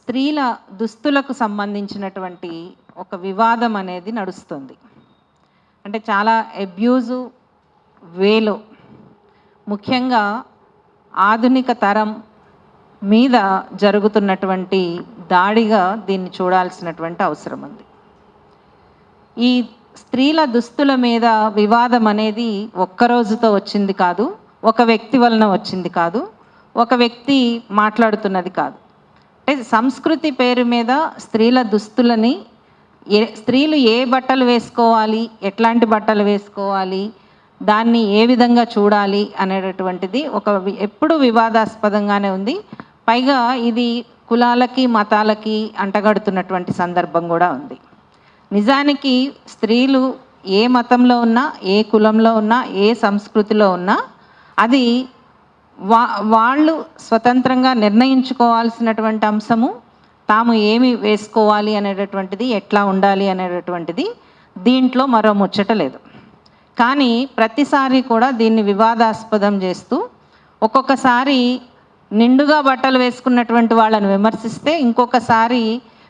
స్త్రీల దుస్తులకు సంబంధించినటువంటి ఒక వివాదం అనేది నడుస్తుంది. అంటే చాలా అబ్యూజు వేలో, ముఖ్యంగా ఆధునిక తరం మీద జరుగుతున్నటువంటి దాడిగా దీన్ని చూడాల్సినటువంటి అవసరం ఉంది. ఈ స్త్రీల దుస్తుల మీద వివాదం అనేది ఒక్కరోజుతో వచ్చింది కాదు, ఒక వ్యక్తి వలన వచ్చింది కాదు, ఒక వ్యక్తి మాట్లాడుతున్నది కాదు. అంటే సంస్కృతి పేరు మీద స్త్రీల దుస్తులని స్త్రీలు ఏ బట్టలు వేసుకోవాలి, ఎట్లాంటి బట్టలు వేసుకోవాలి, దాన్ని ఏ విధంగా చూడాలి అనేటటువంటిది ఎప్పుడు వివాదాస్పదంగానే ఉంది. పైగా ఇది కులాలకి మతాలకి అంటగడుతున్నటువంటి సందర్భం కూడా ఉంది. నిజానికి స్త్రీలు ఏ మతంలో ఉన్నా, ఏ కులంలో ఉన్నా, ఏ సంస్కృతిలో ఉన్నా అది వాళ్ళు స్వతంత్రంగా నిర్ణయించుకోవాల్సినటువంటి అంశము. తాము ఏమి వేసుకోవాలి అనేటటువంటిది, ఎట్లా ఉండాలి అనేటటువంటిది దీంట్లో మరో ముచ్చట లేదు. కానీ ప్రతిసారి కూడా దీన్ని వివాదాస్పదం చేస్తూ ఒక్కొక్కసారి నిండుగా బట్టలు వేసుకున్నటువంటి వాళ్ళని విమర్శిస్తే, ఇంకొకసారి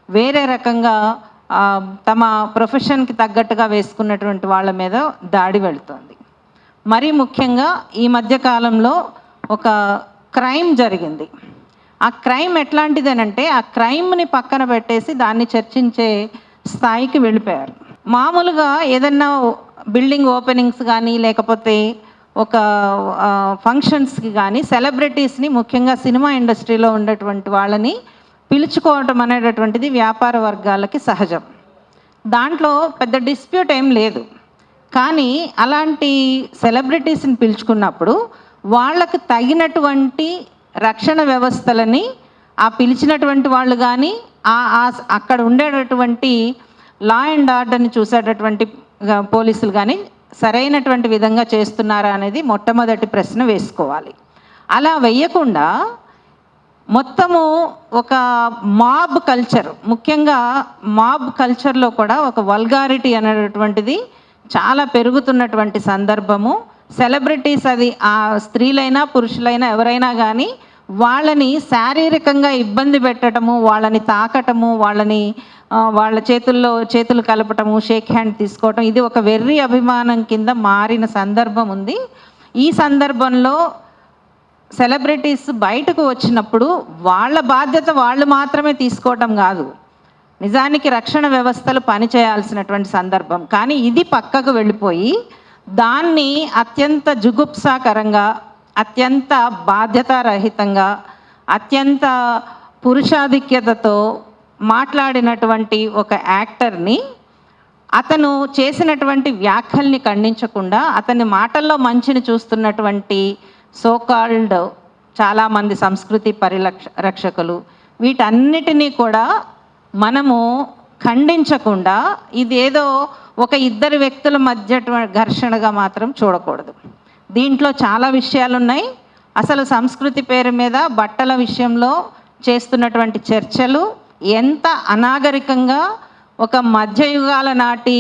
వేరే రకంగా తమ ప్రొఫెషన్కి తగ్గట్టుగా వేసుకున్నటువంటి వాళ్ళ మీద దాడి వెళుతుంది. మరీ ముఖ్యంగా ఈ మధ్యకాలంలో ఒక క్రైమ్ జరిగింది. ఆ క్రైమ్ ఎట్లాంటిదేనంటే, ఆ క్రైమ్ని పక్కన పెట్టేసి దాన్ని చర్చించే స్థాయికి వెళ్ళిపోయారు. మామూలుగా ఏదన్నా బిల్డింగ్ ఓపెనింగ్స్ కానీ, లేకపోతే ఒక ఫంక్షన్స్కి కానీ సెలబ్రిటీస్ని, ముఖ్యంగా సినిమా ఇండస్ట్రీలో ఉండేటువంటి వాళ్ళని పిలుచుకోవటం అనేటటువంటిది వ్యాపార వర్గాలకి సహజం. దాంట్లో పెద్ద డిస్ప్యూట్ ఏం లేదు. కానీ అలాంటి సెలబ్రిటీస్ని పిలుచుకున్నప్పుడు వాళ్ళకు తగినటువంటి రక్షణ వ్యవస్థలని ఆ పిలిచినటువంటి వాళ్ళు కానీ, అక్కడ ఉండేటటువంటి లా అండ్ ఆర్డర్ని చూసేటటువంటి పోలీసులు కానీ సరైనటువంటి విధంగా చేస్తున్నారా అనేది మొట్టమొదటి ప్రశ్న వేసుకోవాలి. అలా వేయకుండా మొత్తము ఒక మాబ్ కల్చర్, ముఖ్యంగా మాబ్ కల్చర్లో కూడా ఒక వల్గారిటీ అనేటటువంటిది చాలా పెరుగుతున్నటువంటి సందర్భము. సెలబ్రిటీస్, అది ఆ స్త్రీలైనా పురుషులైనా ఎవరైనా కానీ, వాళ్ళని శారీరకంగా ఇబ్బంది పెట్టడము, వాళ్ళని తాకటము, వాళ్ళ చేతులు కలపటము, షేక్ హ్యాండ్ తీసుకోవటం, ఇది ఒక వెర్రి అభిమానం కింద మారిన సందర్భం ఉంది. ఈ సందర్భంలో సెలబ్రిటీస్ బయటకు వచ్చినప్పుడు వాళ్ళ బాధ్యత వాళ్ళు మాత్రమే తీసుకోవటం కాదు, నిజానికి రక్షణ వ్యవస్థలు పనిచేయాల్సినటువంటి సందర్భం. కానీ ఇది పక్కకు వెళ్ళిపోయి దాన్ని అత్యంత జుగుప్సాకరంగా, అత్యంత బాధ్యతారహితంగా, అత్యంత పురుషాధిక్యతతో మాట్లాడినటువంటి ఒక యాక్టర్ని, అతను చేసినటువంటి వ్యాఖ్యల్ని ఖండించకుండా అతని మాటల్లో మంచిని చూస్తున్నటువంటి సోకాల్డ్ చాలామంది సంస్కృతి పరిరక్షకులు, వీటన్నిటినీ కూడా మనము ఖండించకుండా ఇదేదో ఒక ఇద్దరు వ్యక్తుల మధ్య ఘర్షణగా మాత్రం చూడకూడదు. దీంట్లో చాలా విషయాలు ఉన్నాయి. అసలు సంస్కృతి పేరు మీద బట్టల విషయంలో చేస్తున్నటువంటి చర్చలు ఎంత అనాగరికంగా ఒక మధ్యయుగాల నాటి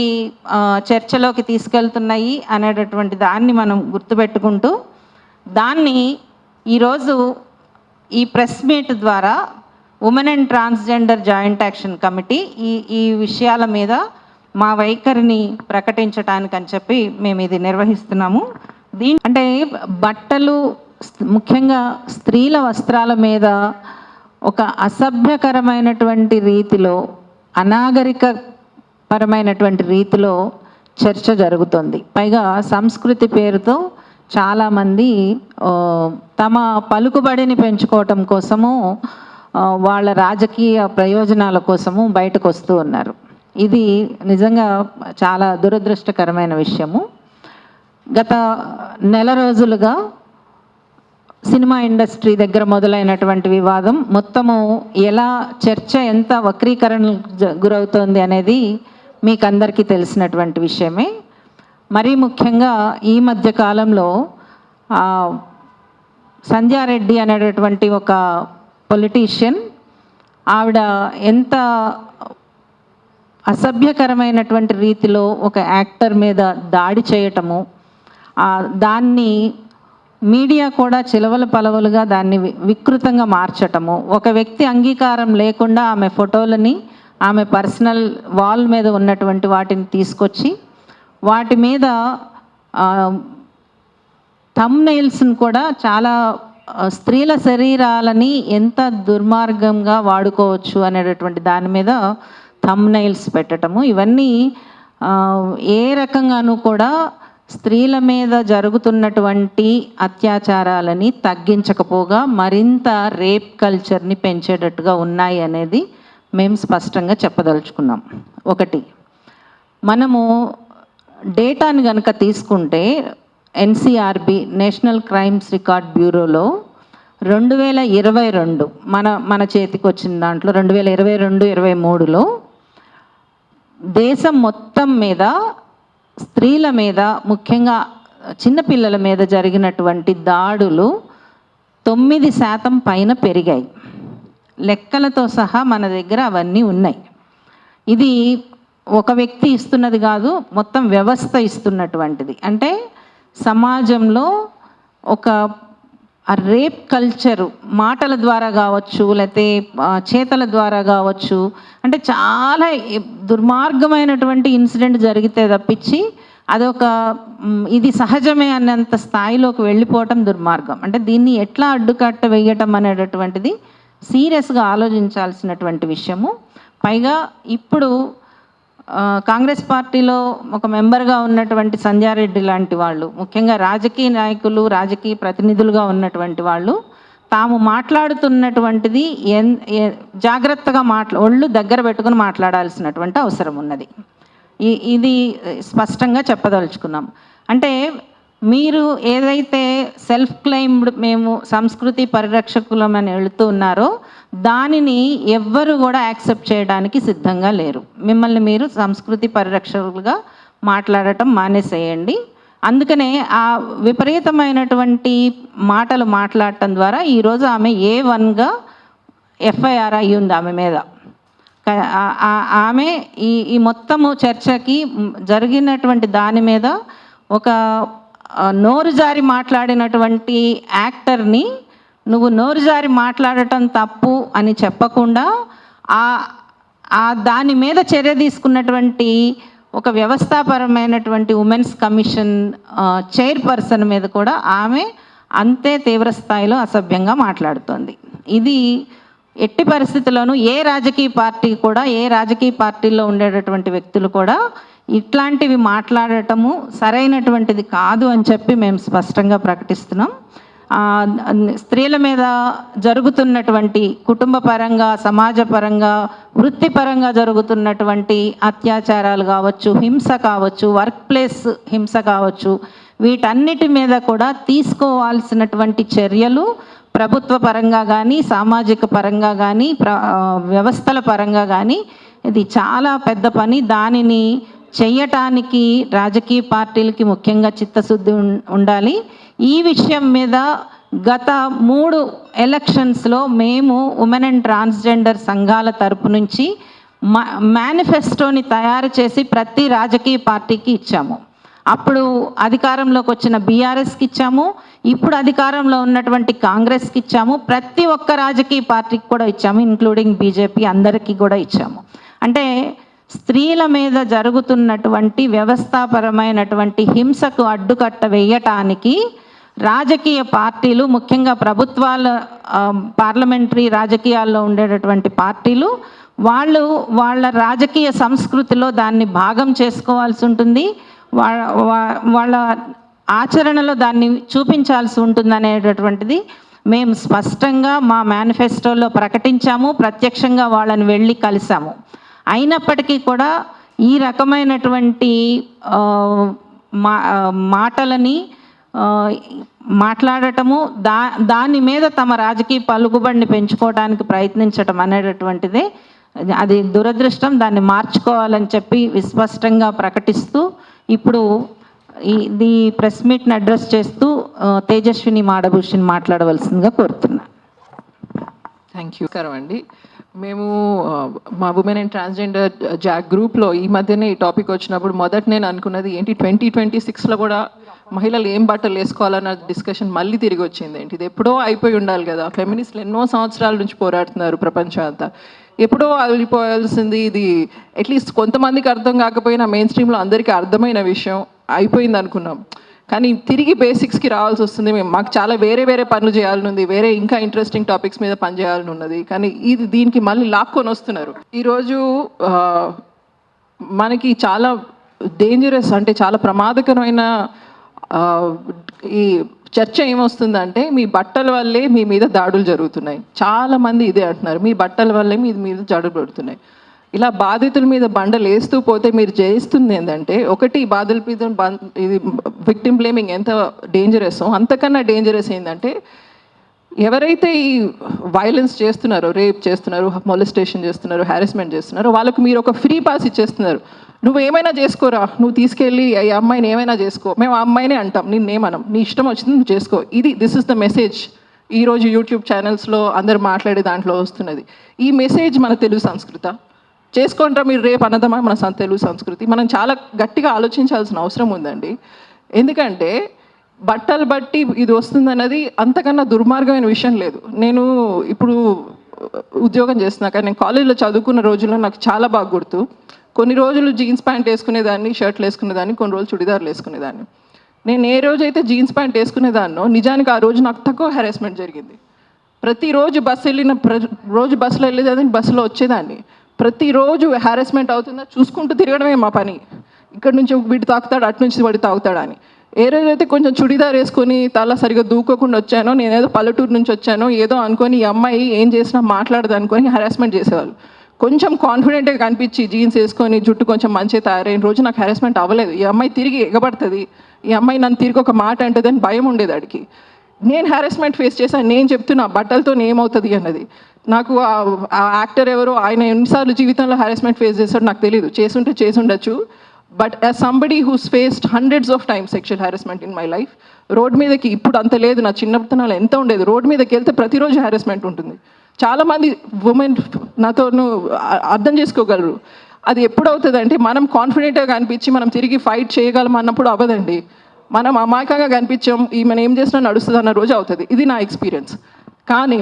చర్చలోకి తీసుకెళ్తున్నాయి అనేటటువంటి దాన్ని మనం గుర్తుపెట్టుకుంటూ, దాన్ని ఈరోజు ఈ ప్రెస్ మీట్ ద్వారా women and transgender joint action committee ఈ విషయాల మీద మా వైఖరిని ప్రకటించటానికని చెప్పి మేము ఇది నిర్వహిస్తున్నాము. అంటే బట్టలు, ముఖ్యంగా స్త్రీల వస్త్రాల మీద ఒక అసభ్యకరమైనటువంటి రీతిలో, అనాగరిక పరమైనటువంటి రీతిలో చర్చ జరుగుతుంది. పైగా సంస్కృతి పేరుతో చాలామంది తమ పలుకుబడిని పెంచుకోవటం కోసము, వాళ్ళ రాజకీయ ప్రయోజనాల కోసము బయటకు వస్తూ ఉన్నారు. ఇది నిజంగా చాలా దురదృష్టకరమైన విషయము. గత నెల రోజులుగా సినిమా ఇండస్ట్రీ దగ్గర మొదలైనటువంటి వివాదం మొత్తము ఎలా చర్చ ఎంత వక్రీకరణకు గురవుతోంది అనేది మీకు అందరికీ తెలిసినటువంటి విషయమే. మరీ ముఖ్యంగా ఈ మధ్య కాలంలో సంధ్యారెడ్డి అనేటటువంటి ఒక పొలిటీషియన్, ఆవిడ ఎంత అసభ్యకరమైనటువంటి రీతిలో ఒక యాక్టర్ మీద దాడి చేయటము, దాన్ని మీడియా కూడా చిలవలు పలవలుగా దాన్ని వికృతంగా మార్చటము, ఒక వ్యక్తి అంగీకారం లేకుండా ఆమె ఫోటోలని ఆమె పర్సనల్ వాల్ మీద ఉన్నటువంటి వాటిని తీసుకొచ్చి వాటి మీద థంబ్నెయిల్స్ని కూడా చాలా స్త్రీల శరీరాలని ఎంత దుర్మార్గంగా వాడుకోవచ్చు అనేటటువంటి దాని మీద థంబ్నెయిల్స్ పెట్టడము, ఇవన్నీ ఏ రకంగానూ కూడా స్త్రీల మీద జరుగుతున్నటువంటి అత్యాచారాలని తగ్గించకపోగా మరింత రేప్ కల్చర్ని పెంచేటట్టుగా ఉన్నాయి అనేది మేము స్పష్టంగా చెప్పదలుచుకున్నాం. ఒకటి, మనము డేటాని కనుక తీసుకుంటే ఎన్సిఆర్బి నేషనల్ క్రైమ్స్ రికార్డ్ బ్యూరోలో 2022 మన చేతికి వచ్చిన దాంట్లో 2022-23లో దేశం మొత్తం మీద స్త్రీల మీద, ముఖ్యంగా చిన్నపిల్లల మీద జరిగినటువంటి దాడులు 9% పైన పెరిగాయి. లెక్కలతో సహా మన దగ్గర అవన్నీ ఉన్నాయి. ఇది ఒక వ్యక్తి ఇస్తున్నది కాదు, మొత్తం వ్యవస్థ ఇస్తున్నటువంటిది. అంటే సమాజంలో ఒక రేప్ కల్చరు మాటల ద్వారా కావచ్చు, లేకపోతే చేతల ద్వారా కావచ్చు, అంటే చాలా దుర్మార్గమైనటువంటి ఇన్సిడెంట్ జరిగితే తప్పించి అదొక ఇది సహజమే అన్నంత స్థాయిలోకి వెళ్ళిపోవటం దుర్మార్గం. అంటే దీన్ని ఎట్లా అడ్డుకట్ట వేయటం అనేటటువంటిది సీరియస్గా ఆలోచించాల్సినటువంటి విషయము. పైగా ఇప్పుడు కాంగ్రెస్ పార్టీలో ఒక మెంబర్గా ఉన్నటువంటి సంధ్యారెడ్డి లాంటి వాళ్ళు, ముఖ్యంగా రాజకీయ నాయకులు, రాజకీయ ప్రతినిధులుగా ఉన్నటువంటి వాళ్ళు తాము మాట్లాడుతున్నటువంటిది జాగ్రత్తగా ఒళ్ళు దగ్గర పెట్టుకుని మాట్లాడాల్సినటువంటి అవసరం ఉన్నది. ఇది స్పష్టంగా చెప్పదలుచుకున్నాం. అంటే మీరు ఏదైతే సెల్ఫ్ క్లెయిమ్డ్ మేము సంస్కృతి పరిరక్షకులమని వెళుతూ ఉన్నారో దానిని ఎవ్వరు కూడా యాక్సెప్ట్ చేయడానికి సిద్ధంగా లేరు. మిమ్మల్ని మీరు సంస్కృతి పరిరక్షకులుగా మాట్లాడటం మానేసేయండి. అందుకనే ఆ విపరీతమైనటువంటి మాటలు మాట్లాడటం ద్వారా ఈరోజు ఆమె A1గా ఎఫ్ఐఆర్ అయ్యి ఉంది ఆమె మీద. ఆమె ఈ మొత్తము చర్చకి జరిగినటువంటి దాని మీద ఒక నోరు జారి మాట్లాడినటువంటి యాక్టర్ని నువ్వు నోరు జారి మాట్లాడటం తప్పు అని చెప్పకుండా దాని మీద చర్య తీసుకున్నటువంటి ఒక వ్యవస్థాపరమైనటువంటి ఉమెన్స్ కమిషన్ చైర్పర్సన్ మీద కూడా ఆమె అంతే తీవ్ర స్థాయిలో అసభ్యంగా మాట్లాడుతోంది. ఇది ఎట్టి పరిస్థితుల్లోనూ ఏ రాజకీయ పార్టీ కూడా, ఏ రాజకీయ పార్టీల్లో ఉండేటటువంటి వ్యక్తులు కూడా ఇట్లాంటివి మాట్లాడటము సరైనటువంటిది కాదు అని చెప్పి మేము స్పష్టంగా ప్రకటిస్తున్నాం. స్త్రీల మీద జరుగుతున్నటువంటి కుటుంబ పరంగా, సమాజ పరంగా, వృత్తిపరంగా జరుగుతున్నటువంటి అత్యాచారాలు కావచ్చు, హింస కావచ్చు, వర్క్ ప్లేస్ హింస కావచ్చు, వీటన్నిటి మీద కూడా తీసుకోవాల్సినటువంటి చర్యలు ప్రభుత్వ పరంగా కానీ, సామాజిక పరంగా కానీ, వ్యవస్థల పరంగా కానీ ఇది చాలా పెద్ద పని. దానిని చెయ్యటానికి రాజకీయ పార్టీలకి ముఖ్యంగా చిత్తశుద్ధి ఉండాలి. ఈ విషయం మీద గత 3 ఎలక్షన్స్లో మేము ఉమెన్ అండ్ ట్రాన్స్జెండర్ సంఘాల తరపు నుంచి మేనిఫెస్టోని తయారు చేసి ప్రతి రాజకీయ పార్టీకి ఇచ్చాము. అప్పుడు అధికారంలోకి వచ్చిన బీఆర్ఎస్కి ఇచ్చాము, ఇప్పుడు అధికారంలో ఉన్నటువంటి కాంగ్రెస్కి ఇచ్చాము, ప్రతి ఒక్క రాజకీయ పార్టీకి కూడా ఇచ్చాము, ఇంక్లూడింగ్ బీజేపీ, అందరికీ కూడా ఇచ్చాము. అంటే స్త్రీల మీద జరుగుతున్నటువంటి వ్యవస్థాపరమైనటువంటి హింసకు అడ్డుకట్ట వేయటానికి రాజకీయ పార్టీలు, ముఖ్యంగా ప్రభుత్వాల పార్లమెంటరీ రాజకీయాల్లో ఉండేటటువంటి పార్టీలు వాళ్ళ రాజకీయ సంస్కృతిలో దాన్ని భాగం చేసుకోవాల్సి ఉంటుంది, వాళ్ళ ఆచరణలో దాన్ని చూపించాల్సి ఉంటుంది అనేటటువంటిది మేము స్పష్టంగా మా మేనిఫెస్టోలో ప్రకటించాము. ప్రత్యక్షంగా వాళ్ళని వెళ్ళి కలిసాము. అయినప్పటికీ కూడా ఈ రకమైనటువంటి మాటలని మాట్లాడటము, దాని మీద తమ రాజకీయ పలుకుబడిని పెంచుకోవడానికి ప్రయత్నించటం అనేటటువంటిదే అది దురదృష్టం. దాన్ని మార్చుకోవాలని చెప్పి విస్పష్టంగా ప్రకటిస్తూ ఇప్పుడు ఈ ప్రెస్ మీట్ని అడ్రస్ చేస్తూ తేజస్విని మాడభూషణ్ మాట్లాడవలసిందిగా కోరుతున్నా. Thank you. అండి, మేము మా ఉమెన్ అండ్ ట్రాన్స్జెండర్ జాక్ గ్రూప్లో ఈ మధ్యనే ఈ టాపిక్ వచ్చినప్పుడు మొదట నేను అనుకున్నది ఏంటి 2026లో కూడా మహిళలు ఏం బట్టలు వేసుకోవాలన్న డిస్కషన్ మళ్ళీ తిరిగి వచ్చింది ఏంటి? ఇది ఎప్పుడో అయిపోయి ఉండాలి కదా. ఫెమినిస్టులు ఎన్నో సంవత్సరాల నుంచి పోరాడుతున్నారు ప్రపంచం అంతా. ఎప్పుడో అయిపోయాల్సింది ఇది. అట్లీస్ట్ కొంతమందికి అర్థం కాకపోయినా మెయిన్ స్ట్రీమ్లో అందరికీ అర్థమైన విషయం అయిపోయింది అనుకున్నాం. కానీ తిరిగి బేసిక్స్కి రావాల్సి వస్తుంది. మాకు చాలా వేరే వేరే పనులు చేయాలని ఉంది, వేరే ఇంకా ఇంట్రెస్టింగ్ టాపిక్స్ మీద పని చేయాలని ఉన్నది. కానీ దీనికి మళ్ళీ లాక్కొని వస్తున్నారు. ఈరోజు మనకి చాలా డేంజరస్, అంటే చాలా ప్రమాదకరమైన ఈ చర్చ ఏమొస్తుందంటే, మీ బట్టల వల్లే మీ మీద దాడులు జరుగుతున్నాయి. చాలామంది ఇదే అంటున్నారు, మీ బట్టల వల్లే మీ మీద దాడులు పడుతున్నాయి. ఇలా బాధితుల మీద బండలు వేస్తూ పోతే మీరు చేస్తుంది ఏంటంటే, ఒకటి బాధల మీద ఇది విక్టిమ్ బ్లేమింగ్ ఎంత డేంజరస్, అంతకన్నా డేంజరస్ ఏంటంటే, ఎవరైతే ఈ వైలెన్స్ చేస్తున్నారో, రేప్ చేస్తున్నారో, మొలెస్టేషన్ చేస్తున్నారో, హ్యారెస్మెంట్ చేస్తున్నారో, వాళ్ళకు మీరు ఒక ఫ్రీ పాస్ ఇచ్చేస్తున్నారు. నువ్వు ఏమైనా చేసుకోరా, నువ్వు తీసుకెళ్ళి ఈ అమ్మాయిని ఏమైనా చేసుకో, మేము ఆ అమ్మాయినే అంటాం, నిన్నేమనం, నీ ఇష్టం వచ్చింది నువ్వు చేసుకో. దిస్ ఇస్ ద మెసేజ్ ఈరోజు యూట్యూబ్ ఛానల్స్లో అందరు మాట్లాడే దాంట్లో వస్తున్నది. ఈ మెసేజ్ మన తెలుగు సంస్కృత చేసుకుంటారా మీరు రేపు అన్నదమా మన తెలుగు సంస్కృతి? మనం చాలా గట్టిగా ఆలోచించాల్సిన అవసరం ఉందండి. ఎందుకంటే బట్టలు బట్టి ఇది వస్తుందన్నది అంతకన్నా దుర్మార్గమైన విషయం లేదు. నేను ఇప్పుడు ఉద్యోగం చేస్తున్నా, కానీ నేను కాలేజీలో చదువుకున్న రోజుల్లో నాకు చాలా బాగా గుర్తు. కొన్ని రోజులు జీన్స్ ప్యాంట్ వేసుకునేదాన్ని, షర్ట్లు వేసుకునేదాన్ని, కొన్ని రోజులు చుడిదార్లు వేసుకునేదాన్ని. నేను ఏ రోజైతే జీన్స్ ప్యాంట్ వేసుకునేదాన్నో నిజానికి ఆ రోజు నాకు తక్కువ హెరాస్మెంట్ జరిగింది. ప్రతిరోజు రోజు బస్సులో వెళ్ళేదాన్ని, బస్సులో వచ్చేదాన్ని. ప్రతిరోజు హ్యారెస్మెంట్ అవుతుందా చూసుకుంటూ తిరగడమే మా పని. ఇక్కడ నుంచి వీడు తాకుతాడు, అటు నుంచి వాడు తాగుతాడా అని. ఏ రోజైతే కొంచెం చుడిదార్ వేసుకొని తల సరిగ్గా దూకోకుండా వచ్చానో, నేనేదో పల్లెటూరు నుంచి వచ్చానో ఏదో అనుకొని ఈ అమ్మాయి ఏం చేసినా మాట్లాడదు అనుకొని హ్యారెస్మెంట్ చేసేవాళ్ళు. కొంచెం కాన్ఫిడెంట్గా కనిపించి జీన్స్ వేసుకొని జుట్టు కొంచెం మంచిగా తయారైన రోజు నాకు హ్యారెస్మెంట్ అవ్వలేదు. ఈ అమ్మాయి తిరిగి ఎగబడుతుంది, ఈ అమ్మాయి నన్ను తిరిగి ఒక మాట అంటుంది అని భయం ఉండేది ఆడికి. నేను హ్యారెస్మెంట్ ఫేస్ చేశాను. నేను చెప్తున్నా బట్టలతో ఏమవుతుంది అన్నది. నాకు ఆ యాక్టర్ ఎవరో, ఆయన ఎన్నిసార్లు జీవితంలో హ్యారెస్మెంట్ ఫేస్ చేశాడు నాకు తెలియదు. చేసి ఉండొచ్చు. But as somebody who's faced hundreds of times sexual harassment in my life, road మీదకి ఇప్పుడు అంత లేదు, నా చిన్నతనంలో ఎంత ఉండేది. రోడ్ మీదకి వెళ్తే ప్రతిరోజు హ్యారెస్మెంట్ ఉంటుంది. చాలామంది ఉమెన్ నాతో అర్థం చేసుకోగలరు. అది ఎప్పుడు అవుతుంది అంటే, మనం కాన్ఫిడెంట్గా కనిపించి మనం తిరిగి ఫైట్ చేయగలం అన్నప్పుడు అవ్వదండి. మనం అమాయకంగా కనిపించాం, ఈమెను ఏం చేసినా నడుస్తుంది అన్న రోజు అవుతుంది. ఇది నా ఎక్స్పీరియన్స్. కానీ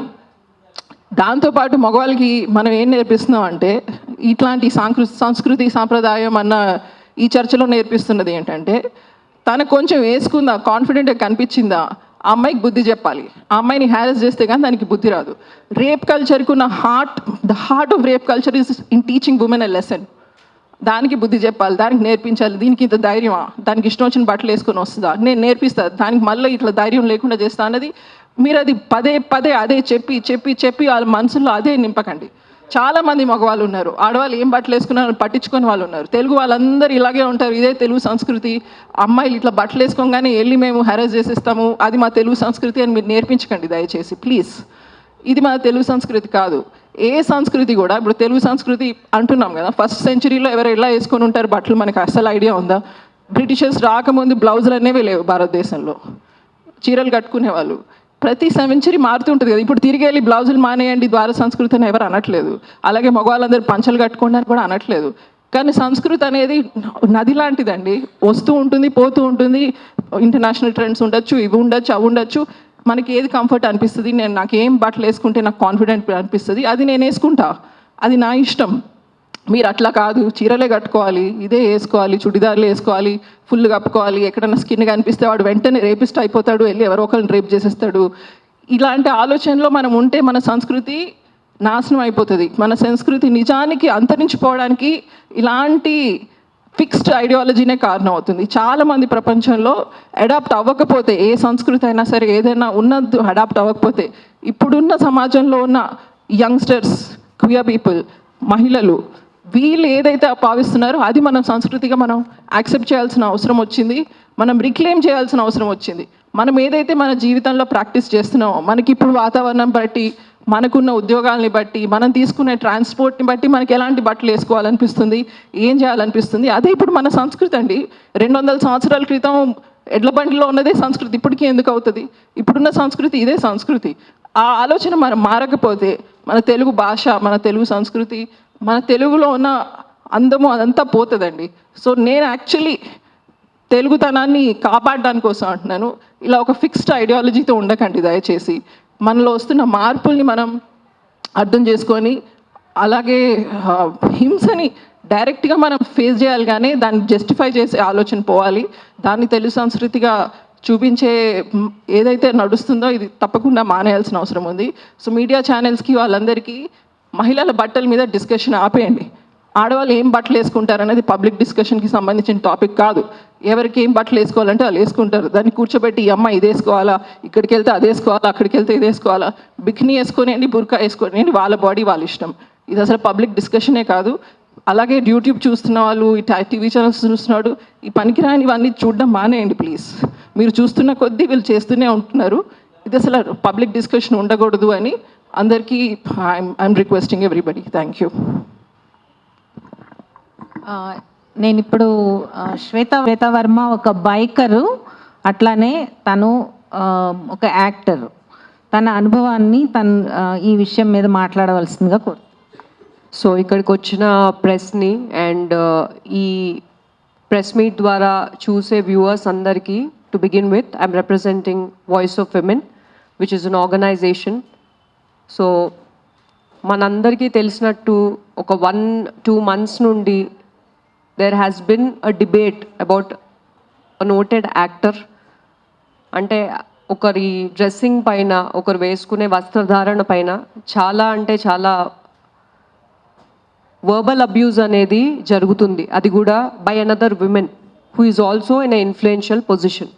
దాంతోపాటు మగవాళ్ళకి మనం ఏం నేర్పిస్తున్నాం అంటే, ఇట్లాంటి సంస్కృతి సాంప్రదాయం అన్న ఈ చర్చలో నేర్పిస్తున్నది ఏంటంటే, తను కొంచెం వేసుకుందా, కాన్ఫిడెంట్గా కనిపించిందా, ఆ అమ్మాయికి బుద్ధి చెప్పాలి. ఆ అమ్మాయిని హ్యారెస్ చేస్తే కానీ దానికి బుద్ధి రాదు. రేప్ కల్చర్కి ఉన్న the heart of rape culture is in teaching women a lesson. దానికి బుద్ధి చెప్పాలి, దానికి నేర్పించాలి. దీనికి ఇంత ధైర్యమా, దానికి ఇష్టం వచ్చిన బట్టలు వేసుకొని వస్తుందా, నేను నేర్పిస్తా, దానికి మళ్ళీ ఇట్లా ధైర్యం లేకుండా చేస్తా అన్నది మీరు అది పదే అదే చెప్పి వాళ్ళ మనసులో అదే నింపకండి. చాలామంది మగవాళ్ళు ఉన్నారు, ఆడవాళ్ళు ఏం బట్టలు వేసుకున్నారని పట్టించుకొని వాళ్ళు ఉన్నారు. తెలుగు వాళ్ళందరూ ఇలాగే ఉంటారు, ఇదే తెలుగు సంస్కృతి. అమ్మాయిలు ఇట్లా బట్టలు వేసుకోగానే వెళ్ళి మేము హెరాస్ చేసేస్తాము, అది మా తెలుగు సంస్కృతి అని మీరు నేర్పించకండి దయచేసి ప్లీజ్. ఇది మన తెలుగు సంస్కృతి కాదు. ఏ సంస్కృతి కూడా, ఇప్పుడు తెలుగు సంస్కృతి అంటున్నాం కదా, ఫస్ట్ సెంచరీలో ఎవరు ఎలా వేసుకొని ఉంటారు బట్టలు మనకు అస్సలు ఐడియా ఉందా? బ్రిటిషర్స్ రాకముందు బ్లౌజులు అనేవి లేవు భారతదేశంలో, చీరలు కట్టుకునేవాళ్ళు. ప్రతి సెంచరీ మారుతుంటుంది కదా. ఇప్పుడు తిరిగి వెళ్ళి బ్లౌజులు మానేయండి ద్వార సంస్కృతి అని ఎవరు అనట్లేదు. అలాగే మగవాళ్ళందరూ పంచలు కట్టుకోండి అని కూడా అనట్లేదు. కానీ సంస్కృతి అనేది నది లాంటిదండి, వస్తూ ఉంటుంది పోతూ ఉంటుంది. ఇంటర్నేషనల్ ట్రెండ్స్ ఉండొచ్చు, ఇవి ఉండొచ్చు, అవి ఉండొచ్చు. మనకి ఏది కంఫర్ట్ అనిపిస్తుంది, నాకు ఏం బట్టలు వేసుకుంటే నాకు కాన్ఫిడెంట్ అనిపిస్తుంది అది నేను వేసుకుంటా, అది నా ఇష్టం. మీరు అట్లా కాదు, చీరలే కట్టుకోవాలి, ఇదే వేసుకోవాలి, చుడిదార్లు వేసుకోవాలి, ఫుల్ కప్పుకోవాలి, ఎక్కడన్నా స్కిన్ కనిపిస్తే వాడు వెంటనే రేపిస్ట్ అయిపోతాడు, వెళ్ళి ఎవరో ఒకరిని రేప్ చేసేస్తాడు. ఇలాంటి ఆలోచనలో మనం ఉంటే మన సంస్కృతి నాశనం అయిపోతుంది. మన సంస్కృతి నిజానికి అంతరించిపోవడానికి ఇలాంటి ఫిక్స్డ్ ఐడియాలజీనే కారణం అవుతుంది. చాలామంది ప్రపంచంలో అడాప్ట్ అవ్వకపోతే, ఏ సంస్కృతి అయినా సరే ఏదైనా ఉన్నది అడాప్ట్ అవ్వకపోతే, ఇప్పుడున్న సమాజంలో ఉన్న యంగ్స్టర్స్, క్వియర్ పీపుల్, మహిళలు, వీళ్ళు ఏదైతే భావిస్తున్నారో అది మన సంస్కృతిగా మనం యాక్సెప్ట్ చేయాల్సిన అవసరం వచ్చింది, మనం రిక్లెయిమ్ చేయాల్సిన అవసరం వచ్చింది. మనం ఏదైతే మన జీవితంలో ప్రాక్టీస్ చేస్తున్నామో, మనకి ఇప్పుడు వాతావరణం బట్టి, మనకున్న ఉద్యోగాల్ని బట్టి, మనం తీసుకునే ట్రాన్స్పోర్ట్ని బట్టి మనకి ఎలాంటి బట్టలు వేసుకోవాలనిపిస్తుంది, ఏం చేయాలనిపిస్తుంది, అదే ఇప్పుడు మన సంస్కృతి అండి. 200 సంవత్సరాల క్రితం ఎడ్ల బండిలో ఉన్నదే సంస్కృతి ఇప్పటికీ ఎందుకు అవుతుంది? ఇప్పుడున్న సంస్కృతి ఇదే సంస్కృతి. ఆ ఆలోచన మనం మారకపోతే మన తెలుగు భాష, మన తెలుగు సంస్కృతి, మన తెలుగులో ఉన్న అందము అదంతా పోతుందండి. సో నేను యాక్చువల్లీ తెలుగుతనాన్ని కాపాడడానికి కోసం అంటున్నాను. ఇలా ఒక ఫిక్స్డ్ ఐడియాలజీతో ఉండకండి దయచేసి. మనలో వస్తున్న మార్పుల్ని మనం అర్థం చేసుకొని, అలాగే హింసని డైరెక్ట్గా మనం ఫేస్ చేయాలి, కానీ దాన్ని జస్టిఫై చేసే ఆలోచన పోవాలి. దాన్ని తెలుగు సంస్కృతిగా చూపించే ఏదైతే నడుస్తుందో ఇది తప్పకుండా మానేయాల్సిన అవసరం ఉంది. సో మీడియా ఛానల్స్కి వాళ్ళందరికీ మహిళల బట్టల మీద డిస్కషన్ ఆపేయండి. ఆడవాళ్ళు ఏం బట్టలు వేసుకుంటారు అనేది పబ్లిక్ డిస్కషన్కి సంబంధించిన టాపిక్ కాదు. ఎవరికి ఏం బట్టలు వేసుకోవాలంటే వాళ్ళు వేసుకుంటారు. దాన్ని కూర్చోబెట్టి ఈ అమ్మ ఇది వేసుకోవాలా, ఇక్కడికి వెళ్తే అది వేసుకోవాలా, అక్కడికి వెళ్తే ఇది వేసుకోవాలా, బికినీ వేసుకొనియండి, బుర్కా వేసుకొనియండి, వాళ్ళ బాడీ వాళ్ళ ఇష్టం. ఇది అసలు పబ్లిక్ డిస్కషనే కాదు. అలాగే యూట్యూబ్ చూస్తున్న వాళ్ళు, ఈ టీవీ ఛానల్స్ చూస్తున్నాడు, ఈ పనికిరాని ఇవన్నీ చూడడం మానేయండి ప్లీజ్. మీరు చూస్తున్న కొద్దీ వీళ్ళు చేస్తూనే ఉంటున్నారు. ఇది అసలు పబ్లిక్ డిస్కషన్ ఉండకూడదు అని అందరికీ I'm requesting everybody. Thank you. నేను ఇప్పుడు శ్వేత వర్మ ఒక బైకరు, అట్లానే తను ఒక యాక్టర్. తన అనుభవాన్ని ఈ విషయం మీద మాట్లాడవలసిందిగా కోరు. సో ఇక్కడికి వచ్చిన ప్రెస్ని అండ్ ఈ ప్రెస్ మీట్ ద్వారా చూసే వ్యూవర్స్ అందరికీ, to begin with I'm representing voice of women which is an organization. So మనందరికీ తెలిసినట్టు ఒక 1-2 months నుండి there has been a debate about a noted actor. అంటే ఒకరి డ్రెస్సింగ్ పైన, ఒకరు వేసుకునే వస్త్రధారణ పైన చాలా అంటే చాలా వర్బల్ అబ్యూజ్ అనేది జరుగుతుంది. అది కూడా by another women who is also in a influential position.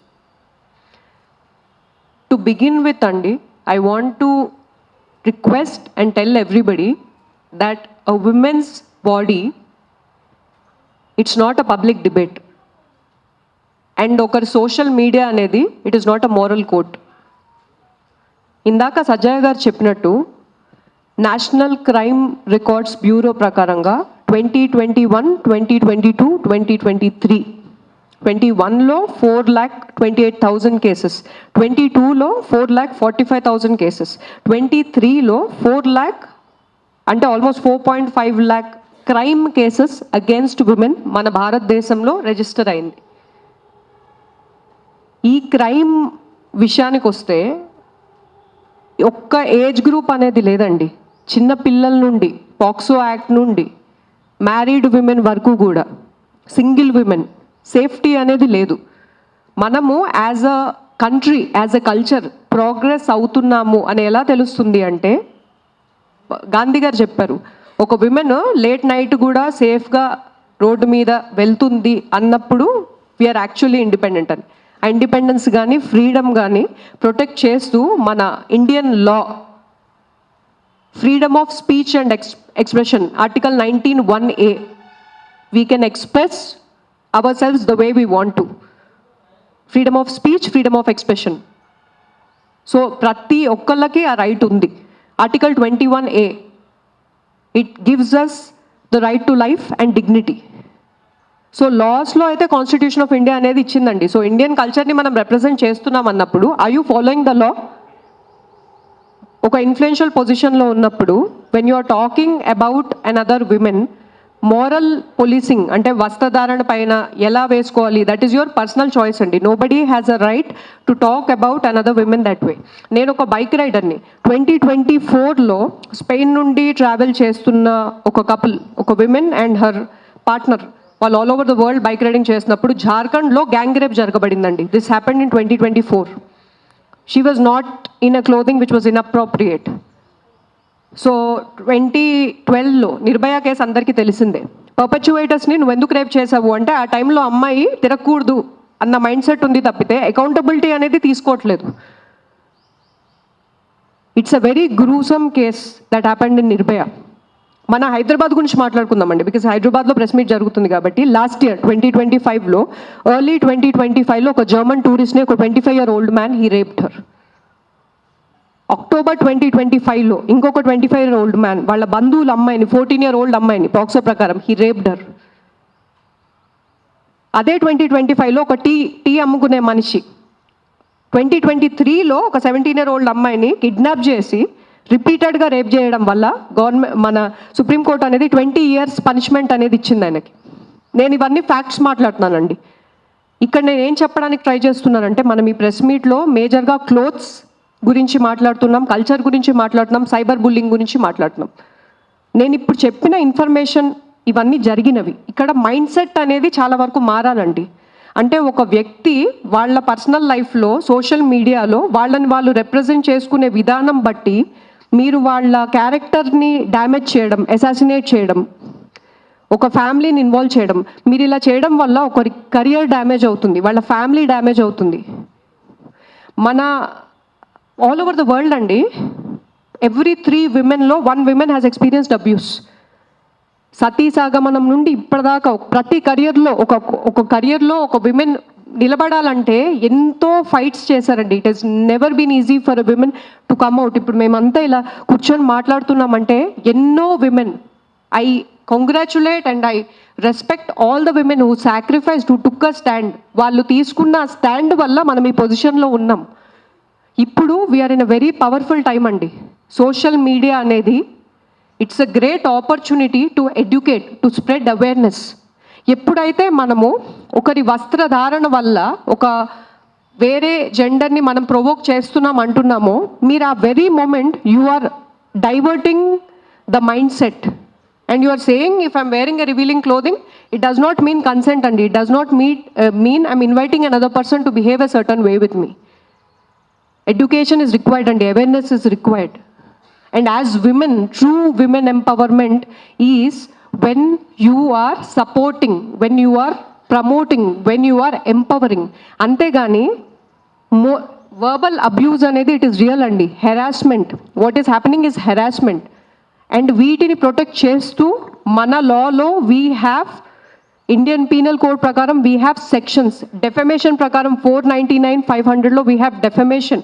To begin with అండి, I want to request and tell everybody that a women's body, it's not a public debate. And ఒకరి social media అనేది it is not a moral code. ఇందాక సజ్జయ్ గారు చెప్పినట్టు national crime records bureau ప్రకారంగా 2021, 2022, 2023, 21లో 4,28,000 cases, 22లో 4,45,000 cases, 23లో 4 lakh అంటే almost 4.5 lakh crime cases against women మన భారతదేశంలో రిజిస్టర్ అయింది. ఈ క్రైమ్ విషయానికి వస్తే ఒక్క ఏజ్ గ్రూప్ అనేది లేదండి. చిన్న పిల్లల నుండి, పాక్సో యాక్ట్ నుండి, మ్యారీడ్ విమెన్ వరకు కూడా, సింగిల్ విమెన్, సేఫ్టీ అనేది లేదు. మనము as a country, as a culture progress అవుతున్నాము అని ఎలా తెలుస్తుంది అంటే, గాంధీ గారు చెప్పారు, ఒక విమెన్ లేట్ నైట్ కూడా సేఫ్గా రోడ్డు మీద వెళ్తుంది అన్నప్పుడు వీఆర్ యాక్చువల్లీ ఇండిపెండెంట్ అని. ఆ ఇండిపెండెన్స్ కానీ ఫ్రీడమ్ కానీ ప్రొటెక్ట్ చేస్తూ మన Indian law, freedom of speech and expression, article 19(1)(a, we can express our selves the way we want to. Freedom of speech, freedom of expression. So ప్రతి ఒక్కళ్ళకి ఆ right ఉంది. Article 21(a, it gives us the right to life and dignity. So లాస్లో అయితే constitution of India అనేది ఇచ్చిందండి. So Indian కల్చర్ని మనం represent చేస్తున్నాం అన్నప్పుడు, are you following the law? ఒక ఇన్ఫ్లుయెన్షియల్ పొజిషన్లో ఉన్నప్పుడు, when you are talking about another women, moral policing అంటే వస్త్రధారణ పైన ఎలా వేసుకోవాలి, that is your personal choice అండి. Nobody has a right to talk about another women that way. నేను ఒక బైక్ రైడర్ని. 2024లో స్పెయిన్ నుండి ట్రావెల్ చేస్తున్న ఒక కపుల్, ఒక విమెన్ అండ్ హర్ పార్ట్నర్, వాళ్ళు all over the world bike riding చేసినప్పుడు జార్ఖండ్లో గ్యాంగ్ రేప్ జరగబడిందండి. This happened in 2024. She was not in a clothing which was inappropriate. So 2012లో నిర్భయ కేసు అందరికీ తెలిసిందే. పర్పచ్యువేటర్స్ని నువ్వు ఎందుకు రేప్ చేసావు అంటే, ఆ టైంలో అమ్మాయి తిరగకూడదు అన్న మైండ్ సెట్ ఉంది తప్పితే అకౌంటబిలిటీ అనేది తీసుకోవట్లేదు. It's a very gruesome case that happened in Nirbhaya. మన హైదరాబాద్ గురించి మాట్లాడుకుందామండి, బికాస్ హైదరాబాద్లో ప్రెస్ మీట్ జరుగుతుంది కాబట్టి. లాస్ట్ ఇయర్ 2025లో, ఎర్లీ 2025లో ఒక జర్మన్ టూరిస్ట్ని, ఒక 25-year-old man, he raped her. October 2025లో ఇంకొక 25-year-old మ్యాన్ వాళ్ళ బంధువుల అమ్మాయిని, 14-year-old అమ్మాయిని పాక్సో ప్రకారం హీ రేప్డ్ హర్. అదే 2025లో ఒక టీ అమ్ముకునే మనిషి 2023లో ఒక 17-year-old అమ్మాయిని కిడ్నాప్ చేసి రిపీటెడ్గా రేప్ చేయడం వల్ల గవర్నమెంట్, మన సుప్రీంకోర్టు అనేది 20 years పనిష్మెంట్ అనేది ఇచ్చింది ఆయనకి. నేను ఇవన్నీ ఫ్యాక్ట్స్ మాట్లాడుతున్నానండి. ఇక్కడ నేను ఏం చెప్పడానికి ట్రై చేస్తున్నానంటే మనం ఈ ప్రెస్ మీట్లో మేజర్గా క్లోత్స్ గురించి మాట్లాడుతున్నాం, కల్చర్ గురించి మాట్లాడుతున్నాం, సైబర్ బుల్లింగ్ గురించి మాట్లాడుతున్నాం. నేను ఇప్పుడు చెప్పిన ఇన్ఫర్మేషన్ ఇవన్నీ జరిగినవి. ఇక్కడ మైండ్ సెట్ అనేది చాలా వరకు మారాలండి. అంటే ఒక వ్యక్తి వాళ్ళ పర్సనల్ లైఫ్లో సోషల్ మీడియాలో వాళ్ళని వాళ్ళు రిప్రజెంట్ చేసుకునే విధానం బట్టి మీరు వాళ్ళ క్యారెక్టర్ని డ్యామేజ్ చేయడం, అసాసినేట్ చేయడం, ఒక ఫ్యామిలీని ఇన్వాల్వ్ చేయడం, మీరు ఇలా చేయడం వల్ల ఒకరి కెరియర్ డ్యామేజ్ అవుతుంది, వాళ్ళ ఫ్యామిలీ డ్యామేజ్ అవుతుంది. మన ఆల్ ఓవర్ ద వరల్డ్ అండి, ఎవ్రీ 3 womenలో 1 woman హ్యాస్ ఎక్స్పీరియన్స్డ్ అబ్యూస్. సతీ సాగమనం నుండి ఇప్పటిదాకా ప్రతి కెరియర్లో ఒక కెరియర్లో ఒక విమెన్ నిలబడాలంటే ఎంతో ఫైట్స్ చేశారండి. It has never been easy for a women to come out. ఇప్పుడు మేమంతా ఇలా కూర్చొని మాట్లాడుతున్నామంటే ఎన్నో women, I congratulate and I respect all the women who sacrificed, who took a stand. వాళ్ళు తీసుకున్న స్టాండ్ వల్ల మనం ఈ పొజిషన్లో ఉన్నాం. ఇప్పుడు we're in a very powerful time అండి. సోషల్ మీడియా అనేది it's a great opportunity to educate, to spread awareness. ఎప్పుడైతే మనము ఒకరి వస్త్రధారణ వల్ల ఒక వేరే జెండర్ని మనం ప్రొవోక్ చేస్తున్నాం అంటున్నామో, మీరు ఆ very moment you are diverting the mindset and you are saying if I'm wearing a revealing clothing it does not mean consent అండి. It does not mean I'm inviting another person to behave a certain way with me. Education is required and awareness is required. And as women, true women empowerment is when you are supporting, when you are promoting, when you are empowering. Antegani verbal abuse anedi it is real andi. Harassment, what is happening is harassment. And వీటిని protect చేస్తూ మన లాలో we have Indian Penal Code ప్రకారం we have sections. Defamation ప్రకారం 499, 500లో we have defamation.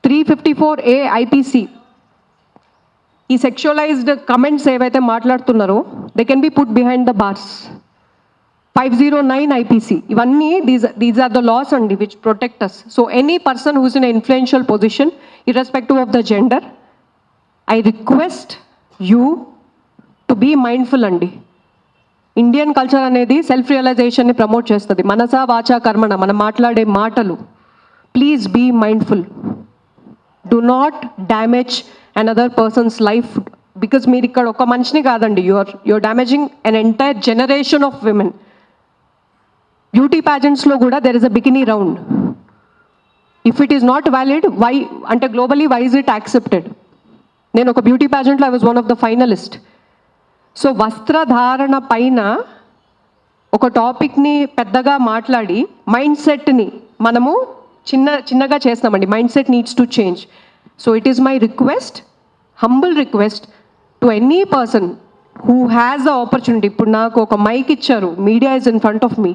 354A IPC. ఈ సెక్షువలైజ్డ్ comments ఏవైతే మాట్లాడుతున్నారో they can be put behind the bars. 509 IPC. ఇవన్నీ these are the laws అండి which protect us. So any person who's in influential position irrespective of the gender, I request you to be mindful అండి. Indian culture అనేది self రియలైజేషన్ని promote చేస్తుంది. మనసా వాచా కర్మణ, మనం మాట్లాడే మాటలు. Please be mindful. Do not damage another person's life because మీరు ఇక్కడ ఒక మనిషిని కాదండి, you're damaging an entire generation of women. Beauty ప్యాజెంట్స్లో కూడా there is a bikini round. If it is not valid why అంటే globally why is it accepted? నేను ఒక బ్యూటీ ప్యాజెంట్లో I was one of the finalist. So వస్త్రధారణ పైన ఒక టాపిక్ని పెద్దగా మాట్లాడి మైండ్ సెట్ని మనము చిన్నగా చేస్తామండి. Mindset needs to change. So it is my request, humble request to any person who has the opportunity. ఇప్పుడు నాకు ఒక మైక్ ఇచ్చారు, media is in front of me.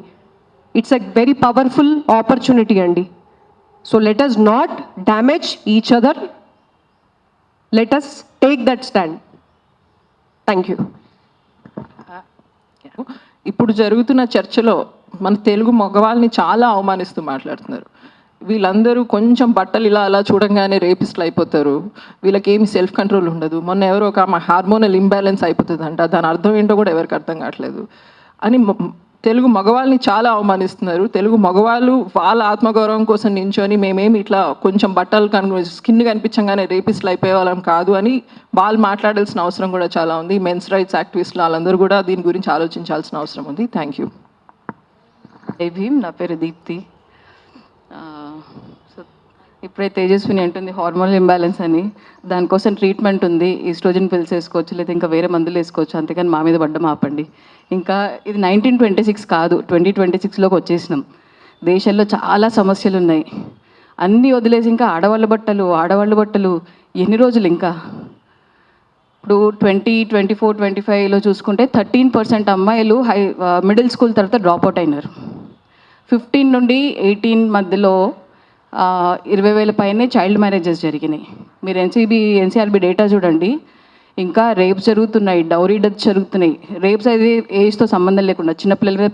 It's a very powerful opportunity అండి. So let us not damage each other. Let us take that stand. Thank you. ఇప్పుడు జరుగుతున్న చర్చలో మన తెలుగు మగవాళ్ళని చాలా అవమానిస్తూ మాట్లాడుతున్నారు. వీళ్ళందరూ కొంచెం బట్టలు ఇలా అలా చూడంగానే రేపిస్ట్లు అయిపోతారు, వీళ్ళకి ఏమి సెల్ఫ్ కంట్రోల్ ఉండదు. మొన్న ఎవరో ఒక హార్మోనల్ ఇంబ్యాలెన్స్ అయిపోతుందంట, దాని అర్థం ఏంటో కూడా ఎవరికి అర్థం కావట్లేదు అని తెలుగు మగవాళ్ళని చాలా అవమానిస్తున్నారు. తెలుగు మగవాళ్ళు వాళ్ళ ఆత్మగౌరవం కోసం నించొని మేమేమి ఇట్లా కొంచెం బట్టలు స్కిన్ కనిపించగానే రేపిస్ట్లు అయిపోయే వాళ్ళం కాదు అని వాళ్ళు మాట్లాడాల్సిన అవసరం కూడా చాలా ఉంది. మెన్స్ రైట్స్ యాక్టివిస్టులు వాళ్ళందరూ కూడా దీని గురించి ఆలోచించాల్సిన అవసరం ఉంది. Thank you. జై భీమ్. నా పేరు దీప్తి. సో ఇప్పుడే తేజస్విని అంటుంది హార్మోనల్ ఇంబ్యాలెన్స్ అని, దానికోసం ట్రీట్మెంట్ ఉంది, ఈస్ట్రోజన్ పిల్స్ వేసుకోవచ్చు, లేదా ఇంకా వేరే మందులు వేసుకోవచ్చు, అంతేకాని మా మీద పడ్డం ఆపండి. ఇంకా ఇది 1926 కాదు, 2026లోకి వచ్చేసినాం. దేశంలో చాలా సమస్యలు ఉన్నాయి, అన్నీ వదిలేసి ఇంకా ఆడవాళ్ళ బట్టలు ఎన్ని రోజులు? ఇంకా ఇప్పుడు 2024, 25లో చూసుకుంటే 13% అమ్మాయిలు మిడిల్ స్కూల్ తర్వాత డ్రాప్ అవుట్ అయినారు. 15 నుండి 18 మధ్యలో 20,000 పైనే చైల్డ్ మ్యారేజెస్ జరిగినాయి. మీరు ఎన్సీఆర్బీ డేటా చూడండి. ఇంకా రేప్స్ జరుగుతున్నాయి, డౌరీ డెత్స్ జరుగుతున్నాయి. రేప్స్ అయితే ఏజ్తో సంబంధం లేకుండా చిన్నపిల్లల మీద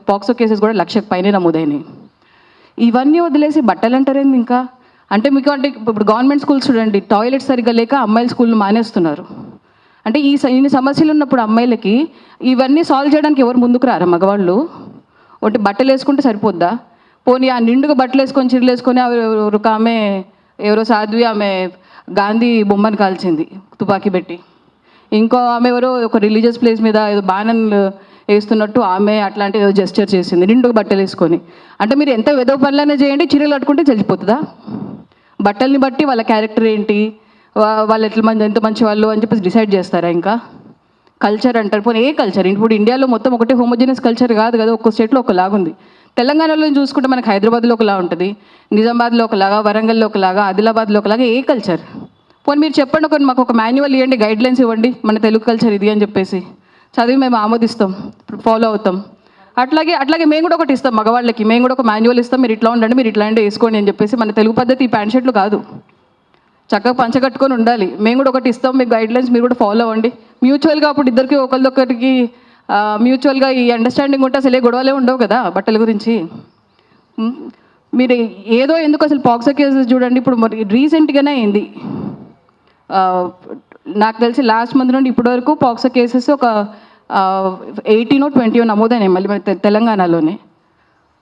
పాక్సో కేసెస్ కూడా 1,00,000 పైనే నమోదైనాయి. ఇవన్నీ వదిలేసి బట్టలు అంటారేంది ఇంకా? అంటే మీకు అంటే ఇప్పుడు గవర్నమెంట్ స్కూల్స్ చూడండి, టాయిలెట్స్ సరిగ్గా లేక అమ్మాయిల స్కూళ్ళు మానేస్తున్నారు. అంటే ఇన్ని సమస్యలు ఉన్నప్పుడు అమ్మాయిలకి ఇవన్నీ సాల్వ్ చేయడానికి ఎవరు ముందుకు రారా? మగవాళ్ళు ఒకటి బట్టలు వేసుకుంటే సరిపోద్దా? పోనీ ఆ నిండుగా బట్టలు వేసుకొని చీరలు వేసుకొని ఒక ఆమె ఎవరో సాధ్వి ఆమె గాంధీ బొమ్మను కాల్చింది తుపాకీ పెట్టి. ఇంకో ఆమె ఎవరో ఒక రిలీజియస్ ప్లేస్ మీద ఏదో బాణన్లు వేస్తున్నట్టు ఆమె అట్లాంటి ఏదో జెస్చర్ చేసింది నిండుగా బట్టలు వేసుకొని. అంటే మీరు ఎంత ఏదో పనులైనా చేయండి, చీరలు కట్టుకుంటే తెలిసిపోతుందా? బట్టల్ని బట్టి వాళ్ళ క్యారెక్టర్ ఏంటి, వాళ్ళు ఎంత మంచి వాళ్ళు అని చెప్పేసి డిసైడ్ చేస్తారా? ఇంకా కల్చర్ అంటారు. పోనీ ఏ కల్చర్? ఇప్పుడు ఇండియాలో మొత్తం ఒకటే హోమోజీనియస్ కల్చర్ కాదు కదా, ఒక్కో స్టేట్లో ఒకలాగుంది. తెలంగాణలో చూసుకుంటే మనకి హైదరాబాద్లో ఒకలా ఉంటుంది, నిజామాబాద్లో ఒకలాగా, వరంగల్లో ఒకలాగా, ఆదిలాబాద్లో ఒకలాగా. ఏ కల్చర్? పోనీ మీరు చెప్పండి, మాకు ఒక మాన్యువల్ ఇవ్వండి, గైడ్లైన్స్ ఇవ్వండి, మన తెలుగు కల్చర్ ఇది అని చెప్పేసి చదివి మేము ఆమోదిస్తాం, ఫాలో అవుతాం. అట్లాగే మేము కూడా ఒకటి ఇస్తాం మగవాళ్ళకి, మేము కూడా ఒక మాన్యువల్ ఇస్తాం, మీరు ఇట్లా ఉండండి, మీరు ఇట్లాంటి వేసుకోండి అని చెప్పేసి. మన తెలుగు పద్ధతి ఈ ప్యాంట్ షర్ట్లు కాదు, చక్కగా పంచగట్టుకొని ఉండాలి. మేము కూడా ఒకటి ఇస్తాం, మీకు గైడ్లైన్స్ మీరు కూడా ఫాలో అవ్వండి. మ్యూచువల్గా అప్పుడు ఇద్దరికి ఒకరికొకరికి మ్యూచువల్గా ఈ అండర్స్టాండింగ్ ఉంటే అసలు ఏ గొడవలే ఉండవు కదా బట్టల గురించి. మీరు ఏదో ఎందుకు అసలు పాక్సో కేసెస్ చూడండి, ఇప్పుడు మరి రీసెంట్గానే అయింది. నాకు తెలిసి లాస్ట్ మంత్ నుండి ఇప్పటి వరకు పాక్సో కేసెస్ ఒక 18 or 20 నమోదైనాయి మళ్ళీ మన తెలంగాణలోనే.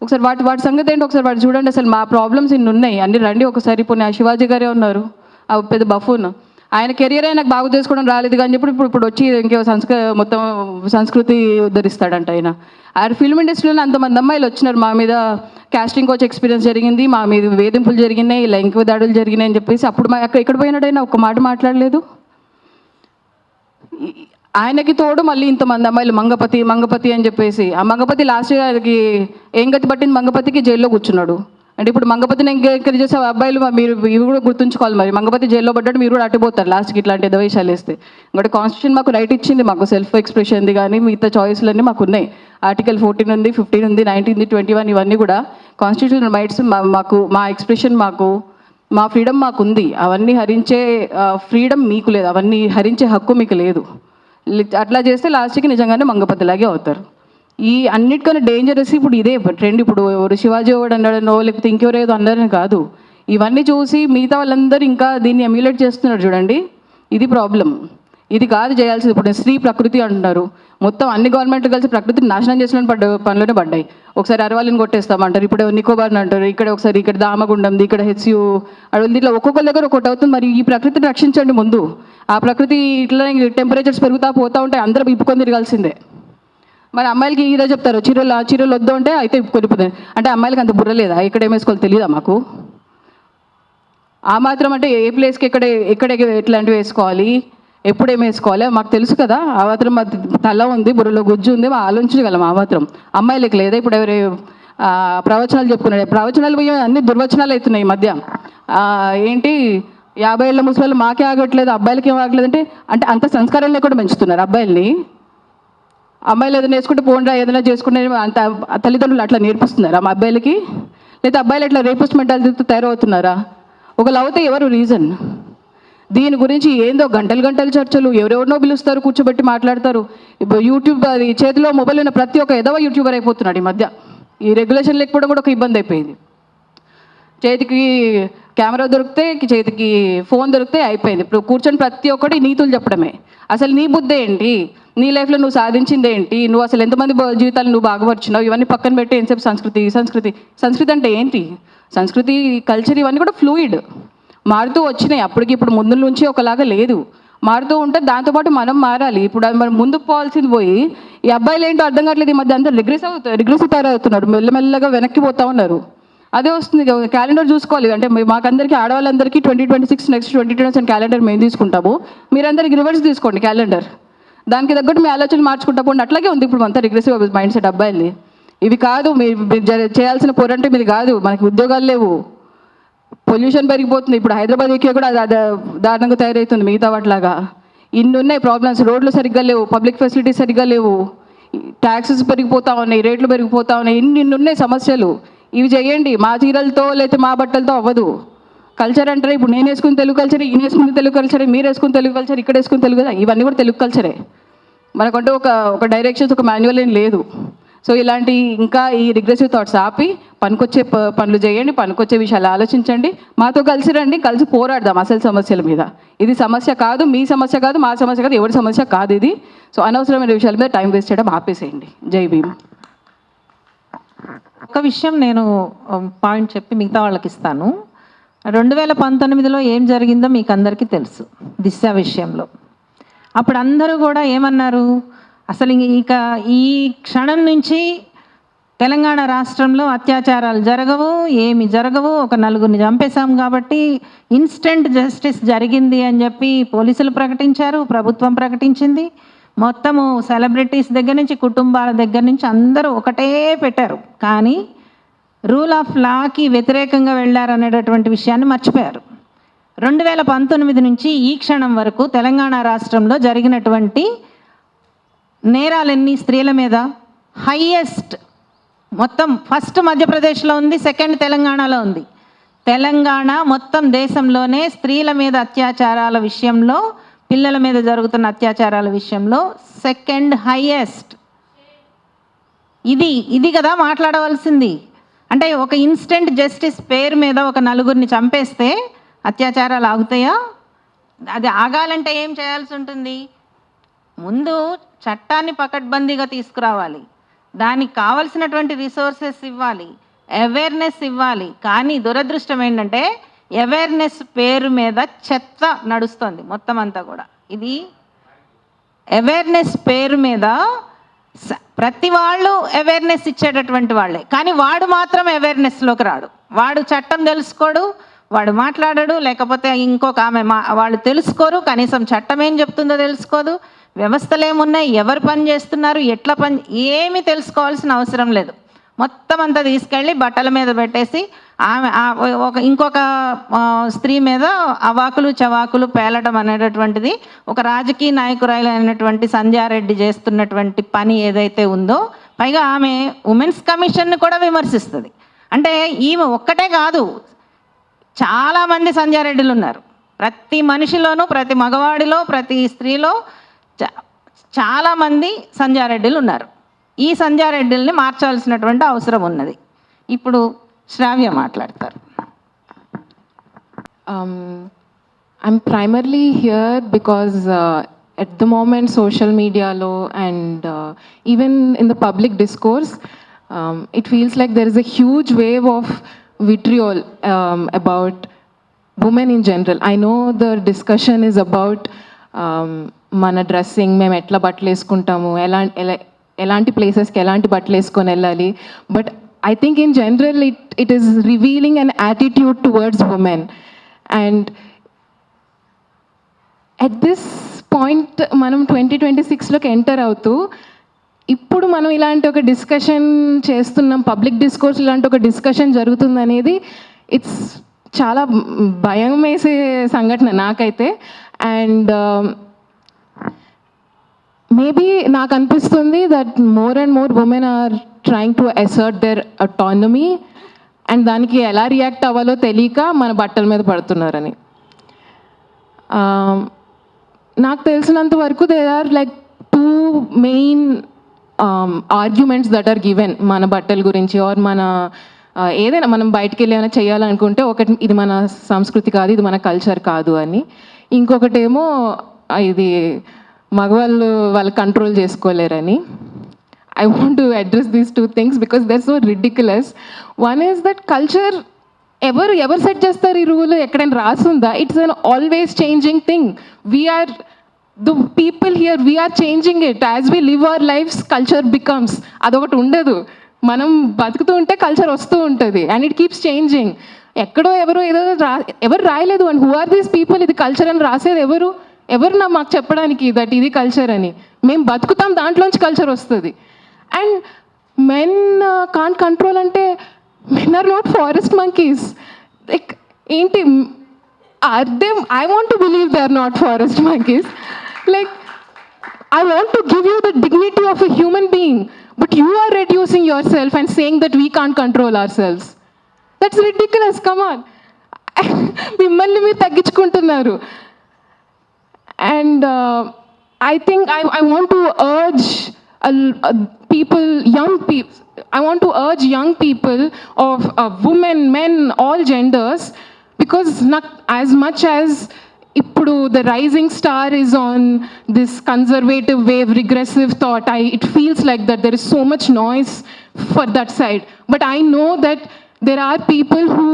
ఒకసారి వాటి సంగతి ఏంటి ఒకసారి వాటి చూడండి. అసలు మా ప్రాబ్లమ్స్ ఇన్ని ఉన్నాయి అన్ని రండి ఒకసారి. ఇప్పుడు శివాజీ గారే ఉన్నారు, ఆ పెద్ద బఫూన్, ఆయన కెరియర్ నాకు బాగు చేసుకోవడం రాలేదు కానీ చెప్పి ఇప్పుడు వచ్చి ఇంకో మొత్తం సంస్కృతి ఉద్ధరిస్తాడంట ఆయన. ఫిల్మ్ ఇండస్ట్రీలో అంతమంది అమ్మాయిలు వచ్చినారు, మా మీద కాస్టింగ్ కోచ్ ఎక్స్పీరియన్స్ జరిగింది, మా మీద వేధింపులు జరిగినాయి, లైంగిక దాడులు జరిగినాయి అని చెప్పేసి. అప్పుడు ఎక్కడ పోయినాడైనా ఒక్క మాట మాట్లాడలేదు. ఆయనకి తోడు మళ్ళీ ఇంతమంది అమ్మాయిలు మంగపతి అని చెప్పేసి. ఆ మంగపతి లాస్ట్ ఇయర్కి ఏం గతి పట్టింది, మంగపతికి జైల్లో కూర్చున్నాడు. అంటే ఇప్పుడు మంగపతిని ఎంకరేజ్ చేసే అబ్బాయిలు మీరు ఇవి కూడా గుర్తుంచుకోవాలి. మరి మంగపతి జైల్లో పడ్డాడు, మీరు కూడా అట్టుపోతారు లాస్ట్కి ఇట్లాంటి ఎదవేషాలు వేస్తే. ఇంకోటి కాన్స్టిట్యూషన్ మాకు రైట్ ఇచ్చింది, మాకు సెల్ఫ్ ఎక్స్ప్రెషన్ది కానీ మిగతా చాయిస్లన్నీ మాకు ఉన్నాయి. ఆర్టికల్ 14 ఉంది, 15 ఉంది, 19, 21 ఇవన్నీ కూడా కాన్స్టిట్యూషనల్ రైట్స్. మాకు మా ఎక్స్ప్రెషన్ మా ఫ్రీడమ్ మాకు ఉంది. అవన్నీ హరించే ఫ్రీడమ్ మీకు లేదు, అవన్నీ హరించే హక్కు మీకు లేదు. అట్లా చేస్తే లాస్ట్కి నిజంగానే మంగపతిలాగే అవుతారు. ఈ అన్నిటికన్నా డేంజరస్ ఇప్పుడు ఇదే ట్రెండ్. ఇప్పుడు ఎవరు శివాజీ ఎవడు అన్నాడనో లేకపోతే ఇంకెవరేదో అన్నారని కాదు, ఇవన్నీ చూసి మిగతా వాళ్ళందరూ ఇంకా దీన్ని ఎమ్యులేట్ చేస్తున్నారు చూడండి. ఇది ప్రాబ్లం, ఇది కాదు చేయాల్సింది. ఇప్పుడు స్త్రీ ప్రకృతి అంటున్నారు, మొత్తం అన్ని గవర్నమెంట్లు కలిసి ప్రకృతిని నాశనం చేసిన పనులోనే పడ్డాయి. ఒకసారి అరవాళ్ళని కొట్టేస్తామంటారు, ఇప్పుడు నికోబార్ని అంటారు, ఇక్కడ దామగుండంది, ఇక్కడ హెచ్యు అడవులు, ఇట్లా ఒక్కొక్కరి దగ్గర ఒకటి అవుతుంది. మరి ఈ ప్రకృతిని రక్షించండి ముందు. ఆ ప్రకృతి ఇట్లా టెంపరేచర్స్ పెరుగుతూ పోతూ ఉంటే అందరూ ఇప్పుకొని తిరగాల్సిందే. మరి అమ్మాయిలకి ఈరోజు చెప్తారు చీరలు వద్దు అంటే అయితే కొనిపోతుంది. అంటే అమ్మాయిలకి అంత బుర్ర లేదా, ఎక్కడ ఏమేసుకోవాలి తెలియదా మాకు? ఆ మాత్రం అంటే ఏ ప్లేస్కి ఎక్కడ ఎట్లాంటివి వేసుకోవాలి, ఎప్పుడు ఏమి వేసుకోవాలి మాకు తెలుసు కదా. ఆ మాత్రం తల ఉంది, బుర్రలో గుజ్జు ఉంది, ఆలోచించగలం. ఆ మాత్రం అమ్మాయిలకి లేదా? ఇప్పుడు ఎవరు ప్రవచనాలు చెప్పుకున్నాడు, ప్రవచనాలు పోయి అన్ని దుర్వచనాలు అవుతున్నాయి ఈ మధ్య. ఏంటి 50 ఏళ్ళ ముసలి మాకే ఆగట్లేదు, అబ్బాయిలకి ఏం ఆగట్లేదు అంటే అంత సంస్కారాన్ని కూడా పెంచుతున్నారు అబ్బాయిల్ని. అమ్మాయిలు ఏదైనా వేసుకుంటే పోండా ఏదైనా చేసుకుంటే అంత తల్లిదండ్రులు అట్లా నేర్పిస్తున్నారా మా అబ్బాయిలకి? లేదా అబ్బాయిలు అట్లా రేపిస్ట్ మెంటాలిటీతో తయారవుతున్నారా? ఒకళ్ళు అవుతే ఎవరు రీజన్? దీని గురించి ఏందో గంటలు చర్చలు, ఎవరెవరినో పిలుస్తారు, కూర్చోబెట్టి మాట్లాడతారు. ఇప్పుడు యూట్యూబ్ అది చేతిలో మొబైల్ ఉన్న ప్రతి ఒక్క ఎదవ యూట్యూబర్ అయిపోతున్నాడు ఈ మధ్య. ఈ రెగ్యులేషన్ లేకపోవడం కూడా ఒక ఇబ్బంది అయిపోయింది. చేతికి కెమెరా దొరికితే, చేతికి ఫోన్ దొరికితే అయిపోయింది. ఇప్పుడు కూర్చొని ప్రతి ఒక్కటి నీతులు చెప్పడమే. అసలు నీ బుద్ధి ఏంటి, నీ లైఫ్లో నువ్వు సాధించింది ఏంటి, నువ్వు అసలు ఎంతమంది జీవితాలు నువ్వు బాగుపరిచినావు, ఇవన్నీ పక్కన పెట్టి ఎంతసేపు సంస్కృతి అంటే ఏంటి? సంస్కృతి కల్చర్ ఇవన్నీ కూడా ఫ్లూయిడ్, మారుతూ వచ్చినాయి. అప్పటికి ఇప్పుడు ముందు నుంచి ఒకలాగా లేదు, మారుతూ ఉంటే దాంతోపాటు మనం మారాలి. ఇప్పుడు మనం ముందుకు పోవాల్సింది పోయి ఈ అబ్బాయిలు ఏంటో అర్థం కావట్లేదు. ఈ మధ్య అంతా రిగ్రెసివ్ తయారవుతున్నారు, మెల్లమెల్లగా వెనక్కి పోతా ఉన్నారు. అదే వస్తుంది. క్యాలెండర్ చూసుకోవాలి. అంటే మాకందరికీ ఆడవాళ్ళందరికీ 2026 నెక్స్ట్ 2027 క్యాలెండర్ మేము తీసుకుంటాము, మీరందరికీ రివర్స్ తీసుకోండి క్యాలెండర్. దానికి తగ్గట్టు మీ ఆలోచనలు మార్చుకుంటా పోండి. అట్లాగే ఉంది ఇప్పుడు అంతా రిగ్రెసివ్ మైండ్ సెట్ అబ్బాయిల్ని. ఇవి కాదు మీరు చేయాల్సిన పోరంటే మీది కాదు. మనకి ఉద్యోగాలు లేవు, పొల్యూషన్ పెరిగిపోతుంది. ఇప్పుడు హైదరాబాద్ ఎక్కి కూడా అది దారుణంగా తయారవుతుంది మిగతా వాటిలాగా. ఇన్ని ఉన్నాయి ప్రాబ్లమ్స్. రోడ్లు సరిగ్గా లేవు, పబ్లిక్ ఫెసిలిటీస్ సరిగ్గా లేవు, ట్యాక్సెస్ పెరిగిపోతూ ఉన్నాయి, రేట్లు పెరిగిపోతూ ఉన్నాయి, ఇన్ని ఉన్నాయి సమస్యలు. ఇవి చేయండి. మా చీరలతో లేకపోతే మా బట్టలతో అవ్వదు. కల్చర్ అంటారు, ఇప్పుడు నేను వేసుకుని తెలుగు కల్చర్, ఈయన వేసుకుని తెలుగు కల్చరే, మీరు వేసుకుని తెలుగు కల్చర్, ఇక్కడ వేసుకుని తెలుగు, ఇవన్నీ కూడా తెలుగు కల్చరే. మనకంటూ ఒక డైరెక్షన్స్, ఒక మాన్యువల్ ఏం లేదు. సో ఇలాంటి ఇంకా ఈ రిగ్రెసివ్ థాట్స్ ఆపి పనికొచ్చే పనులు చేయండి, పనికొచ్చే విషయాలు ఆలోచించండి, మాతో కలిసి రండి, కలిసి పోరాడదాం అసలు సమస్యల మీద. ఇది సమస్య కాదు, మీ సమస్య కాదు, మా సమస్య కాదు, ఎవరి సమస్య కాదు ఇది. సో అనవసరమైన విషయాల మీద టైం వేస్ట్ చేయడం ఆపేసేయండి. జై భీమ్. ఒక్క విషయం నేను పాయింట్ చెప్పి మిగతా వాళ్ళకి ఇస్తాను. 2019లో ఏం జరిగిందో మీకు అందరికీ తెలుసు దిశ విషయంలో. అప్పుడు అందరూ కూడా ఏమన్నారు, అసలు ఇక ఈ క్షణం నుంచి తెలంగాణ రాష్ట్రంలో అత్యాచారాలు జరగవు, ఏమి జరగవు, ఒక నలుగురిని చంపేశాం కాబట్టి ఇన్స్టెంట్ జస్టిస్ జరిగింది అని చెప్పి పోలీసులు ప్రకటించారు, ప్రభుత్వం ప్రకటించింది. మొత్తము సెలబ్రిటీస్ దగ్గర నుంచి కుటుంబాల దగ్గర నుంచి అందరూ ఒకటే పెట్టారు. కానీ రూల్ ఆఫ్ లాకి వ్యతిరేకంగా వెళ్ళారనేటటువంటి విషయాన్ని మర్చిపోయారు. 2019 నుంచి ఈ క్షణం వరకు తెలంగాణ రాష్ట్రంలో జరిగినటువంటి నేరాలన్నీ స్త్రీల మీద హైయెస్ట్, మొత్తం ఫస్ట్ మధ్యప్రదేశ్లో ఉంది, సెకండ్ తెలంగాణలో ఉంది. తెలంగాణ మొత్తం దేశంలోనే స్త్రీల మీద అత్యాచారాల విషయంలో, పిల్లల మీద జరుగుతున్న అత్యాచారాల విషయంలో సెకండ్ హైయెస్ట్. ఇది కదా మాట్లాడవలసింది. అంటే ఒక ఇన్స్టెంట్ జస్టిస్ పేరు మీద ఒక నలుగురిని చంపేస్తే అత్యాచారాలు ఆగుతాయా? అది ఆగాలంటే ఏం చేయాల్సి ఉంటుంది? ముందు చట్టాన్ని పకడ్బందీగా తీసుకురావాలి, దానికి కావలసినటువంటి రిసోర్సెస్ ఇవ్వాలి, అవేర్నెస్ ఇవ్వాలి. కానీ దురదృష్టం ఏంటంటే అవేర్నెస్ పేరు మీద చెత్త నడుస్తుంది మొత్తం అంతా కూడా. ఇది అవేర్నెస్ పేరు మీద ప్రతి వాళ్ళు అవేర్నెస్ ఇచ్చేటటువంటి వాళ్ళే, కానీ వాడు మాత్రం అవేర్నెస్లోకి రాడు. వాడు చట్టం తెలుసుకోడు, వాడు మాట్లాడడు, లేకపోతే ఇంకొక ఆమె వాళ్ళు తెలుసుకోరు, కనీసం చట్టం ఏం చెప్తుందో తెలుసుకోదు, వ్యవస్థలు ఏమున్నాయి, ఎవరు పని చేస్తున్నారు, ఎట్లా పని, ఏమీ తెలుసుకోవాల్సిన అవసరం లేదు. మొత్తం అంతా తీసుకెళ్ళి బట్టల మీద పెట్టేసి ఆమె ఇంకొక స్త్రీ మీద అవాకులు చవాకులు పేలటం అనేటటువంటిది ఒక రాజకీయ నాయకురాలు అయినటువంటి సంధ్యారెడ్డి చేస్తున్నటువంటి పని ఏదైతే ఉందో. పైగా ఆమె ఉమెన్స్ కమిషన్ని కూడా విమర్శిస్తుంది. అంటే ఈమె ఒక్కటే కాదు, చాలామంది సంధ్యారెడ్డిలు ఉన్నారు. ప్రతి మనిషిలోనూ, ప్రతి మగవాడిలో, ప్రతి స్త్రీలో చాలామంది సంధ్యారెడ్డిలు ఉన్నారు. ఈ సంధ్యారెడ్డిల్ని మార్చాల్సినటువంటి అవసరం ఉన్నది. ఇప్పుడు శ్రావ్య మాట్లాడతారు. I'm primarily here because at the moment social media lo and even in the public discourse it feels like there is a huge wave of vitriol about women in general. I know the discussion is about మన dressing, మేము ఎట్లా బట్టలు వేసుకుంటాము, ఎలాంటి ప్లేసెస్కి ఎలాంటి బట్టలు వేసుకొని వెళ్ళాలి. But I think in general it is revealing an attitude towards women. And at this point మనం 2026లోకి ఎంటర్ అవుతూ ఇప్పుడు మనం ఇలాంటి ఒక డిస్కషన్ చేస్తున్నాం, పబ్లిక్ డిస్కోర్స్ ఇలాంటి ఒక డిస్కషన్ జరుగుతుందనేది ఇట్స్ చాలా భయం వేసే సంఘటన నాకైతే. అండ్ మేబీ నాకు అనిపిస్తుంది that more and more women are trying to assert their autonomy and దానికి ఎలా రియాక్ట్ అవ్వాలో తెలియక మన బట్టల మీద పడుతున్నారని. నాకు తెలిసినంత వరకు there are like 2 main arguments that are given మన బట్టల గురించి ఆర్ మన ఏదైనా మనం బయటికి వెళ్ళి ఏమైనా చేయాలనుకుంటే, ఒకటి ఇది మన సంస్కృతి కాదు, ఇది మన కల్చర్ కాదు అని. ఇంకొకటేమో ఇది మగవాళ్ళు వాళ్ళు control చేసుకోలేరని. I want to address these 2 things because they're so ridiculous. One is that culture, ఎవరు సెట్ చేస్తారు ఈ రూల్? ఎక్కడైనా రాసుందా? It's an always changing thing. We are the people here, we are changing it. As we live our lifes culture becomes. అదొకటి ఉండదు, మనం బతుకుతూ ఉంటే కల్చర్ వస్తూ ఉంటుంది అండ్ ఇట్ కీప్స్ చేంజింగ్. ఎక్కడో ఎవరు రాయలేదు. And who are these people ఇది కల్చర్ అని రాసేది ఎవరు మాకు చెప్పడానికి దట్ ఇది కల్చర్ అని? మేము బతుకుతాం, దాంట్లోంచి కల్చర్ వస్తుంది. అండ్ మెన్ కాంట్ కంట్రోల్ అంటే men are not forest monkeys. Like ఏంటి are they? I want to believe they are not forest monkeys. Like, I want to give you the dignity of a human being, but you are reducing yourself and saying that we can't control ourselves. That's ridiculous. Come on. మిమ్మల్ని మీరు తగ్గించుకుంటున్నారు. And I think I want to urge young people of women, men, all genders, because not as much as ఇప్పుడు the rising star is on this conservative wave, regressive thought, it feels like that there is so much noise for that side. But I know that there are people who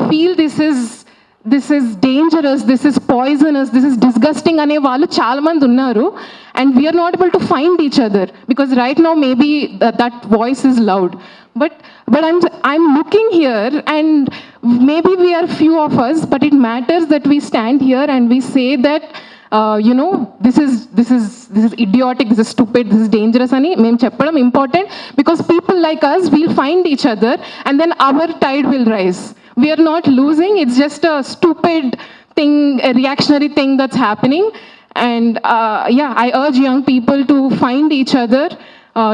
feel this is dangerous, this is poisonous, this is disgusting అనే వాళ్ళు చాలా మంది ఉన్నారు, and we are not able to find each other because right now maybe that voice is loud, but I'm looking here, and maybe we are few of us, but it matters that we stand here and we say that this is idiotic, this is stupid, this is dangerous అని మేము చెప్పడం important, because people like us will find each other and then our tide will rise. We are not losing, it's just a stupid thing, a reactionary thing that's happening. And I urge young people to find each other,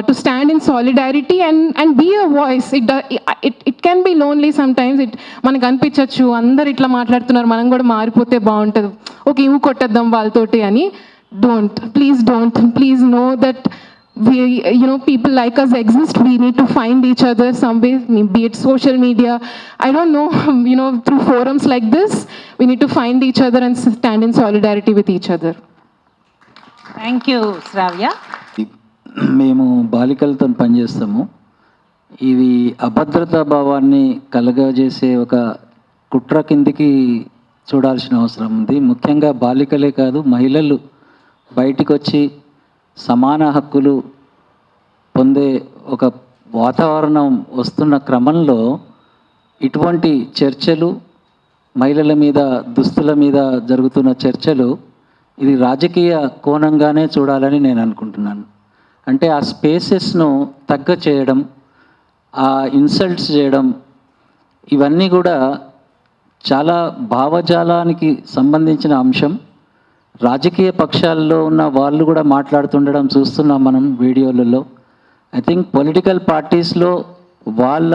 to stand in solidarity and be a voice. It can be lonely sometimes. మనకు అనిపించవచ్చు అందరు ఇట్లా మాట్లాడుతున్నారు, మనం కూడా మారిపోతే బాగుంటుంది, okay ఇవి కొట్టేద్దాం వాళ్ళతోటి అని. Please know that we, people like us exist. We need to find each other some way, be it social media, I don't know, through forums like this. We need to find each other and stand in solidarity with each other. Thank you Shravya. మేము బాలికలతో పనిచేస్తాము. ఇవి అభద్రతా భావాన్ని కలగజేసే ఒక కుట్ర కిందికి చూడాల్సిన అవసరం ఉంది. ముఖ్యంగా బాలికలే కాదు, మహిళలు బయటికి వచ్చి సమాన హక్కులు పొందే ఒక వాతావరణం వస్తున్న క్రమంలో ఇటువంటి చర్చలు, మహిళల మీద, దుస్తుల మీద జరుగుతున్న చర్చలు, ఇది రాజకీయ కోణంగానే చూడాలని నేను అనుకుంటున్నాను. అంటే ఆ స్పేసెస్ను తగ్గ చేయడం, ఆ ఇన్సల్ట్స్ చేయడం, ఇవన్నీ కూడా చాలా భావజాలానికి సంబంధించిన అంశం. రాజకీయ పక్షాల్లో ఉన్న వాళ్ళు కూడా మాట్లాడుతుండడం చూస్తున్నాం మనం వీడియోలలో. ఐ థింక్ పొలిటికల్ పార్టీస్లో వాళ్ళ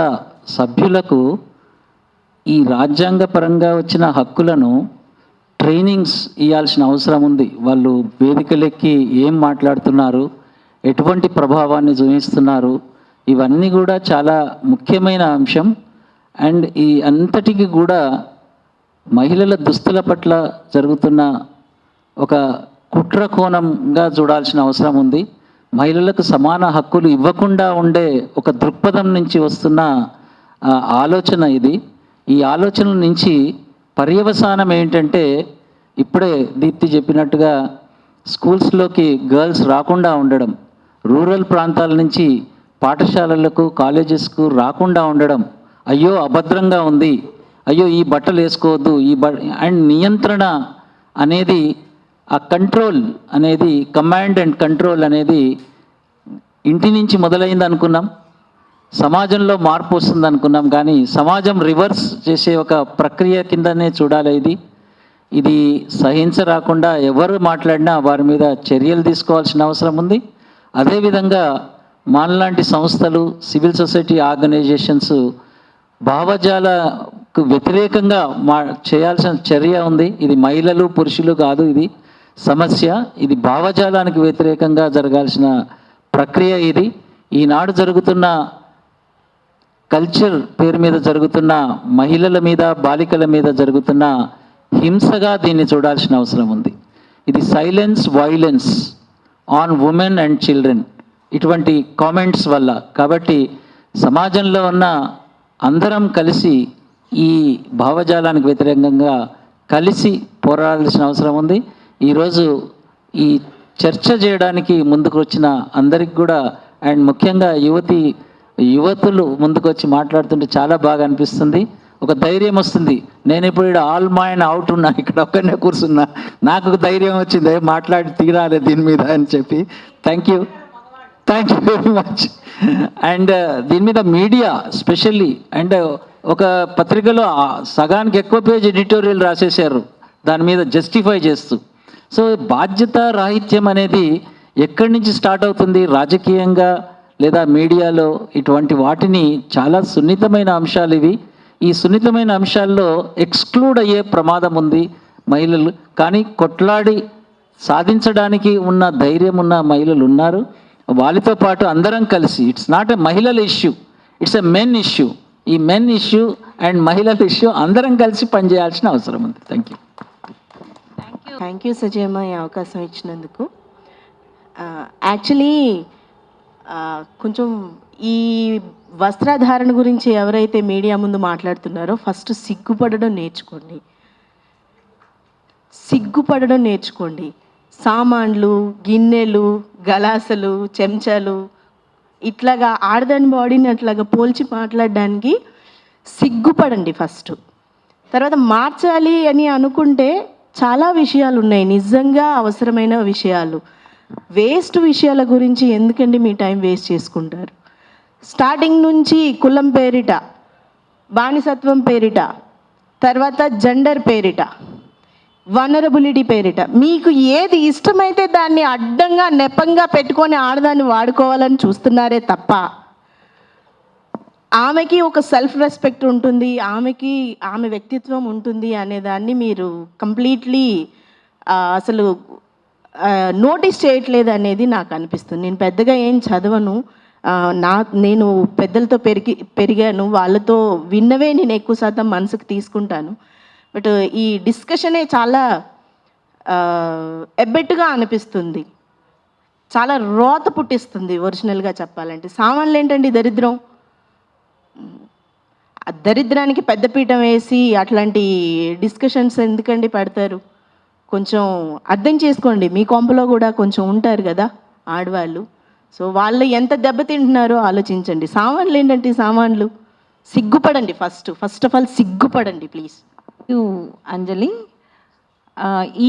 సభ్యులకు ఈ రాజ్యాంగపరంగా వచ్చిన హక్కులను ట్రైనింగ్స్ ఇవ్వాల్సిన అవసరం ఉంది. వాళ్ళు వేదికలెక్కి ఏం మాట్లాడుతున్నారు, ఎటువంటి ప్రభావాన్ని చూపిస్తున్నారు, ఇవన్నీ కూడా చాలా ముఖ్యమైన అంశం. అండ్ ఈ అంతటికి కూడా మహిళల దుస్తుల పట్ల జరుగుతున్న ఒక కుట్ర కోణంగా చూడాల్సిన అవసరం ఉంది. మహిళలకు సమాన హక్కులు ఇవ్వకుండా ఉండే ఒక దృక్పథం నుంచి వస్తున్న ఆలోచన ఇది. ఈ ఆలోచన నుంచి పర్యవసానం ఏంటంటే, ఇప్పుడే దీప్తి చెప్పినట్టుగా స్కూల్స్లోకి గర్ల్స్ రాకుండా ఉండడం, రూరల్ ప్రాంతాల నుంచి పాఠశాలలకు, కాలేజెస్కు రాకుండా ఉండడం, అయ్యో అభద్రంగా ఉంది, అయ్యో ఈ బట్టలు వేసుకోవద్దు, అండ్ నియంత్రణ అనేది, ఆ కంట్రోల్ అనేది, కమాండ్ అండ్ కంట్రోల్ అనేది ఇంటి నుంచి మొదలైంది అనుకున్నాం, సమాజంలో మార్పు వస్తుంది అనుకున్నాం, కానీ సమాజం రివర్స్ చేసే ఒక ప్రక్రియ కిందనే చూడాలి ఇది సహించరాకుండా ఎవరు మాట్లాడినా వారి మీద చర్యలు తీసుకోవాల్సిన అవసరం ఉంది. అదేవిధంగా మనలాంటి సంస్థలు, సివిల్ సొసైటీ ఆర్గనైజేషన్స్ భావజాలకు వ్యతిరేకంగా చేయాల్సిన చర్య ఉంది. ఇది మహిళలు, పురుషులు కాదు, ఇది సమస్య. ఇది భావజాలానికి వ్యతిరేకంగా జరగాల్సిన ప్రక్రియ ఇది. ఈనాడు జరుగుతున్న కల్చర్ పేరు మీద జరుగుతున్న మహిళల మీద, బాలికల మీద జరుగుతున్న హింసగా దీన్ని చూడాల్సిన అవసరం ఉంది. ఇది silence violence on women and children, ఇటువంటి కామెంట్స్ వల్ల. కాబట్టి సమాజంలో ఉన్న అందరం కలిసి ఈ భావజాలానికి వ్యతిరేకంగా కలిసి పోరాడాల్సిన అవసరం ఉంది. ఈరోజు ఈ చర్చ చేయడానికి ముందుకు వచ్చిన అందరికి కూడా, అండ్ ముఖ్యంగా యువతులు ముందుకు వచ్చి మాట్లాడుతుంటే చాలా బాగా అనిపిస్తుంది. ఒక ధైర్యం వస్తుంది. నేను ఇప్పుడు ఆల్ మైండ్ అవుట్ ఉన్నా, ఇక్కడ ఒక్కనే కూర్చున్నా, నాకు ఒక ధైర్యం వచ్చింది, మాట్లాడి తీరాలి దీని మీద అని చెప్పి. Thank you very much. And దీని మీద మీడియా స్పెషల్లీ, అండ్ ఒక పత్రికలో సగానికి ఎక్కువ పేజ్ ఎడిటోరియల్ రాసేశారు దాని మీద జస్టిఫై చేస్తూ. సో బాధ్యత రాహిత్యం అనేది ఎక్కడి నుంచి స్టార్ట్ అవుతుంది? రాజకీయంగా లేదా మీడియాలో. ఇటువంటి వాటిని చాలా సున్నితమైన అంశాలు ఇవి. ఈ సున్నితమైన అంశాల్లో ఎక్స్క్లూడ్ అయ్యే ప్రమాదం ఉంది మహిళలు. కానీ కొట్లాడి సాధించడానికి ఉన్న ధైర్యం ఉన్న మహిళలు ఉన్నారు. వాళ్ళతో పాటు అందరం కలిసి, ఇట్స్ నాట్ ఎ మహిళల issue, it's a men issue. ఈ మెన్ ఇష్యూ అండ్ మహిళల ఇష్యూ అందరం కలిసి పనిచేయాల్సిన అవసరం ఉంది. Thank you. థ్యాంక్ యూ సజయమ్మ, ఈ అవకాశం ఇచ్చినందుకు. యాక్చువల్లీ కొంచెం ఈ వస్త్రధారణ గురించి ఎవరైతే మీడియా ముందు మాట్లాడుతున్నారో ఫస్ట్ సిగ్గుపడడం నేర్చుకోండి. సిగ్గుపడడం నేర్చుకోండి. సామాన్లు, గిన్నెలు, గలాసలు, చెంచాలు ఇట్లాగా ఆడదాని బాడీని అట్లాగా పోల్చి మాట్లాడడానికి సిగ్గుపడండి ఫస్ట్. తర్వాత మార్చాలి అని అనుకుంటే చాలా విషయాలు ఉన్నాయి, నిజంగా అవసరమైన విషయాలు. వేస్ట్ విషయాల గురించి ఎందుకండి మీ టైం వేస్ట్ చేసుకుంటారు? స్టార్టింగ్ నుంచి కులం పేరిట, బానిసత్వం పేరిట, తర్వాత జెండర్ పేరిట, వనరబిలిటీ పేరిట మీకు ఏది ఇష్టమైతే దాన్ని అడ్డంగా నెపంగా పెట్టుకొని ఆడదాన్ని వాడుకోవాలని చూస్తున్నారే తప్ప ఆమెకి ఒక సెల్ఫ్ రెస్పెక్ట్ ఉంటుంది, ఆమె వ్యక్తిత్వం ఉంటుంది అనేదాన్ని మీరు కంప్లీట్లీ అసలు నోటీస్ చేయట్లేదు అనేది నాకు అనిపిస్తుంది. నేను పెద్దగా ఏం చదవను, నేను పెద్దలతో పెరిగాను, వాళ్ళతో విన్నవే నేను ఎక్కువ శాతం మనసుకు తీసుకుంటాను. బట్ ఈ డిస్కషనే చాలా ఎబ్బెట్టుగా అనిపిస్తుంది, చాలా రోత పుట్టిస్తుంది ఒరిజినల్గా చెప్పాలంటే. సామాన్లు ఏంటండి దరిద్రం? ఆ దరిద్రానికి పెద్దపీఠం వేసి అట్లాంటి డిస్కషన్స్ ఎందుకండి పెడతారు? కొంచెం అర్థం చేసుకోండి, మీ కొంపలో కూడా కొంచెం ఉంటారు కదా ఆడవాళ్ళు. సో వాళ్ళు ఎంత దెబ్బతింటున్నారో ఆలోచించండి. సామాన్లు ఏంటంటే సామాన్లు. సిగ్గుపడండి ఫస్ట్ ఆఫ్ ఆల్ సిగ్గుపడండి ప్లీజ్. అంజలి,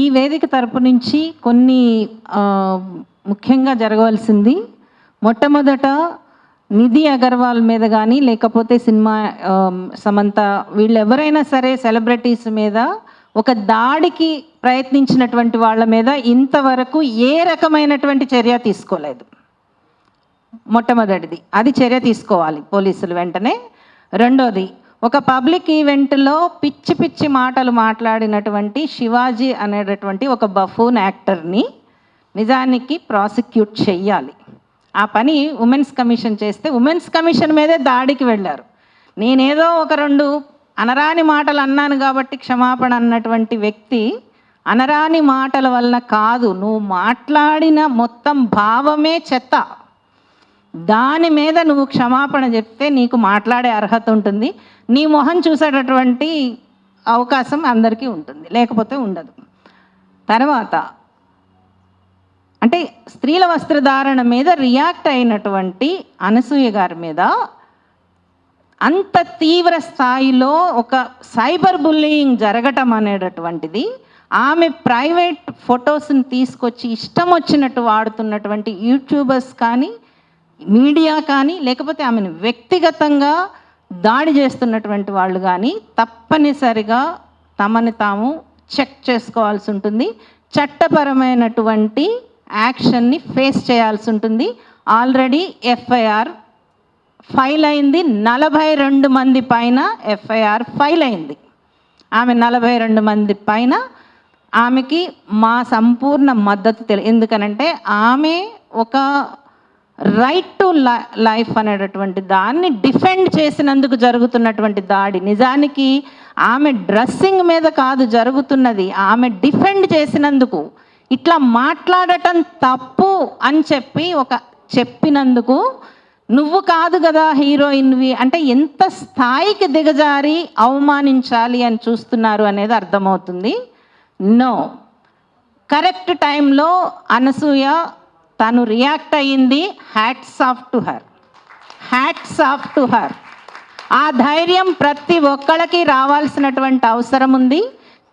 ఈ వేదిక తరపు నుంచి కొన్ని ముఖ్యంగా జరగవలసింది, మొట్టమొదట నిధి అగర్వాల్ మీద కానీ లేకపోతే సినిమా సమంత వీళ్ళు ఎవరైనా సరే సెలబ్రిటీస్ మీద ఒక దాడికి ప్రయత్నించినటువంటి వాళ్ళ మీద ఇంతవరకు ఏ రకమైనటువంటి చర్య తీసుకోలేదు. మొట్టమొదటిది అది చర్య తీసుకోవాలి పోలీసులు వెంటనే. రెండోది, ఒక పబ్లిక్ ఈవెంట్లో పిచ్చి పిచ్చి మాటలు మాట్లాడినటువంటి శివాజీ అనేటటువంటి ఒక బఫూన్ యాక్టర్ని నిజానికి ప్రాసిక్యూట్ చెయ్యాలి. ఆ పని ఉమెన్స్ కమిషన్ చేస్తే, ఉమెన్స్ కమిషన్ మీదే దాడికి వెళ్ళారు. నేనేదో ఒక రెండు అనరాని మాటలు అన్నాను కాబట్టి క్షమాపణ అన్నటువంటి వ్యక్తి అనరాని మాటల వలన కాదు, నువ్వు మాట్లాడిన మొత్తం భావమే చెత్త, దాని మీద నువ్వు క్షమాపణ చెప్తే నీకు మాట్లాడే అర్హత ఉంటుంది, నీ మొహం చూసేటటువంటి అవకాశం అందరికీ ఉంటుంది, లేకపోతే ఉండదు. తర్వాత అంటే స్త్రీల వస్త్రధారణ మీద రియాక్ట్ అయినటువంటి అనసూయ గారి మీద అంత తీవ్ర స్థాయిలో ఒక సైబర్ బుల్లింగ్ జరగటం అనేటటువంటిది, ఆమె ప్రైవేట్ ఫొటోస్ని తీసుకొచ్చి ఇష్టం వచ్చినట్టు వాడుతున్నటువంటి యూట్యూబర్స్ కానీ మీడియా కానీ లేకపోతే ఆమెను వ్యక్తిగతంగా దాడి చేస్తున్నటువంటి వాళ్ళు కానీ తప్పనిసరిగా తమని తాము చెక్ చేసుకోవాల్సి ఉంటుంది. చట్టపరమైనటువంటి యాక్షన్ని ఫేస్ చేయాల్సి ఉంటుంది. ఆల్రెడీ ఎఫ్ఐఆర్ ఫైల్ అయింది, 42 మంది పైన ఎఫ్ఐఆర్ ఫైల్ అయింది. ఆమె 42 మంది పైన ఆమెకి మా సంపూర్ణ మద్దతు ఎందుకనంటే ఆమె ఒక రైట్ టు లైఫ్ అనేటటువంటి దాన్ని డిఫెండ్ చేసినందుకు జరుగుతున్నటువంటి దాడి. నిజానికి ఆమె డ్రెస్సింగ్ మీద కాదు జరుగుతున్నది, ఆమె డిఫెండ్ చేసినందుకు, ఇట్లా మాట్లాడటం తప్పు అని చెప్పినందుకు నువ్వు కాదు కదా హీరోయిన్వి అంటే ఎంత స్థాయికి దిగజారి అవమానించాలి అని చూస్తున్నారు అనేది అర్థమవుతుంది. నో, కరెక్ట్ టైంలో అనసూయ తను రియాక్ట్ అయ్యింది. Hats off to her, hats off to her. ఆ ధైర్యం ప్రతి ఒక్కళ్ళకి రావాల్సినటువంటి అవసరం ఉంది.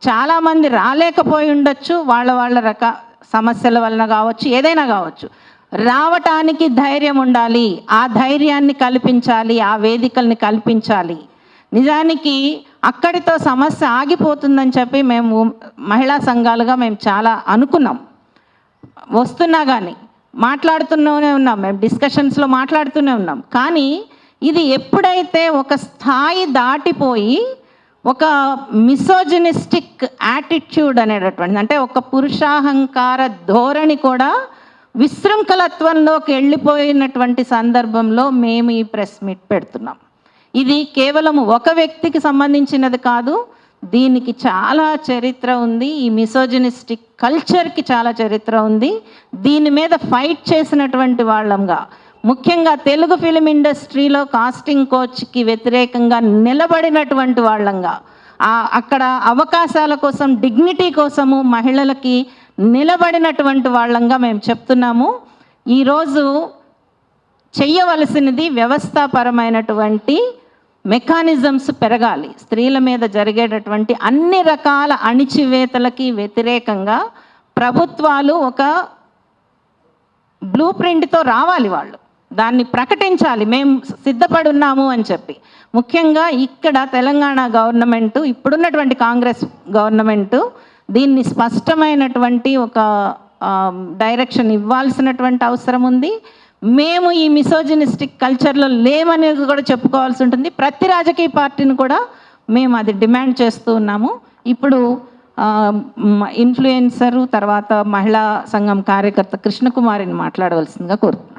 చాలామంది రాలేకపోయి ఉండొచ్చు, వాళ్ళ సమస్యల వలన కావచ్చు, ఏదైనా కావచ్చు. రావటానికి ధైర్యం ఉండాలి, ఆ ధైర్యాన్ని కల్పించాలి, ఆ వేదికల్ని కల్పించాలి. నిజానికి అక్కడితో సమస్య ఆగిపోతుందని చెప్పి మేము మహిళా సంఘాలుగా మేము చాలా అనుకున్నాం. వస్తున్నా కానీ మాట్లాడుతూనే ఉన్నాం, మేము డిస్కషన్స్లో మాట్లాడుతూనే ఉన్నాం. కానీ ఇది ఎప్పుడైతే ఒక స్థాయి దాటిపోయి ఒక మిసోజినిస్టిక్ యాటిట్యూడ్ అనేటటువంటి, అంటే ఒక పురుషాహంకార ధోరణి కూడా విశృంఖలత్వంలోకి వెళ్ళిపోయినటువంటి సందర్భంలో మేము ఈ ప్రెస్ మీట్ పెడుతున్నాం. ఇది కేవలం ఒక వ్యక్తికి సంబంధించినది కాదు, దీనికి చాలా చరిత్ర ఉంది. ఈ మిసోజినిస్టిక్ కల్చర్కి చాలా చరిత్ర ఉంది. దీని మీద ఫైట్ చేసినటువంటి వాళ్ళంగా ముఖ్యంగా తెలుగు ఫిలిం ఇండస్ట్రీలో కాస్టింగ్ కోచ్కి వ్యతిరేకంగా నిలబడినటువంటి వాళ్ళంగా, అక్కడ అవకాశాల కోసం, డిగ్నిటీ కోసము మహిళలకి నిలబడినటువంటి వాళ్ళంగా మేము చెప్తున్నాము. ఈరోజు చెయ్యవలసినది వ్యవస్థాపరమైనటువంటి మెకానిజమ్స్ పెరగాలి. స్త్రీల మీద జరిగేటటువంటి అన్ని రకాల అణిచివేతలకి వ్యతిరేకంగా ప్రభుత్వాలు ఒక బ్లూ ప్రింట్తో రావాలి, వాళ్ళు దాన్ని ప్రకటించాలి, మేము సిద్ధపడి ఉన్నాము అని చెప్పి. ముఖ్యంగా ఇక్కడ తెలంగాణ గవర్నమెంటు, ఇప్పుడున్నటువంటి కాంగ్రెస్ గవర్నమెంటు దీన్ని స్పష్టమైనటువంటి ఒక డైరెక్షన్ ఇవ్వాల్సినటువంటి అవసరం ఉంది. మేము ఈ మిసోజినిస్టిక్ కల్చర్లో లేమనేది కూడా చెప్పుకోవాల్సి ఉంటుంది. ప్రతి రాజకీయ పార్టీని కూడా మేము అది డిమాండ్ చేస్తూ ఉన్నాము. ఇప్పుడు ఇన్ఫ్లుయెన్సరు, తర్వాత మహిళా సంఘం కార్యకర్త కృష్ణకుమారిని మాట్లాడవలసిందిగా కోరుతున్నాను.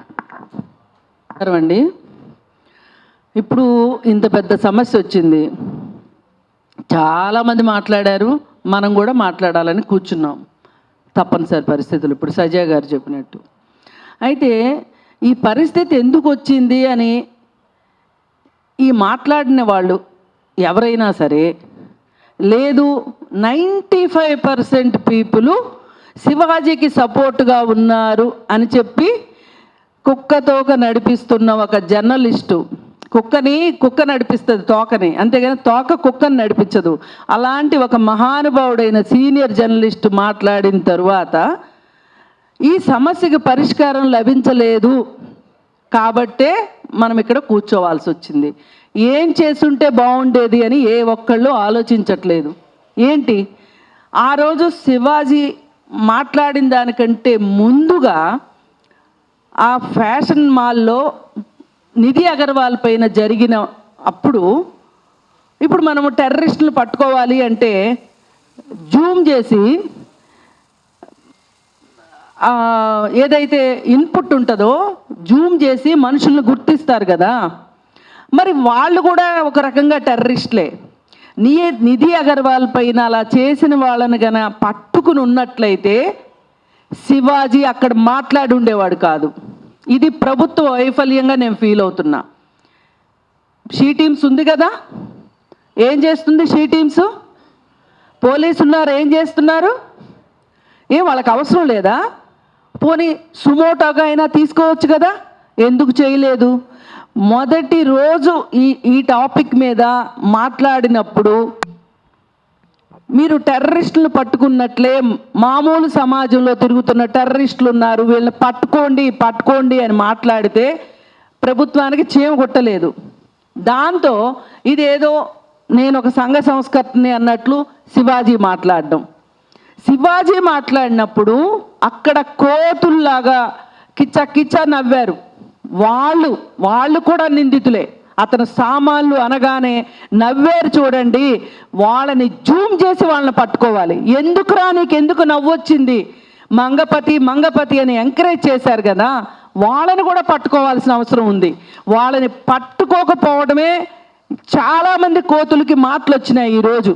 అండి, ఇప్పుడు ఇంత పెద్ద సమస్య వచ్చింది, చాలామంది మాట్లాడారు, మనం కూడా మాట్లాడాలని కూర్చున్నాం, తప్పనిసరి పరిస్థితులు ఇప్పుడు సజయ్ గారు చెప్పినట్టు. అయితే ఈ పరిస్థితి ఎందుకు వచ్చింది అని ఈ మాట్లాడిన వాళ్ళు ఎవరైనా సరే, లేదు 95% పీపుల్ శివాజీకి సపోర్టుగా ఉన్నారు అని చెప్పి కుక్కతోక నడిపిస్తున్న ఒక జర్నలిస్టు, కుక్క నడిపిస్తుంది తోకని, అంతేగాని తోక కుక్కని నడిపించదు. అలాంటి ఒక మహానుభావుడైన సీనియర్ జర్నలిస్టు మాట్లాడిన తరువాత ఈ సమస్యకి పరిష్కారం లభించలేదు కాబట్టే మనం ఇక్కడ కూర్చోవాల్సి వచ్చింది. ఏం చేసుంటే బాగుండేది అని ఏ ఒక్కళ్ళు ఆలోచించట్లేదు. ఏంటి, ఆ రోజు శివాజీ మాట్లాడిన దానికంటే ముందుగా ఆ ఫ్యాషన్ మాల్లో నిధి అగర్వాల్ పైన జరిగిన అప్పుడు, ఇప్పుడు మనము టెర్రరిస్టులు పట్టుకోవాలి అంటే జూమ్ చేసి ఏదైతే ఇన్పుట్ ఉంటుందో జూమ్ చేసి మనుషులను గుర్తిస్తారు కదా, మరి వాళ్ళు కూడా ఒక రకంగా టెర్రరిస్టులే. నిధి అగర్వాల్ పైన అలా చేసిన వాళ్ళని గన పట్టుకుని ఉన్నట్లయితే శివాజీ అక్కడ మాట్లాడి ఉండేవాడు కాదు. ఇది ప్రభుత్వ వైఫల్యంగా నేను ఫీల్ అవుతున్నా. షీ టీమ్స్ ఉంది కదా, ఏం చేస్తుంది షీ టీమ్స్? పోలీసు ఉన్నారు, ఏం చేస్తున్నారు? ఏం వాళ్ళకి అవసరం లేదా? పోనీ సుమోటోగా అయినా తీసుకోవచ్చు కదా, ఎందుకు చేయలేదు? మొదటి రోజు ఈ టాపిక్ మీద మాట్లాడినప్పుడు మీరు టెర్రరిస్టులను పట్టుకున్నట్లే మామూలు సమాజంలో తిరుగుతున్న టెర్రరిస్టులు ఉన్నారు, వీళ్ళని పట్టుకోండి అని మాట్లాడితే ప్రభుత్వానికి చీమ కొట్టలేదు. దాంతో ఇదేదో నేను ఒక సంఘ సంస్కర్తని అన్నట్లు శివాజీ మాట్లాడినప్పుడు అక్కడ కోతుల్లాగా కిచ్చ నవ్వారు. వాళ్ళు కూడా నిందితులే. అతను సామాన్లు అనగానే నవ్వేరు చూడండి, వాళ్ళని జూమ్ చేసి వాళ్ళని పట్టుకోవాలి. ఎందుకురా నీకెందుకు నవ్వొచ్చింది, మంగపతి అని ఎంకరేజ్ చేశారు కదా, వాళ్ళని కూడా పట్టుకోవాల్సిన అవసరం ఉంది. వాళ్ళని పట్టుకోకపోవడమే చాలామంది కోతులకి మాటలు వచ్చినాయి. ఈరోజు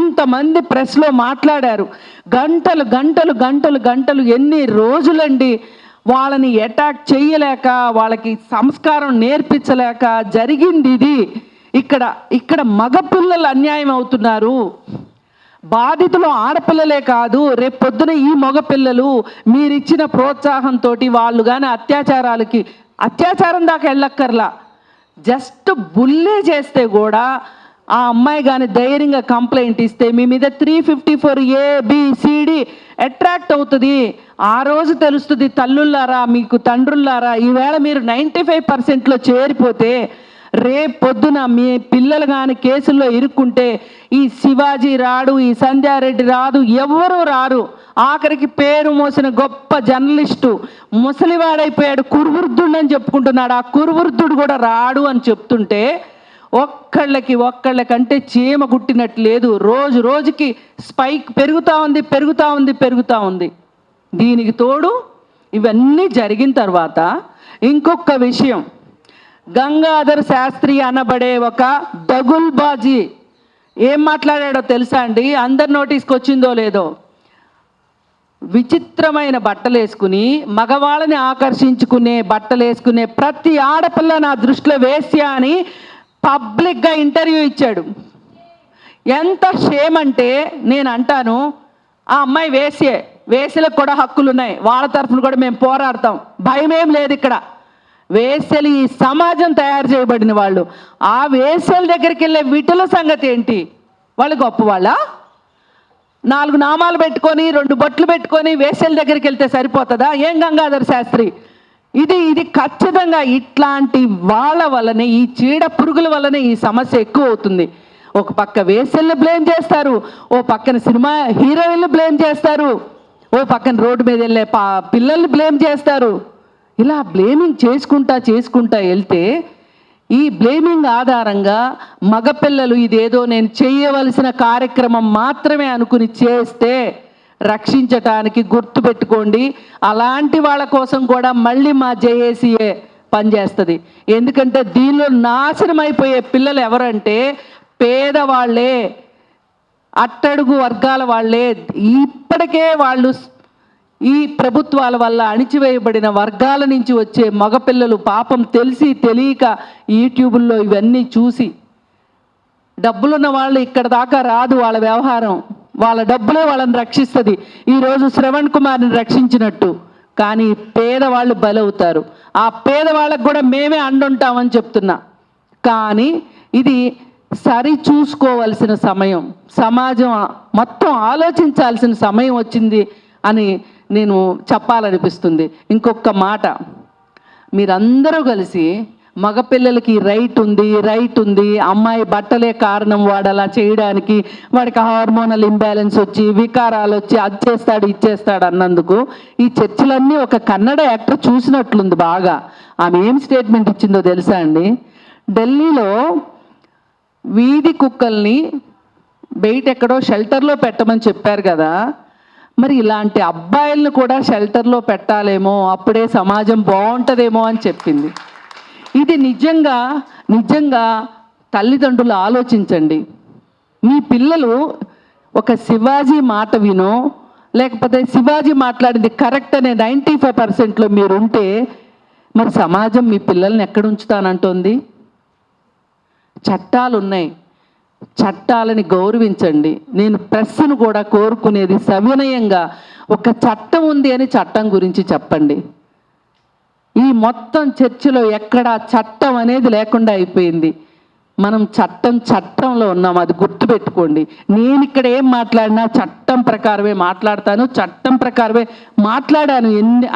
ఇంతమంది ప్రెస్లో మాట్లాడారు, గంటలు ఎన్ని రోజులండి వాళ్ళని అటాక్ చేయలేక, వాళ్ళకి సంస్కారం నేర్పించలేక జరిగింది ఇది. ఇక్కడ మగపిల్లలు అన్యాయం అవుతున్నారు. బాధితులు ఆడపిల్లలే కాదు, రేపు పొద్దున ఈ మగపిల్లలు మీరిచ్చిన ప్రోత్సాహంతో వాళ్ళు కానీ అత్యాచారం దాకా వెళ్ళక్కర్లా, జస్ట్ బుల్లే చేస్తే కూడా ఆ అమ్మాయి కానీ ధైర్యంగా కంప్లైంట్ ఇస్తే మీ మీద 354 ABCD అట్రాక్ట్ అవుతుంది. ఆ రోజు తెలుస్తుంది, తల్లుల్లారా మీకు తండ్రుల్లారా, ఈవేళ మీరు 95%లో చేరిపోతే రేపు పొద్దున మీ పిల్లలు కానీ కేసుల్లో ఇరుక్కుంటే ఈ శివాజీ రాడు, ఈ సంధ్యారెడ్డి రాదు, ఎవరు రారు. ఆఖరికి పేరు మోసిన గొప్ప జర్నలిస్టు ముసలివాడైపోయాడు, కురువృద్ధుడని చెప్పుకుంటున్నాడు, ఆ కురువృద్ధుడు కూడా రాడు అని చెప్తుంటే ఒక్కళ్ళకంటే చీమ గుట్టినట్టు లేదు. రోజుకి స్పైక్ పెరుగుతూ ఉంది. దీనికి తోడు ఇవన్నీ జరిగిన తర్వాత ఇంకొక విషయం, గంగాధర్ శాస్త్రి అనబడే ఒక దగుల్బాజీ ఏం మాట్లాడాడో తెలుసా అండి? అందరి నోటీస్కి వచ్చిందో లేదో, విచిత్రమైన బట్టలు వేసుకుని మగవాళ్ళని ఆకర్షించుకునే బట్టలు వేసుకునే ప్రతి ఆడపిల్ల నా దృష్టిలో వేశ్య అని పబ్లిక్గా ఇంటర్వ్యూ ఇచ్చాడు. ఎంత షేమ్ అంటే నేను అంటాను, ఆ అమ్మాయి వేశ్యే, వేశ్యలకు కూడా హక్కులు ఉన్నాయి, వాళ్ళ తరఫున కూడా మేము పోరాడతాం, భయం ఏం లేదు ఇక్కడ. వేశ్యలు ఈ సమాజం తయారు చేయబడిన వాళ్ళు. ఆ వేశ్యల దగ్గరికి వెళ్ళే విటుల సంగతి ఏంటి? వాళ్ళు గొప్పవాళ్ళ? 4 నామాలు పెట్టుకొని 2 బొట్లు పెట్టుకొని వేశ్యల దగ్గరికి వెళ్తే సరిపోతుందా? ఏం గంగాధర్ శాస్త్రి, ఇది ఖచ్చితంగా ఇట్లాంటి వాళ్ళ వల్లనే, ఈ చీడ పురుగుల వల్లనే ఈ సమస్య ఎక్కువ అవుతుంది. ఒక పక్క వేశ్యలను బ్లేమ్ చేస్తారు, ఓ పక్కన సినిమా హీరోయిన్లు బ్లేమ్ చేస్తారు, ఓ పక్కన రోడ్డు మీద వెళ్ళే పిల్లల్ని బ్లేమ్ చేస్తారు. ఇలా బ్లేమింగ్ చేసుకుంటా వెళ్తే ఈ బ్లేమింగ్ ఆధారంగా మగపిల్లలు ఇదేదో నేను చేయవలసిన కార్యక్రమం మాత్రమే అనుకుని చేస్తే రక్షించటానికి గుర్తుపెట్టుకోండి, అలాంటి వాళ్ళ కోసం కూడా మళ్ళీ మా జేఏసీఏ పనిచేస్తుంది. ఎందుకంటే దీనిలో నాశనం అయిపోయే పిల్లలు ఎవరంటే పేదవాళ్లే, అట్టడుగు వర్గాల వాళ్ళే. ఇప్పటికే వాళ్ళు ఈ ప్రభుత్వాల వల్ల అణిచివేయబడిన వర్గాల నుంచి వచ్చే మగపిల్లలు పాపం తెలిసి తెలియక యూట్యూబుల్లో ఇవన్నీ చూసి, డబ్బులున్న వాళ్ళు ఇక్కడ దాకా రాదు వాళ్ళ వ్యవహారం, వాళ్ళ డబ్బులే వాళ్ళని రక్షిస్తుంది. ఈరోజు శ్రవణ్ కుమార్ని రక్షించినట్టు. కానీ పేదవాళ్ళు బలవుతారు. ఆ పేదవాళ్ళకు కూడా మేమే అండుంటామని చెప్తున్నా. కానీ ఇది సరి చూసుకోవాల్సిన సమయం, సమాజం మొత్తం ఆలోచించాల్సిన సమయం వచ్చింది అని నేను చెప్పాలనిపిస్తుంది. ఇంకొక మాట, మీరందరూ కలిసి మగపిల్లలకి రైట్ ఉంది, అమ్మాయి బట్టలే కారణం వాడు అలా చేయడానికి, వాడికి హార్మోనల్ ఇంబ్యాలెన్స్ వచ్చి వికారాలు వచ్చి అది చేస్తాడు ఇచ్చేస్తాడు అన్నందుకు ఈ చర్చలన్నీ ఒక కన్నడ యాక్టర్ చూసినట్లుంది బాగా. ఆమె ఏం స్టేట్మెంట్ ఇచ్చిందో తెలుసా అండి? ఢిల్లీలో వీధి కుక్కల్ని బయట ఎక్కడో షెల్టర్లో పెట్టమని చెప్పారు కదా, మరి ఇలాంటి అబ్బాయిలను కూడా షెల్టర్లో పెట్టాలేమో, అప్పుడే సమాజం బాగుంటుందేమో అని చెప్పింది. ఇది నిజంగా తల్లిదండ్రులు ఆలోచించండి. మీ పిల్లలు ఒక శివాజీ మాట వినో, లేకపోతే శివాజీ మాట్లాడింది కరెక్ట్ అనే 95%లో మీరుంటే మరి సమాజం మీ పిల్లల్ని ఎక్కడ ఉంచుతానంటోంది? చట్టాలు ఉన్నాయి, చట్టాలని గౌరవించండి. నేను ప్రెస్ను కూడా కోరుకునేది సవినయంగా, ఒక చట్టం ఉంది అని చట్టం గురించి చెప్పండి. ఈ మొత్తం చర్చలో ఎక్కడ చట్టం అనేది లేకుండా అయిపోయింది. మనం చట్టంలో ఉన్నాం, అది గుర్తుపెట్టుకోండి. నేను ఇక్కడ ఏం మాట్లాడినా చట్టం ప్రకారమే మాట్లాడతాను, చట్టం ప్రకారమే మాట్లాడాను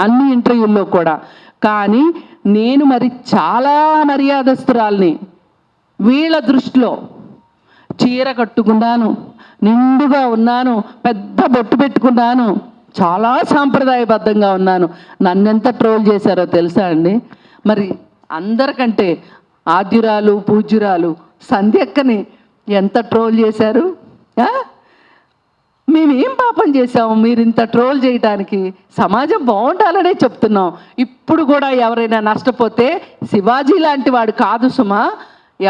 అన్ని ఇంటర్వ్యూల్లో కూడా. కానీ నేను మరి చాలా మర్యాదస్తురాల్ని వీళ్ళ దృష్టిలో. చీర కట్టుకున్నాను, నిండుగా ఉన్నాను, పెద్ద బొట్టు పెట్టుకున్నాను, చాలా సాంప్రదాయబద్ధంగా ఉన్నాను. నన్నెంత ట్రోల్ చేశారో తెలుసా అండి? మరి అందరికంటే ఆద్యురాలు పూజ్యురాలు సంధ్యక్కని ఎంత ట్రోల్ చేశారు? మేమేం పాపం చేసాము మీరు ఇంత ట్రోల్ చేయడానికి? సమాజం బాగుండాలనే చెప్తున్నాం. ఇప్పుడు కూడా ఎవరైనా నష్టపోతే శివాజీ లాంటి వాడు కాదు సుమా,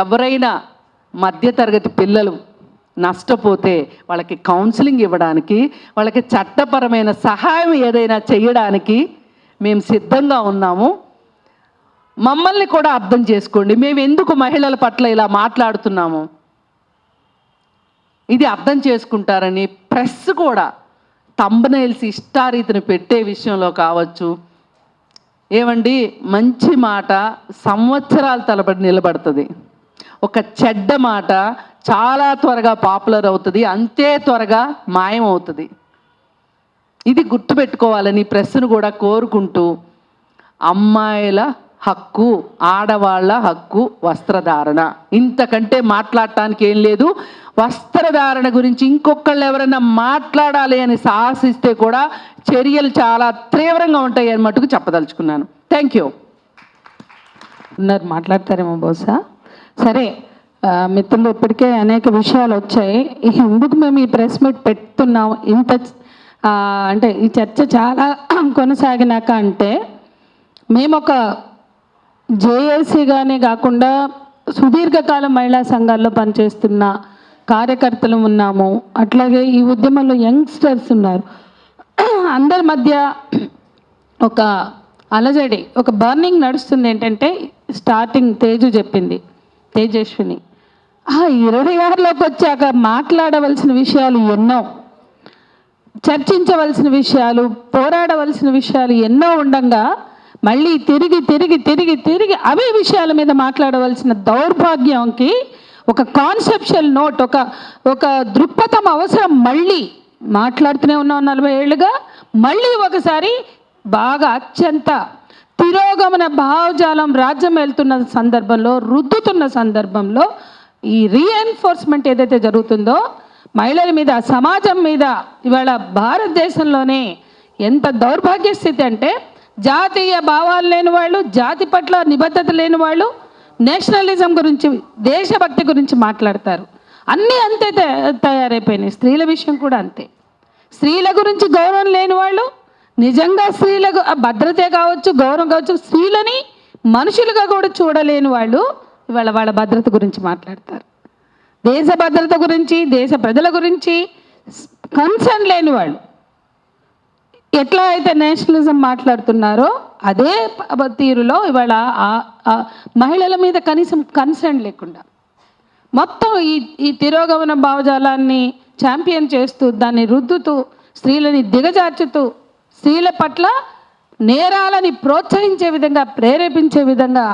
ఎవరైనా మధ్యతరగతి పిల్లలు నష్టపోతే వాళ్ళకి కౌన్సిలింగ్ ఇవ్వడానికి, వాళ్ళకి చట్టపరమైన సహాయం ఏదైనా చేయడానికి మేము సిద్ధంగా ఉన్నాము. మమ్మల్ని కూడా అర్థం చేసుకోండి. మేము ఎందుకు మహిళల పట్ల ఇలా మాట్లాడుతున్నాము ఇది అర్థం చేసుకుంటారని ప్రెస్ కూడా థంబ్నెయిల్స్ ఇష్టారీతిని పెట్టే విషయంలో కావచ్చు. ఏమండి, మంచి మాట సంవత్సరాల తరబడి నిలబడుతుంది, ఒక చెడ్డ మాట చాలా త్వరగా పాపులర్ అవుతుంది, అంతే త్వరగా మాయమవుతుంది. ఇది గుర్తుపెట్టుకోవాలని ప్రెస్ను కూడా కోరుకుంటూ, అమ్మాయిల హక్కు, ఆడవాళ్ళ హక్కు వస్త్రధారణ, ఇంతకంటే మాట్లాడటానికి ఏం లేదు. వస్త్రధారణ గురించి ఇంకొకళ్ళు ఎవరైనా మాట్లాడాలి అని సాహసిస్తే కూడా చర్యలు చాలా తీవ్రంగా ఉంటాయి అని మటుకు చెప్పదలుచుకున్నాను. Thank you. మాట్లాడతారేమో బహుశా. సరే, మిత్రులు ఇప్పటికే అనేక విషయాలు వచ్చాయి. ఎందుకు మేము ఈ ప్రెస్ మీట్ పెడుతున్నాం ఇంత అంటే ఈ చర్చ చాలా కొనసాగినాక అంటే, మేము ఒక జేఏసీగానే కాకుండా సుదీర్ఘకాలం మహిళా సంఘాల్లో పనిచేస్తున్న కార్యకర్తలు ఉన్నాము. అట్లాగే ఈ ఉద్యమంలో యంగ్స్టర్స్ ఉన్నారు. అందరి మధ్య ఒక అలజడి, ఒక బర్నింగ్ నడుస్తుంది. ఏంటంటే స్టార్టింగ్ తేజస్విని 26లోకి వచ్చాక మాట్లాడవలసిన విషయాలు ఎన్నో, చర్చించవలసిన విషయాలు, పోరాడవలసిన విషయాలు ఎన్నో ఉండగా మళ్ళీ తిరిగి అవే విషయాల మీద మాట్లాడవలసిన దౌర్భాగ్యంకి ఒక కాన్సెప్షువల్ నోట్, ఒక దృక్పథం అవసరం. మళ్ళీ మాట్లాడుతూనే ఉన్నాం 40 ఏళ్ళుగా, మళ్ళీ ఒకసారి బాగా అత్యంత తిరోగమన భావజాలం రాజ్యం వెళ్తున్న సందర్భంలో, రుద్దుతున్న సందర్భంలో ఈ రీఎన్ఫోర్స్మెంట్ ఏదైతే జరుగుతుందో మహిళల మీద, సమాజం మీద, ఇవాళ భారతదేశంలోనే ఎంత దౌర్భాగ్య స్థితి అంటే జాతీయ భావాలు లేని వాళ్ళు, జాతి పట్ల నిబద్ధత లేని వాళ్ళు నేషనలిజం గురించి, దేశభక్తి గురించి మాట్లాడతారు. అన్నీ అంతే తయారైపోయినాయి. స్త్రీల విషయం కూడా అంతే. స్త్రీల గురించి గౌరవం లేని వాళ్ళు, నిజంగా స్త్రీలకు భద్రతే కావచ్చు, గౌరవం కావచ్చు, స్త్రీలని మనుషులుగా కూడా చూడలేని వాళ్ళు ఇవాళ వాళ్ళ భద్రత గురించి మాట్లాడతారు. దేశ భద్రత గురించి, దేశ ప్రజల గురించి కన్సర్న్ లేని వాళ్ళు ఎట్లా అయితే నేషనలిజం మాట్లాడుతున్నారో అదే తీరులో ఇవాళ మహిళల మీద కనీసం కన్సర్న్ లేకుండా మొత్తం ఈ తిరోగమన భావజాలాన్ని ఛాంపియన్ చేస్తూ, దాన్ని రుద్దుతూ, స్త్రీలని దిగజార్చుతూ, స్త్రీల పట్ల నేరాలని ప్రోత్సహించే విధంగా, ప్రేరేపించే విధంగా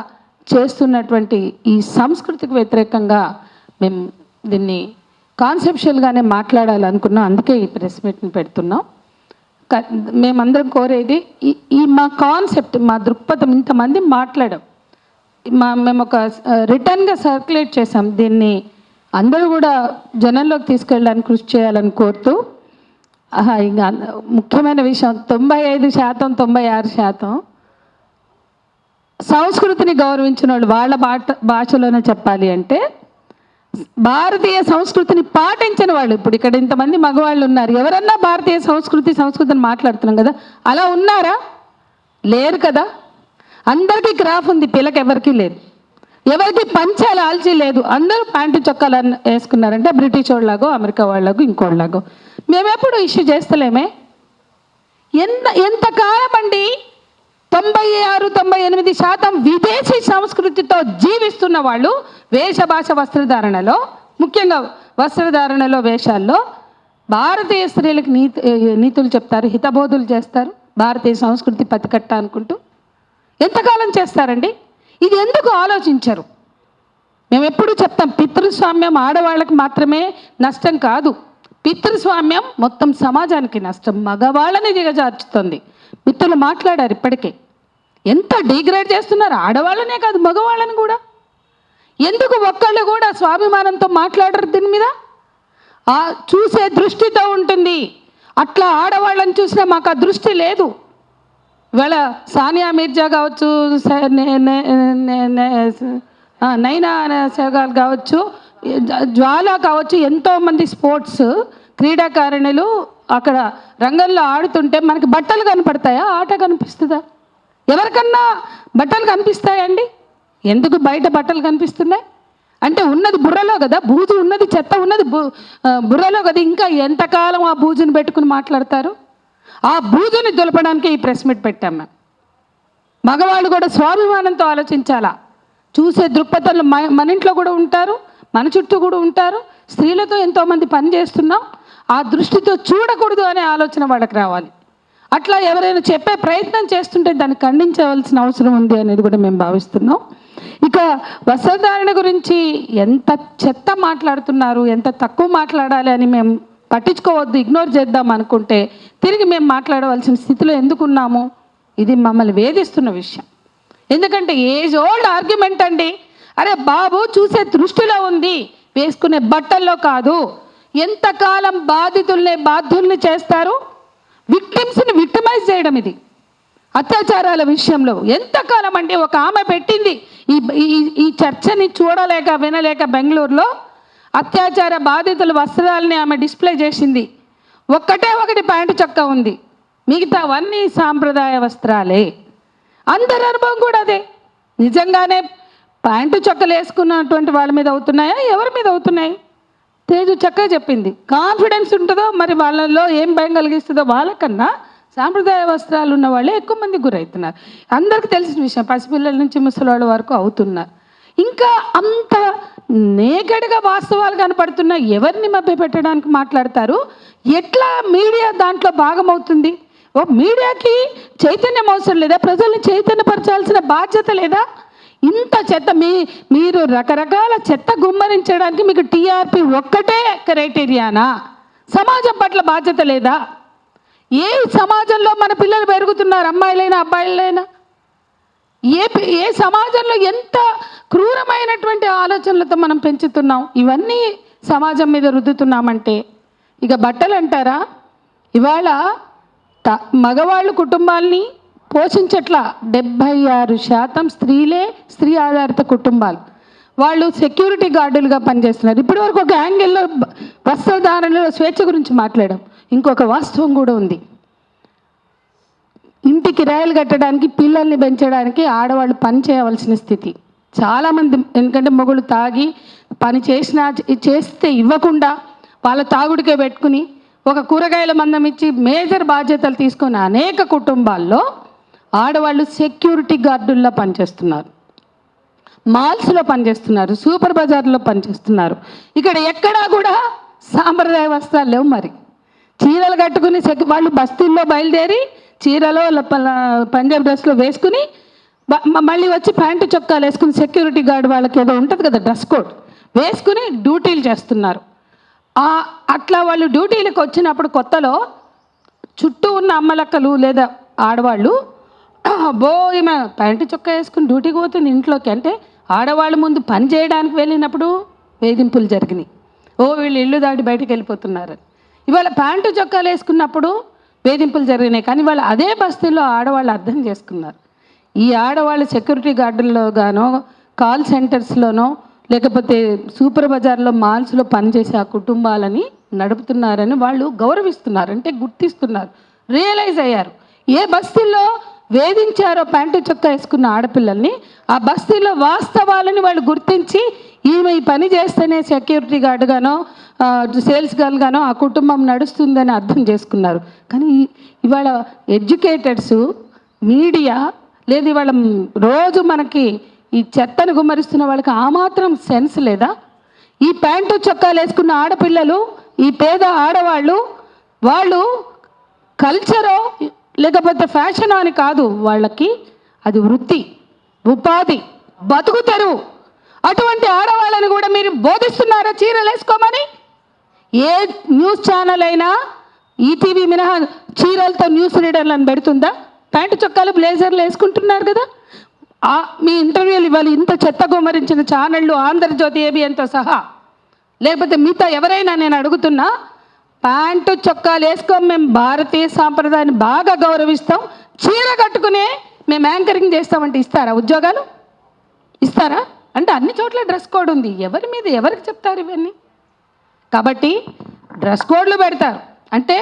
చేస్తున్నటువంటి ఈ సంస్కృతికి వ్యతిరేకంగా మేము దీన్ని కాన్సెప్షువల్గానే మాట్లాడాలనుకున్నాం. అందుకే ఈ ప్రెస్ మీట్ని పెడుతున్నాం. మేమందరం కోరేది మా కాన్సెప్ట్, మా దృక్పథం, ఇంతమంది మాట్లాడాం, మేము ఒక రిటర్న్గా సర్క్యులేట్ చేసాం. దీన్ని అందరూ కూడా జనంలోకి తీసుకెళ్ళడానికి కృషి చేయాలని కోరుతూ, ఇంకా ముఖ్యమైన విషయం 95%, 96% సంస్కృతిని గౌరవించిన వాళ్ళు వాళ్ళ భాషలోనే చెప్పాలి అంటే భారతీయ సంస్కృతిని పాటించిన వాళ్ళు. ఇప్పుడు ఇక్కడ ఇంతమంది మగవాళ్ళు ఉన్నారు, ఎవరన్నా భారతీయ సంస్కృతిని మాట్లాడుతున్నాం కదా, అలా ఉన్నారా? లేరు కదా. అందరికీ గ్రాఫ్ ఉంది, పిల్లకి ఎవరికీ లేదు. ఎవరికి పంచాల ఆల్చి లేదు, అందరూ ప్యాంటు చొక్కాలు వేసుకున్నారంటే బ్రిటిష్ వాళ్ళలాగో, అమెరికా వాళ్ళలాగో, ఇంకోళ్ళలాగో. మేమెప్పుడు ఇష్యూ చేస్తలేమే. ఎంతకాలం అండి? 96-98% విదేశీ సంస్కృతితో జీవిస్తున్న వాళ్ళు వేషభాష, వస్త్రధారణలో, ముఖ్యంగా వస్త్రధారణలో, వేషాల్లో భారతీయ స్త్రీలకు నీతులు చెప్తారు, హితబోధులు చేస్తారు, భారతీయ సంస్కృతి పతికట్ట అనుకుంటూ ఎంతకాలం చేస్తారండి? ఇది ఎందుకు ఆలోచించరు? మేము ఎప్పుడు చెప్తాం, పితృస్వామ్యం ఆడవాళ్ళకి మాత్రమే నష్టం కాదు, పితృస్వామ్యం మొత్తం సమాజానికి నష్టం, మగవాళ్ళని దిగజార్చుతుంది. మిత్రులు మాట్లాడారు ఇప్పటికే, ఎంత డిగ్రేడ్ చేస్తున్నారు ఆడవాళ్ళనే కాదు మగవాళ్ళని కూడా. ఎందుకు ఒక్కళ్ళు కూడా స్వాభిమానంతో మాట్లాడరు దీని మీద? చూసే దృష్టితో ఉంటుంది. అట్లా ఆడవాళ్ళని చూసినా మాకు ఆ దృష్టి లేదు. ఇవాళ సానియా మీర్జా కావచ్చు, నైనా సెహ్వాగ్ కావచ్చు, జ్వాల కావచ్చు, ఎంతోమంది స్పోర్ట్స్ క్రీడాకారిణులు అక్కడ రంగంలో ఆడుతుంటే మనకి బట్టలు కనపడతాయా? ఆట కనిపిస్తుందా? ఎవరికన్నా బట్టలు కనిపిస్తాయండి? ఎందుకు బయట బట్టలు కనిపిస్తున్నాయి అంటే ఉన్నది బుర్రలో కదా, బూజు ఉన్నది, చెత్త ఉన్నది బుర్రలో కదా. ఇంకా ఎంతకాలం ఆ బూజుని పెట్టుకుని మాట్లాడతారు? ఆ బూజుని దులపడానికి ఈ ప్రెస్ మీట్ పెట్టాం మేము. మగవాళ్ళు కూడా స్వాభిమానంతో ఆలోచించాలా. చూసే దృక్పథంలో మన ఇంట్లో కూడా ఉంటారు, మన చుట్టూ కూడా ఉంటారు. స్త్రీలతో ఎంతోమంది పని చేస్తున్నాం, ఆ దృష్టితో చూడకూడదు అనే ఆలోచన వాళ్ళకి రావాలి. అట్లా ఎవరైనా చెప్పే ప్రయత్నం చేస్తుంటే దాన్ని ఖండించవలసిన అవసరం ఉంది అనేది కూడా మేము భావిస్తున్నాం. ఇక వస్త్రధారణ గురించి ఎంత చెత్త మాట్లాడుతున్నారు, ఎంత తక్కువ మాట్లాడాలి అని మేము పట్టించుకోవద్దు, ఇగ్నోర్ చేద్దాం అనుకుంటే తిరిగి మేము మాట్లాడవలసిన స్థితిలో ఎందుకున్నాము? ఇది మమ్మల్ని వేధిస్తున్న విషయం. ఎందుకంటే ఏజ్ ఓల్డ్ ఆర్గ్యుమెంట్ అండి. అరే బాబు, చూసే దృష్టిలో ఉంది, వేసుకునే బట్టల్లో కాదు. ఎంతకాలం బాధ్యుల్ని చేస్తారు? విక్టిమ్స్ని విక్టిమైజ్ చేయడం ఇది అత్యాచారాల విషయంలో ఎంతకాలం అంటే ఒక ఆమె పెట్టింది ఈ చర్చని చూడలేక వినలేక బెంగళూరులో అత్యాచార బాధితుల వస్త్రాలని ఆమె డిస్ప్లే చేసింది. ఒకటి ప్యాంటు చొక్కా ఉంది, మిగతావన్నీ సాంప్రదాయ వస్త్రాలే. అందరి అనుభవం కూడా అదే. నిజంగానే ప్యాంటు చొక్కలు వేసుకున్నటువంటి వాళ్ళ మీద అవుతున్నాయా? ఎవరి మీద అవుతున్నాయి? తేజు చక్కగా చెప్పింది. కాన్ఫిడెన్స్ ఉంటుందో మరి వాళ్ళలో ఏం భయం కలిగిస్తుందో వాళ్ళకన్నా సాంప్రదాయ వస్త్రాలు ఉన్న వాళ్ళే ఎక్కువ మంది గురవుతున్నారు. అందరికీ తెలిసిన విషయం, పసిపిల్లల నుంచి ముసలివాళ్ళ వరకు అవుతున్నారు. ఇంకా అంత నేగడ్గా వాస్తవాలు కనపడుతున్న ఎవరిని మభ్య పెట్టడానికి మాట్లాడతారు? ఎట్లా మీడియా దాంట్లో భాగమవుతుంది? ఓ మీడియాకి చైతన్యం అవసరం లేదా? ప్రజల్ని చైతన్యపరచాల్సిన బాధ్యత లేదా? ఇంత చెత్త మీరు రకరకాల చెత్త గుమ్మరించడానికి మీకు టీఆర్పీ ఒక్కటే క్రైటీరియానా? సమాజం పట్ల బాధ్యత లేదా? ఏ సమాజంలో మన పిల్లలు పెరుగుతున్నారు, అమ్మాయిలైనా అబ్బాయిలైనా? ఏ సమాజంలో ఎంత క్రూరమైనటువంటి ఆలోచనలతో మనం పెంచుతున్నాం? ఇవన్నీ సమాజం మీద రుద్దుతున్నామంటే ఇక బట్టలు అంటారా? ఇవాళ మగవాళ్ళు కుటుంబాల్ని పోషించట్లా. 76% స్త్రీలే, స్త్రీ ఆధారిత కుటుంబాలు. వాళ్ళు సెక్యూరిటీ గార్డులుగా పనిచేస్తున్నారు. ఇప్పటివరకు ఒక యాంగిల్లో వస్త్రధారణలో స్వేచ్ఛ గురించి మాట్లాడాం. ఇంకొక వాస్తవం కూడా ఉంది. ఇంటి కిరాయిలు కట్టడానికి, పిల్లల్ని పెంచడానికి ఆడవాళ్ళు పని చేయవలసిన స్థితి చాలామంది. ఎందుకంటే మొగుళ్ళు తాగి పని చేస్తే ఇవ్వకుండా వాళ్ళ తాగుడికే పెట్టుకుని ఒక కూరగాయల మందం ఇచ్చి మేజర్ బాధ్యతలు తీసుకున్న అనేక కుటుంబాల్లో ఆడవాళ్ళు సెక్యూరిటీ గార్డుల్లో పనిచేస్తున్నారు, మాల్స్లో పనిచేస్తున్నారు, సూపర్ బజార్లో పనిచేస్తున్నారు. ఇక్కడ ఎక్కడా కూడా సాంప్రదాయ వస్త్రాలు లేవు. మరి చీరలు కట్టుకుని వాళ్ళు బస్తీల్లో బయలుదేరి చీరలో పంజాబ్ డ్రెస్లో వేసుకుని మళ్ళీ వచ్చి ప్యాంటు చొక్కాలు వేసుకుని సెక్యూరిటీ గార్డ్ వాళ్ళకి ఏదో ఉంటుంది కదా డ్రెస్ కోడ్ వేసుకుని డ్యూటీలు చేస్తున్నారు. అట్లా వాళ్ళు డ్యూటీలకు వచ్చినప్పుడు కొత్తలో చుట్టూ ఉన్న అమ్మలక్కలు లేదా ఆడవాళ్ళు ఈమె ప్యాంటు చొక్కా వేసుకుని డ్యూటీకి పోతుంది ఇంట్లోకి అంటే ఆడవాళ్ళు ముందు పని చేయడానికి వెళ్ళినప్పుడు వేధింపులు జరిగినాయి. వీళ్ళు ఇల్లు దాటి బయటకు వెళ్ళిపోతున్నారని. ఇవాళ ప్యాంటు చొక్కాలు వేసుకున్నప్పుడు వేధింపులు జరిగినాయి. కానీ వాళ్ళు అదే బస్తీల్లో ఆడవాళ్ళు అర్థం చేసుకున్నారు. ఈ ఆడవాళ్ళు సెక్యూరిటీ గార్డుల్లో గానో, కాల్ సెంటర్స్లోనో, లేకపోతే సూపర్ బజార్లో, మాల్స్లో పనిచేసే ఆ కుటుంబాలని నడుపుతున్నారని వాళ్ళు గౌరవిస్తున్నారు, అంటే గుర్తిస్తున్నారు, రియలైజ్ అయ్యారు. ఏ బస్తీల్లో వేధించారో ప్యాంటు చొక్కా వేసుకున్న ఆడపిల్లల్ని, ఆ బస్తీలో వాస్తవాలని వాళ్ళు గుర్తించి ఈమె ఈ పని చేస్తేనే సెక్యూరిటీ గార్డుగానో సేల్స్ గర్ల్ గానో ఆ కుటుంబం నడుస్తుందని అర్థం చేసుకున్నారు. కానీ ఇవాళ ఎడ్యుకేటెడ్స్, మీడియా లేదు, ఇవాళ రోజు మనకి ఈ చెత్తను గుమ్మరిస్తున్న వాళ్ళకి ఆ మాత్రం సెన్స్ లేదా? ఈ ప్యాంటు చొక్కాలు వేసుకున్న ఆడపిల్లలు, ఈ పేద ఆడవాళ్ళు, వాళ్ళు కల్చరో లేకపోతే ఫ్యాషన్ అని కాదు, వాళ్ళకి అది వృత్తి, ఉపాధి, బతుకు తెరువు. అటువంటి ఆడవాళ్ళని కూడా మీరు బోధిస్తున్నారా చీరలు వేసుకోమని? ఏ న్యూస్ ఛానల్ అయినా ఈటీవీ మినహా చీరలతో న్యూస్ రీడర్లను పెడుతుందా? ప్యాంటు చొక్కాలు, బ్లేజర్లు వేసుకుంటున్నారు కదా. మీ ఇంటర్వ్యూలు ఇవ్వాలి. ఇంత చెత్త గుమ్మరించిన ఛానళ్ళు, ఆంధ్రజ్యోతి, ఏబిఎన్తో సహా, లేకపోతే మిగతా ఎవరైనా నేను అడుగుతున్నా, ప్యాంటు చొక్కాలు వేసుకోం, మేము భారతీయ సాంప్రదాయాన్ని బాగా గౌరవిస్తాం, చీర కట్టుకునే మేము యాంకరింగ్ చేస్తామంటే ఇస్తారా? ఉద్యోగాలు ఇస్తారా? అంటే అన్ని చోట్ల డ్రెస్ కోడ్ ఉంది. ఎవరి మీద ఎవరికి చెప్తారు ఇవన్నీ? కాబట్టి డ్రెస్ కోడ్లు పెడతారు. అంటే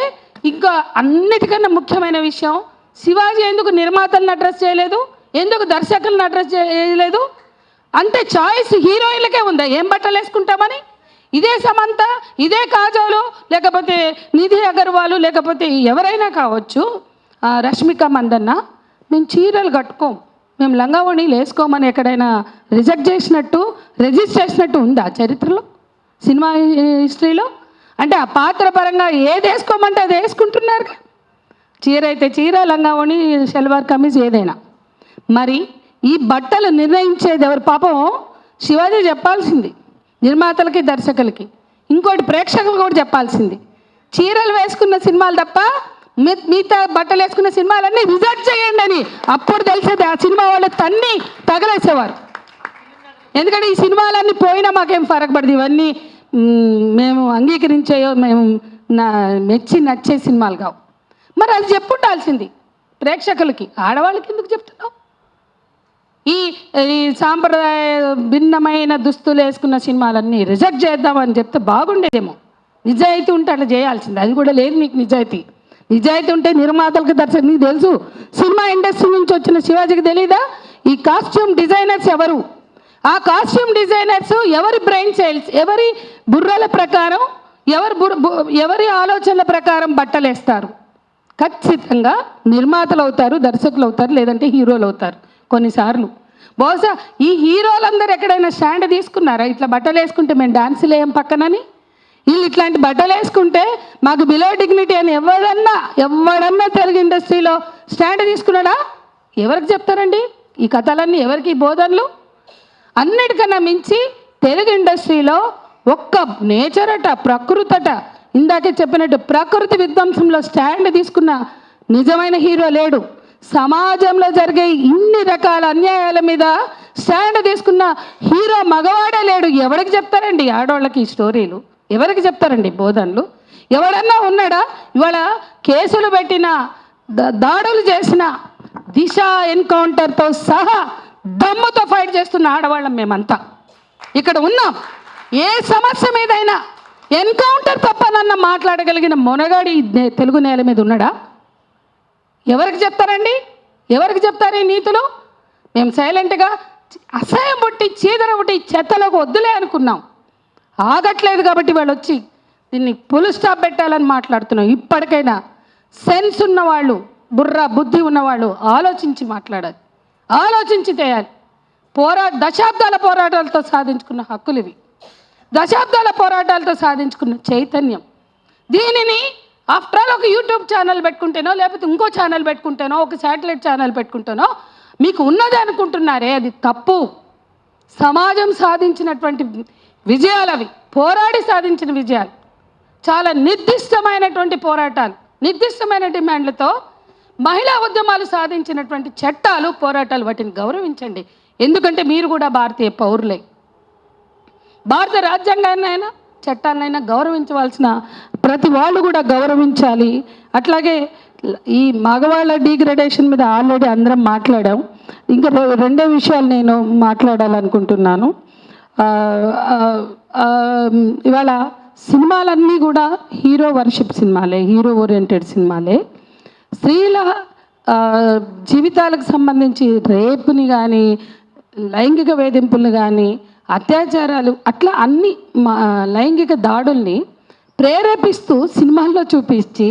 ఇంకా అన్నిటికన్నా ముఖ్యమైన విషయం, శివాజీ ఎందుకు నిర్మాతలను అడ్రస్ చేయలేదు, ఎందుకు దర్శకులను అడ్రస్ చేయలేదు? అంతే చాయిస్ హీరోయిన్లకే ఉందా ఏం బట్టలు వేసుకుంటామని? ఇదే సమంత, ఇదే కాజోలు, లేకపోతే నిధి అగర్వాల్, లేకపోతే ఎవరైనా కావచ్చు, రష్మిక మందన్న, మేము చీరలు కట్టుకోం, మేము లంగావణీలు వేసుకోమని ఎక్కడైనా రిజిస్టర్ చేసినట్టు ఉందా చరిత్రలో, సినిమా హిస్టరీలో? అంటే ఆ పాత్ర పరంగా ఏది వేసుకోమంటే అది వేసుకుంటున్నారు. చీర అయితే చీర, లంగావణి, షల్వార్ కమీజ్ ఏదైనా. మరి ఈ బట్టలు నిర్ణయించేది ఎవరు? పాపం శివాజీ చెప్పాల్సింది నిర్మాతలకి, దర్శకులకి. ఇంకోటి ప్రేక్షకులు కూడా చెప్పాల్సింది, చీరలు వేసుకున్న సినిమాలు తప్ప మిగతా బట్టలు వేసుకున్న సినిమాలన్నీ రిజెక్ట్ చేయండి అని. అప్పుడు తెలిసేది ఆ సినిమా వాళ్ళు తన్ని తగలేసేవారు. ఎందుకంటే ఈ సినిమాలన్నీ పోయినా మాకేం ఫరక్ పడదు, ఇవన్నీ మేము అంగీకరించేయో, మేము మెచ్చి నచ్చే సినిమాలు కావు. మరి అది చెప్పుండాల్సింది ప్రేక్షకులకి. ఆడవాళ్ళకి ఎందుకు చెప్తున్నావు? ఈ సాంప్రదాయ భిన్నమైన దుస్తులు వేసుకున్న సినిమాలన్నీ రిజెక్ట్ చేద్దామని చెప్తే బాగుండేదేమో. నిజాయితీ ఉంటే అట్లా చేయాల్సింది. అది కూడా లేదు నీకు నిజాయితీ ఉంటే నిర్మాతలకు, దర్శకులకు నీకు తెలుసు. సినిమా ఇండస్ట్రీ నుంచి వచ్చిన శివాజీకి తెలీదా ఈ కాస్ట్యూమ్ డిజైనర్స్ ఎవరు? ఆ కాస్ట్యూమ్ డిజైనర్స్ ఎవరి బ్రెయిన్ సెల్స్, ఎవరి బుర్రల ప్రకారం, ఎవరి ఆలోచనల ప్రకారం బట్టలు వేస్తారు? ఖచ్చితంగా నిర్మాతలు అవుతారు, దర్శకులు అవుతారు, లేదంటే హీరోలు అవుతారు కొన్నిసార్లు. బహుశా ఈ హీరోలందరూ ఎక్కడైనా స్టాండ్ తీసుకున్నారా? ఇట్లా బట్టలు వేసుకుంటే మేము డాన్సులు వేయం పక్కనని. వీళ్ళు ఇట్లాంటి బట్టలు వేసుకుంటే మాకు బిలో డిగ్నిటీ అని ఎవడన్నా తెలుగు ఇండస్ట్రీలో స్టాండ్ తీసుకున్నాడా? ఎవరికి చెప్తారండి ఈ కథలన్నీ? ఎవరికి ఈ బోధనలు? అన్నిటికన్నా మించి తెలుగు ఇండస్ట్రీలో ఒక్క నేచర్ అట, ప్రకృతట, ఇందాకే చెప్పినట్టు ప్రకృతి విధ్వంసంలో స్టాండ్ తీసుకున్న నిజమైన హీరో లేడు. సమాజంలో జరిగే ఇన్ని రకాల అన్యాయాల మీద స్టాండ్ తీసుకున్న హీరో మగవాడే లేడు. ఎవరికి చెప్తారండి ఆడవాళ్ళకి ఈ స్టోరీలు? ఎవరికి చెప్తారండి బోధనలు? ఎవడన్నా ఉన్నాడా? ఇవాళ కేసులు పెట్టిన, దాడులు చేసిన, దిశ ఎన్కౌంటర్తో సహా దమ్ముతో ఫైట్ చేస్తున్న ఆడవాళ్ళం మేమంతా ఇక్కడ ఉన్నాం. ఏ సమస్య మీదైనా ఎన్కౌంటర్ తప్పనన్న మాట్లాడగలిగిన మొనగాడి తెలుగు నేల మీద ఉన్నాడా? ఎవరికి చెప్తారండి? ఎవరికి చెప్తారు ఈ నీతులు? మేము సైలెంట్గా అసహ్యం పుట్టి, చీదర పుట్టి చెత్తలోకి వద్దులే అనుకున్నాం. ఆగట్లేదు కాబట్టి వాళ్ళు వచ్చి దీన్ని ఫుల్ స్టాప్ పెట్టాలని మాట్లాడుతున్నాం. ఇప్పటికైనా సెన్స్ ఉన్నవాళ్ళు, బుద్ధి ఉన్నవాళ్ళు ఆలోచించి మాట్లాడాలి, ఆలోచించి చేయాలి. దశాబ్దాల పోరాటాలతో సాధించుకున్న హక్కులు ఇవి, దశాబ్దాల పోరాటాలతో సాధించుకున్న చైతన్యం. దీనిని ఆఫ్టర్ ఆల్ ఒక యూట్యూబ్ ఛానల్ పెట్టుకుంటేనో, లేకపోతే ఇంకో ఛానల్ పెట్టుకుంటేనో, ఒక శాటిలైట్ ఛానల్ పెట్టుకుంటేనో మీకు ఉన్నది అనుకుంటున్నారే, అది తప్పు. సమాజం సాధించినటువంటి విజయాలు అవి, పోరాడి సాధించిన విజయాలు, చాలా నిర్దిష్టమైనటువంటి పోరాటాలు, నిర్దిష్టమైన డిమాండ్లతో మహిళా ఉద్యమాలు సాధించినటువంటి చట్టాలు, పోరాటాలు, వాటిని గౌరవించండి. ఎందుకంటే మీరు కూడా భారతీయ పౌరులే. భారత రాజ్యాంగాన్నైనా చట్టాలనైనా గౌరవించవలసిన ప్రతి వాళ్ళు కూడా గౌరవించాలి. అట్లాగే ఈ మగవాళ్ళ డీగ్రేడేషన్ మీద ఆల్రెడీ అందరం మాట్లాడాం. ఇంకా రెండే విషయాలు నేను మాట్లాడాలనుకుంటున్నాను. ఇవాళ సినిమాలన్నీ కూడా హీరో వర్షిప్ సినిమాలే, హీరో ఓరియంటెడ్ సినిమాలే. స్త్రీల జీవితాలకు సంబంధించి రేపుని కానీ, లైంగిక వేధింపులు కానీ, అత్యాచారాలు, అట్లా అన్ని లైంగిక దాడుల్ని ప్రేరేపిస్తూ సినిమాల్లో చూపించి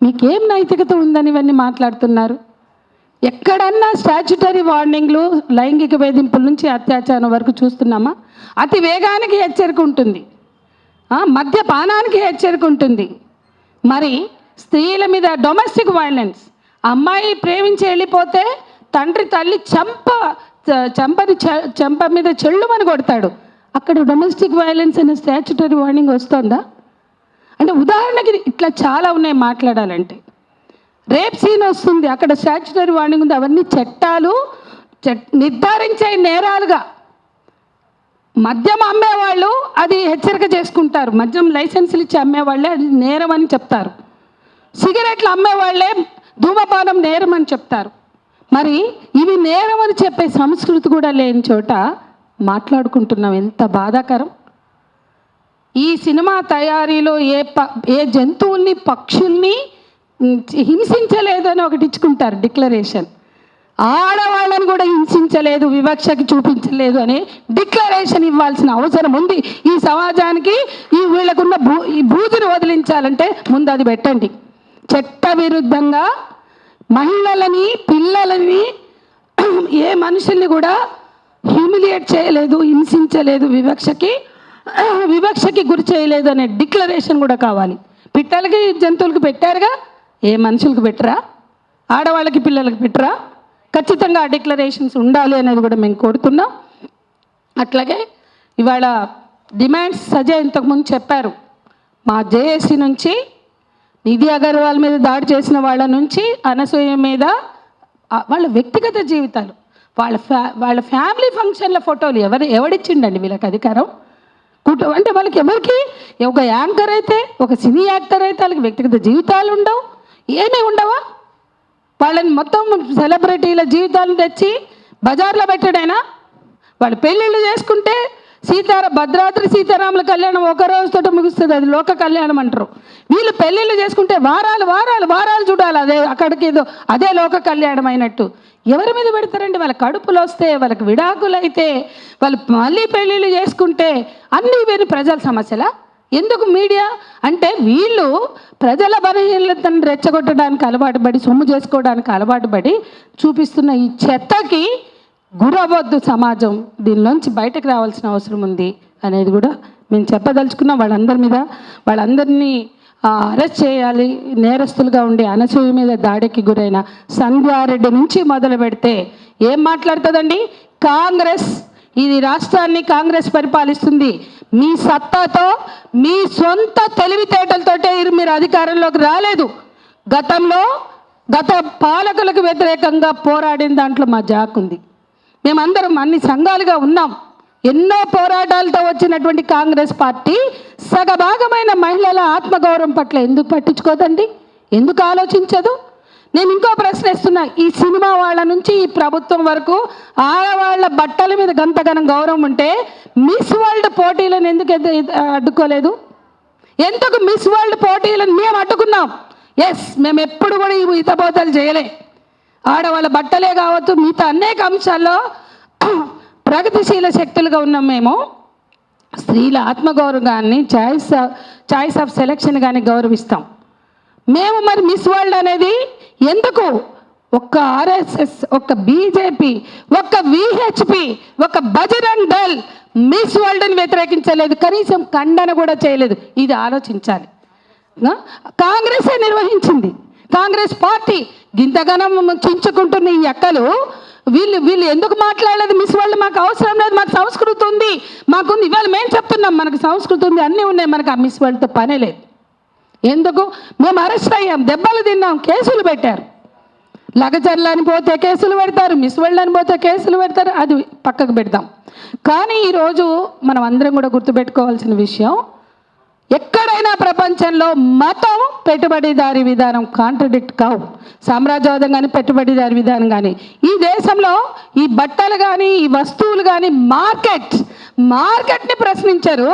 మీకేం నైతికత ఉందని ఇవన్నీ మాట్లాడుతున్నారు. ఎక్కడన్నా స్టాచ్యుటరీ వార్నింగ్లు లైంగిక వేధింపుల నుంచి అత్యాచారం వరకు చూస్తున్నామా? అతి వేగానికి హెచ్చరిక ఉంటుంది, మద్యపానానికి హెచ్చరిక ఉంటుంది. మరి స్త్రీల మీద డొమెస్టిక్ వైలెన్స్, అమ్మాయి ప్రేమించి వెళ్ళిపోతే తండ్రి తల్లి చెంప మీద చెళ్ళుమని కొడతాడు. అక్కడ డొమెస్టిక్ వైలెన్స్ అనే స్టాచ్యుటరీ వార్నింగ్ వస్తుందా? అంటే ఉదాహరణకి ఇట్లా చాలా ఉన్నాయి మాట్లాడాలంటే. రేప్ సీన్ వస్తుంది, అక్కడ స్టాచ్యుటరీ వార్నింగ్ ఉంది. అవన్నీ చట్టాలు నిర్ధారించే నేరాలుగా. మద్యం అమ్మేవాళ్ళు అది హెచ్చరిక చేసుకుంటారు, మద్యం లైసెన్సులు ఇచ్చి అమ్మేవాళ్ళే అది నేరం అని చెప్తారు. సిగరెట్లు అమ్మేవాళ్ళే ధూమపానం నేరం అని చెప్తారు. మరి ఇవి నేరం అని చెప్పే సంస్కృతి కూడా లేని చోట మాట్లాడుకుంటున్నాం. ఎంత బాధాకరం. ఈ సినిమా తయారీలో ఏ జంతువుల్ని, పక్షుల్ని హింసించలేదు అని ఒకటి ఇచ్చుకుంటారు డిక్లరేషన్. ఆడవాళ్ళని కూడా హింసించలేదు, వివక్షకి చూపించలేదు అని డిక్లరేషన్ ఇవ్వాల్సిన అవసరం ఉంది ఈ సమాజానికి. వీళ్ళకున్న ఈ బూజును వదిలించాలంటే ముందు అది పెట్టండి. చట్టవిరుద్ధంగా మహిళలని, పిల్లలని, ఏ మనుషుల్ని కూడా హ్యూమిలియేట్ చేయలేదు, హింసించలేదు, వివక్షకి గురి చేయలేదు అనే డిక్లరేషన్ కూడా కావాలి. పిట్టలకి, జంతువులకి పెట్టారుగా, ఏ మనుషులకు పెట్టరా? ఆడవాళ్ళకి, పిల్లలకి పెట్టరా? ఖచ్చితంగా ఆ డిక్లరేషన్స్ ఉండాలి అనేది కూడా మేము కోరుతున్నాం. అట్లాగే ఇవాళ డిమాండ్స్ సజయ్ ఇంతకుముందు చెప్పారు. మా జేఏసీ నుంచి నిధి అగర్వాల్ మీద దాడి చేసిన వాళ్ళ నుంచి అనసూయ మీద వాళ్ళ వ్యక్తిగత జీవితాలు, వాళ్ళ ఫ్యామిలీ ఫంక్షన్ల ఫోటోలు ఎవడిచ్చిండండి వీళ్ళకి అధికారం? అంటే వాళ్ళకి ఎవరికి, ఒక యాంకర్ అయితే, ఒక సినీ యాక్టర్ అయితే వాళ్ళకి వ్యక్తిగత జీవితాలు ఉండవు, ఏమీ ఉండవా? వాళ్ళని మొత్తం సెలబ్రిటీల జీవితాలను తెచ్చి బజార్లో పెట్టాడైనా. వాళ్ళు పెళ్ళిళ్ళు చేసుకుంటే భద్రాద్రి సీతారాముల కళ్యాణం ఒక రోజుతో ముగుస్తుంది, అది లోక కళ్యాణం అంటారు. వీళ్ళు పెళ్ళిళ్ళు చేసుకుంటే వారాలు వారాలు వారాలు చూడాలి, అదే అక్కడికి ఏదో అదే లోక కళ్యాణం అయినట్టు. ఎవరి మీద పెడతారండి? వాళ్ళ కడుపులు వస్తే, వాళ్ళకి విడాకులు అయితే, వాళ్ళు మళ్ళీ పెళ్ళిళ్ళు చేసుకుంటే అన్నీ వీరి ప్రజల సమస్యలా? ఎందుకు మీడియా అంటే వీళ్ళు ప్రజల బలహీనతను రెచ్చగొట్టడానికి అలవాటు పడి, సొమ్ము చేసుకోవడానికి అలవాటు పడి చూపిస్తున్న ఈ చెత్తకి గురవద్దు సమాజం. దీనిలోంచి బయటకు రావాల్సిన అవసరం ఉంది అనేది కూడా మేము చెప్పదలుచుకున్నాం. వాళ్ళందరినీ అరెస్ట్ చేయాలి. నేరస్తులుగా ఉండే అనసూయ మీద దాడికి గురైన సంధ్యారెడ్డి నుంచి మొదలు పెడితే ఏం మాట్లాడుతుందండి? కాంగ్రెస్, ఇది రాష్ట్రాన్ని కాంగ్రెస్ పరిపాలిస్తుంది. మీ సత్తాతో, మీ సొంత తెలివితేటలతోటే మీరు అధికారంలోకి రాలేదు. గత పాలకులకు వ్యతిరేకంగా పోరాడిన దాంట్లో మా జాక్ ఉంది. మేమందరం అన్ని సంఘాలుగా ఉన్నాం. ఎన్నో పోరాటాలతో వచ్చినటువంటి కాంగ్రెస్ పార్టీ సగభాగమైన మహిళల ఆత్మగౌరవం పట్ల ఎందుకు పట్టించుకోదండి? ఎందుకు ఆలోచించదు? నేను ఇంకో ప్రశ్న ఇస్తున్నా. ఈ సినిమా వాళ్ళ నుంచి ఈ ప్రభుత్వం వరకు ఆడవాళ్ళ బట్టల మీద గంతగనం గౌరవం ఉంటే మిస్ వరల్డ్ పోటీలను ఎందుకు అడ్డుకోలేదు? ఎందుకు మిస్ వరల్డ్ పోటీలను మేము అడ్డుకున్నాం? ఎస్, మేము ఎప్పుడు కూడా ఈ హితబోధలు చేయలే. ఆడవాళ్ళ బట్టలే కావచ్చు, మిగతా అనేక అంశాల్లో ప్రగతిశీల శక్తులుగా ఉన్నాం. మేము స్త్రీల ఆత్మగౌరవాన్ని, చాయిస్ ఆఫ్ సెలెక్షన్ కానీ గౌరవిస్తాం. మేము మరి మిస్ వరల్డ్ అనేది ఎందుకు? ఒక్క ఆర్ఎస్ఎస్, ఒక్క బీజేపీ, ఒక్క విహెచ్పి, ఒక్క బజరంగ్ దళ్ మిస్ వరల్డ్ని వ్యతిరేకించలేదు, కనీసం ఖండన కూడా చేయలేదు. ఇది ఆలోచించాలి. కాంగ్రెసే నిర్వహించింది. కాంగ్రెస్ పార్టీ గింతగానం చించుకుంటున్న ఈ అక్కలు వీళ్ళు ఎందుకు మాట్లాడలేదు? మిస్ వరల్డ్ మాకు అవసరం లేదు, మాకు సంస్కృతి ఉంది, మాకుంది. ఇవాళ మేము చెప్తున్నాం మనకు సంస్కృతి ఉంది, అన్నీ ఉన్నాయి, మనకు ఆ మిస్ వరల్డ్తో పనే లేదు. ఎందుకు? మేము అరెస్ట్ అయ్యాం, దెబ్బలు తిన్నాం, కేసులు పెట్టారు. లగచర్ల అని పోతే కేసులు పెడతారు, మిస్ వరల్డ్ అని పోతే కేసులు పెడతారు. అది పక్కకు పెడదాం. కానీ ఈరోజు మనం అందరం కూడా గుర్తుపెట్టుకోవాల్సిన విషయం, ఎక్కడైనా ప్రపంచంలో మతం, పెట్టుబడిదారీ విధానం కాంట్రడిక్ట్ కావు. సామ్రాజ్యవాదం కానీ, పెట్టుబడిదారీ విధానం కానీ. ఈ దేశంలో ఈ బట్టలు కానీ, ఈ వస్తువులు కానీ మార్కెట్ని ప్రశ్నించారు,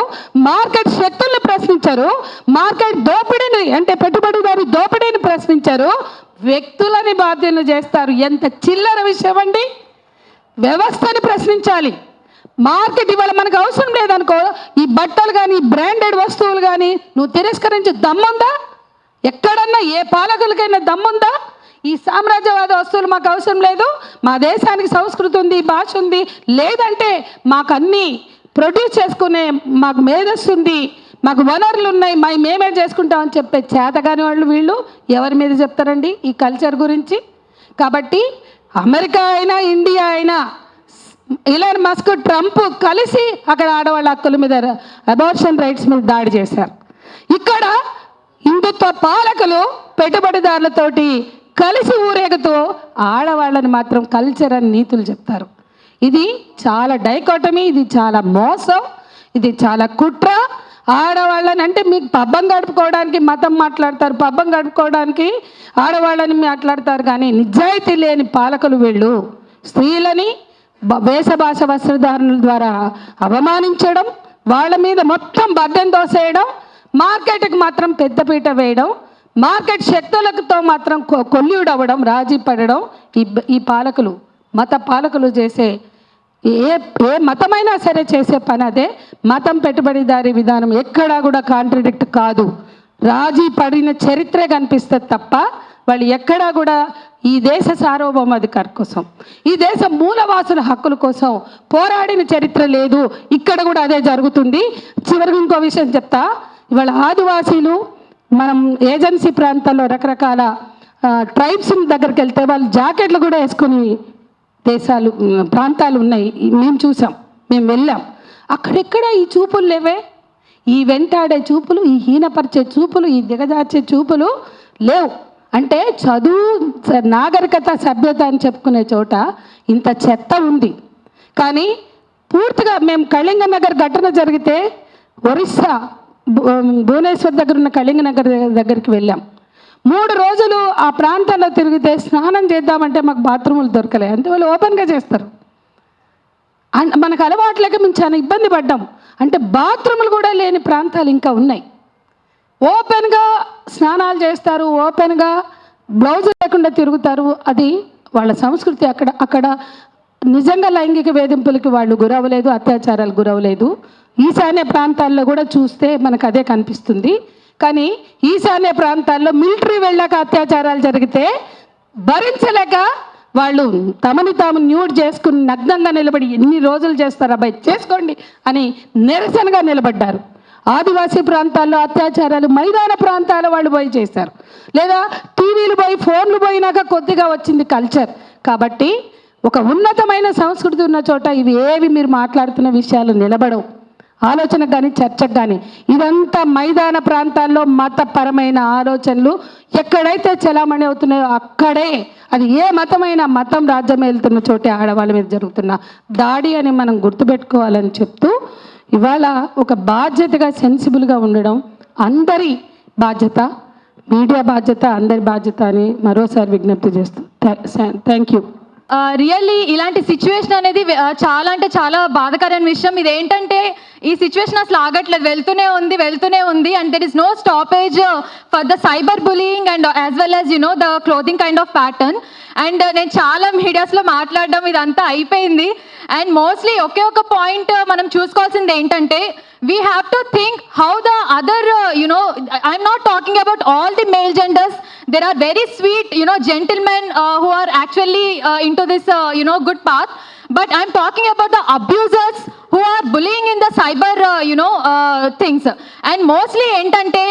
మార్కెట్ శక్తుల్ని ప్రశ్నించారు, మార్కెట్ దోపిడీని అంటే పెట్టుబడిదారీ దోపిడీని ప్రశ్నించారు, వ్యక్తులని బాధ్యులను చేస్తారు. ఎంత చిల్లర విషయం అండి! వ్యవస్థని ప్రశ్నించాలి. మార్కెట్ ఇవాళ మనకు అవసరం లేదనుకో, ఈ బట్టలు కానీ, బ్రాండెడ్ వస్తువులు కానీ నువ్వు తిరస్కరించి దమ్ముందా? ఎక్కడన్నా ఏ పాలకులకైనా దమ్ముందా? ఈ సామ్రాజ్యవాద వస్తువులు మాకు అవసరం లేదు, మా దేశానికి సంస్కృతి ఉంది, భాష ఉంది, లేదంటే మాకు అన్నీ ప్రొడ్యూస్ చేసుకునే మాకు మేధస్సు ఉంది, మాకు వనరులు ఉన్నాయి, మేమే చేసుకుంటామని చెప్పే చేతగాని వాళ్ళు వీళ్ళు ఎవరి మీద చెప్తారండి ఈ కల్చర్ గురించి? కాబట్టి అమెరికా అయినా, ఇండియా అయినా, ఇలాన్ మస్క్, ట్రంప్ కలిసి అక్కడ ఆడవాళ్ళ హక్కుల మీద, అబార్షన్ రైట్స్ మీద దాడి చేశారు. ఇక్కడ హిందుత్వ పాలకులు పెట్టుబడిదారులతోటి కలిసి ఊరేగుతూ ఆడవాళ్ళని మాత్రం కల్చర్ అని నీతులు చెప్తారు. ఇది చాలా డైకోటమీ, ఇది చాలా మోసం, ఇది చాలా కుట్ర. ఆడవాళ్ళని అంటే మీకు పబ్బం గడుపుకోవడానికి మతం మాట్లాడతారు, పబ్బం గడుపుకోవడానికి ఆడవాళ్ళని మాట్లాడతారు. కానీ నిజాయితీ లేని పాలకులు వీళ్ళు. స్త్రీలని వేషభాష వస్త్రధారణల ద్వారా అవమానించడం, వాళ్ళ మీద మొత్తం బర్డెన్ దోసేయడం, మార్కెట్కి మాత్రం పెద్దపీట వేయడం, మార్కెట్ శక్తులతో మాత్రం కొల్లుడవ్వడం, రాజీ పడడం ఈ పాలకులు, మత పాలకులు చేసే ఏ మతమైనా సరే చేసే పని అదే. మతం, పెట్టుబడిదారీ విధానం ఎక్కడా కూడా కాంట్రడిక్ట్ కాదు. రాజీ పడిన చరిత్రే కనిపిస్తుంది తప్ప వాళ్ళు ఎక్కడా కూడా ఈ దేశ సార్వభౌమాధికారి కోసం, ఈ దేశ మూలవాసుల హక్కుల కోసం పోరాడిన చరిత్ర లేదు. ఇక్కడ కూడా అదే జరుగుతుంది. చివరికి ఇంకో విషయం చెప్తా. ఇవాళ ఆదివాసీలు, మనం ఏజెన్సీ ప్రాంతాల్లో రకరకాల ట్రైబ్స్ దగ్గరికి వెళ్తే వాళ్ళు జాకెట్లు కూడా వేసుకుని ప్రాంతాలు ఉన్నాయి. మేము చూసాం, మేము వెళ్ళాం. అక్కడెక్కడ ఈ చూపులు లేవే, ఈ వెంటాడే చూపులు, ఈ హీనపరిచే చూపులు, ఈ దిగజార్చే చూపులు లేవు. అంటే చదువు, నాగరికత, సభ్యత అని చెప్పుకునే చోట ఇంత చెత్త ఉంది. కానీ పూర్తిగా మేము కళింగనగర్ ఘటన జరిగితే ఒరిస్సా భువనేశ్వర్ దగ్గర ఉన్న కళింగనగర్ దగ్గరికి వెళ్ళాం. 3 రోజులు ఆ ప్రాంతాల్లో తిరిగితే స్నానం చేద్దామంటే మాకు బాత్రూములు దొరకలే. అంటే వాళ్ళు ఓపెన్గా చేస్తారు. మనకు అలవాట్లేక మేము చాలా ఇబ్బంది పడ్డాం. అంటే బాత్రూములు కూడా లేని ప్రాంతాలు ఇంకా ఉన్నాయి. ఓపెన్గా స్నానాలు చేస్తారు, ఓపెన్గా బ్లౌజ్ లేకుండా తిరుగుతారు. అది వాళ్ళ సంస్కృతి అక్కడ నిజంగా లైంగిక వేధింపులకి వాళ్ళు గురవ్వలేదు, అత్యాచారాలు గురవ్వలేదు. ఈశాన్య ప్రాంతాల్లో కూడా చూస్తే మనకు అదే కనిపిస్తుంది. కానీ ఈశాన్య ప్రాంతాల్లో మిలిటరీ వెళ్ళాక అత్యాచారాలు జరిగితే భరించలేక వాళ్ళు తమని తాము న్యూడ్ చేసుకుని నగ్నంగా నిలబడి ఎన్ని రోజులు చేస్తారు అబ్బాయి చేసుకోండి అని నిరసనగా నిలబడ్డారు. ఆదివాసీ ప్రాంతాల్లో అత్యాచారాలు మైదాన ప్రాంతాల వాళ్ళు పోయి చేశారు, లేదా టీవీలు పోయి ఫోన్లు పోయినాక కొద్దిగా వచ్చింది కల్చర్. కాబట్టి ఒక ఉన్నతమైన సంస్కృతి ఉన్న చోట ఇవి ఏవి మీరు మాట్లాడుతున్న విషయాలు నిలబడవు, ఆలోచనకు కానీ చర్చకు కానీ. ఇదంతా మైదాన ప్రాంతాల్లో మతపరమైన ఆలోచనలు ఎక్కడైతే చలామణి అవుతున్నాయో అక్కడే, అది ఏ మతమైన మతం రాజ్యం వెళ్తున్న చోటే ఆడవాళ్ళ మీద జరుగుతున్న దాడి అని మనం గుర్తుపెట్టుకోవాలని చెప్తూ, ఇవాళ ఒక బాధ్యతగా సెన్సిబుల్గా ఉండడం అందరి బాధ్యత, మీడియా బాధ్యత, అందరి బాధ్యత అని మరోసారి విజ్ఞప్తి చేస్తూ థ్యాంక్ యూ. రియల్లీ ఇలాంటి సిచ్యువేషన్ అనేది చాలా అంటే చాలా బాధాకరమైన విషయం. ఇది ఏంటంటే ఈ సిచ్యువేషన్ అసలు ఆగట్లేదు, వెళ్తూనే ఉంది and there is no stoppage for the cyber bullying and as well as the clothing kind of pattern. And నేను చాలా మీడియాస్లో మాట్లాడడం ఇదంతా అయిపోయింది. అండ్ మోస్ట్లీ ఒకే ఒక పాయింట్ మనం చూసుకోవాల్సింది ఏంటంటే, we have to think how the other I'm not talking about all the male genders. There are very sweet gentlemen who are actually into this good path, but I'm talking about the abusers who are bullying in the cyber things. And mostly ఏంటంటే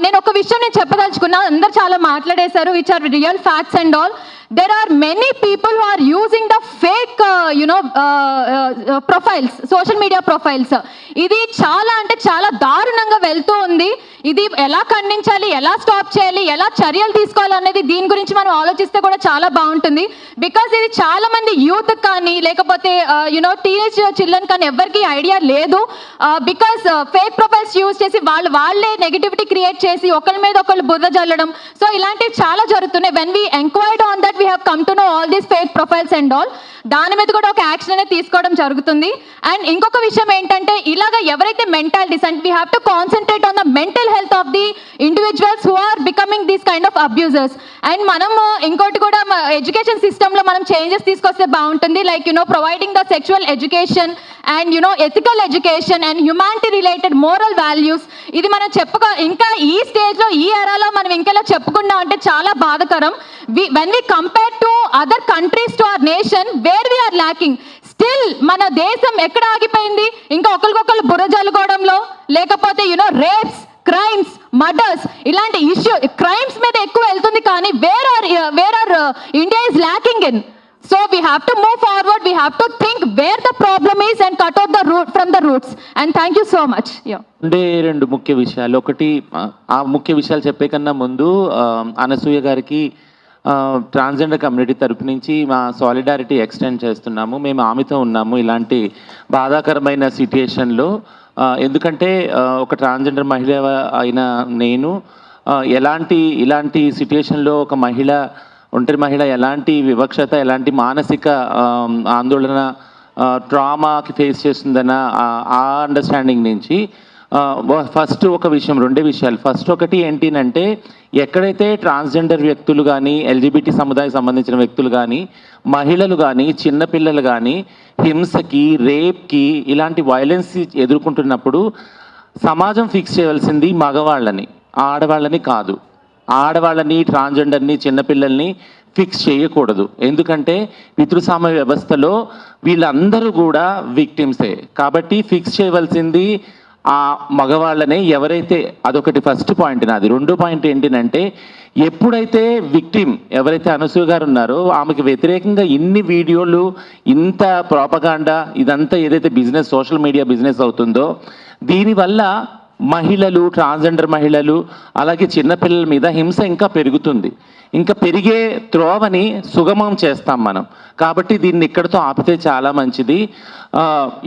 నేను ఒక విషయం చెప్పదలుచుకున్నా, అందరు చాలా మాట్లాడేశారు, which are real facts and all. there are many people who are using the fake profiles, social media profiles. ఇది చాలా అంటే చాలా దారుణంగా వెళ్తూ ఉంది. ఇది ఎలా ఖండించాలి, ఎలా స్టాప్ చేయాలి, ఎలా చర్యలు తీసుకోవాలి అనేది దీని గురించి మనం ఆలోచిస్తే కూడా చాలా బాగుంటుంది. బికాజ్ ఇది చాలా మంది యూత్ కానీ లేకపోతే టీనేజ్ చిల్డ్రన్ కానీ ఎవరికి ఐడియా లేదు. బికాజ్ ఫేక్ ప్రొఫైల్స్ యూజ్ చేసి వాళ్ళే నెగిటివిటీ క్రియేట్ చేసి ఒకరి మీద ఒకళ్ళు బురద జల్లడం, సో ఇలాంటివి చాలా జరుగుతున్నాయి. When we enquired on that we have come to know all these fake profiles and all. దాని మీద కూడా ఒక యాక్షన్ అనేది తీసుకోవడం జరుగుతుంది. అండ్ ఇంకొక విషయం ఏంటంటే, ఇలాగా ఎవరైతే mentalities and we have to concentrate on the mental health of the individuals who are becoming these kind of abusers. And మనం ఇంకోటి కూడా ఎడ్యుకేషన్ సిస్టంలో మనం చేంజెస్ తీసుకొస్తే బాగుంటుంది. Like providing the sexual education and ethical education and humanity related moral values. ఇది మనం ఇంకా ఈ స్టేజ్లో ఈ ఎరాలో మనం ఇంకెలా చెప్పుకున్నాం అంటే చాలా బాధాకరం. when we compare to other countries to our nation where we are lacking, still మన దేశం ఎక్కడ ఆగిపోయింది? ఇంకా ఒకరికొకరు బుర్ర జల్లుకోవడంలో, లేకపోతే రేప్స్, క్రైమ్స్, మర్డర్స్, ఇలాంటి ఇష్యూ క్రైమ్స్ మీద ఎక్కువ వెళ్తుంది. కానీ where are India is lacking in. So we have to move forward, we have to think where the problem is and cut out the root from the roots. And thank you so much. రెండు ముఖ్య విషయాలు. ఒకటి, ఆ ముఖ్య విషయాలు చెప్పే కన్నా ముందు అనసూయ గారికి ట్రాన్స్జెండర్ కమ్యూనిటీ తరపు నుంచి మా సాలిడారిటీ ఎక్స్టెండ్ చేస్తున్నాము. మేము ఆమెతో ఉన్నాము ఇలాంటి బాధాకరమైన సిట్యుయేషన్లో. ఎందుకంటే ఒక ట్రాన్స్జెండర్ మహిళ అయిన నేను ఇలాంటి సిట్యుయేషన్లో ఒక ఒంటరి మహిళ ఎలాంటి వివక్షత, ఎలాంటి మానసిక ఆందోళన, ట్రామాకి ఫేస్ చేస్తుందన్న ఆ అండర్స్టాండింగ్ నుంచి ఫస్ట్ ఒక విషయం, రెండే విషయాలు. ఫస్ట్ ఒకటి ఏంటినంటే, ఎక్కడైతే ట్రాన్స్జెండర్ వ్యక్తులు కానీ, ఎల్జిబిటీ సముదాయం సంబంధించిన వ్యక్తులు కానీ, మహిళలు కానీ, చిన్నపిల్లలు కానీ హింసకి, రేప్కి, ఇలాంటి వైలెన్స్ ఎదుర్కొంటున్నప్పుడు సమాజం ఫిక్స్ చేయవలసింది మగవాళ్ళని, ఆడవాళ్ళని కాదు. ఆడవాళ్ళని, ట్రాన్స్జెండర్ని, చిన్నపిల్లల్ని ఫిక్స్ చేయకూడదు. ఎందుకంటే పితృస్వామ్య వ్యవస్థలో వీళ్ళందరూ కూడా విక్టిమ్సే. కాబట్టి ఫిక్స్ చేయవలసింది ఆ మగవాళ్ళనే. ఎవరైతే, అదొకటి ఫస్ట్ పాయింట్ నాది. రెండో పాయింట్ ఏంటినంటే, ఎప్పుడైతే విక్టిమ్ ఎవరైతే అనసూయ గారు ఉన్నారో ఆమెకు వ్యతిరేకంగా ఇన్ని వీడియోలు, ఇంత ప్రోపగాండా, ఇదంతా ఏదైతే బిజినెస్, సోషల్ మీడియా బిజినెస్ అవుతుందో, దీనివల్ల మహిళలు, ట్రాన్స్జెండర్ మహిళలు, అలాగే చిన్నపిల్లల మీద హింస ఇంకా పెరుగుతుంది. ఇంకా పెరిగే త్రోవని సుగమం చేస్తాం మనం. కాబట్టి దీన్ని ఇక్కడితో ఆపితే చాలా మంచిది.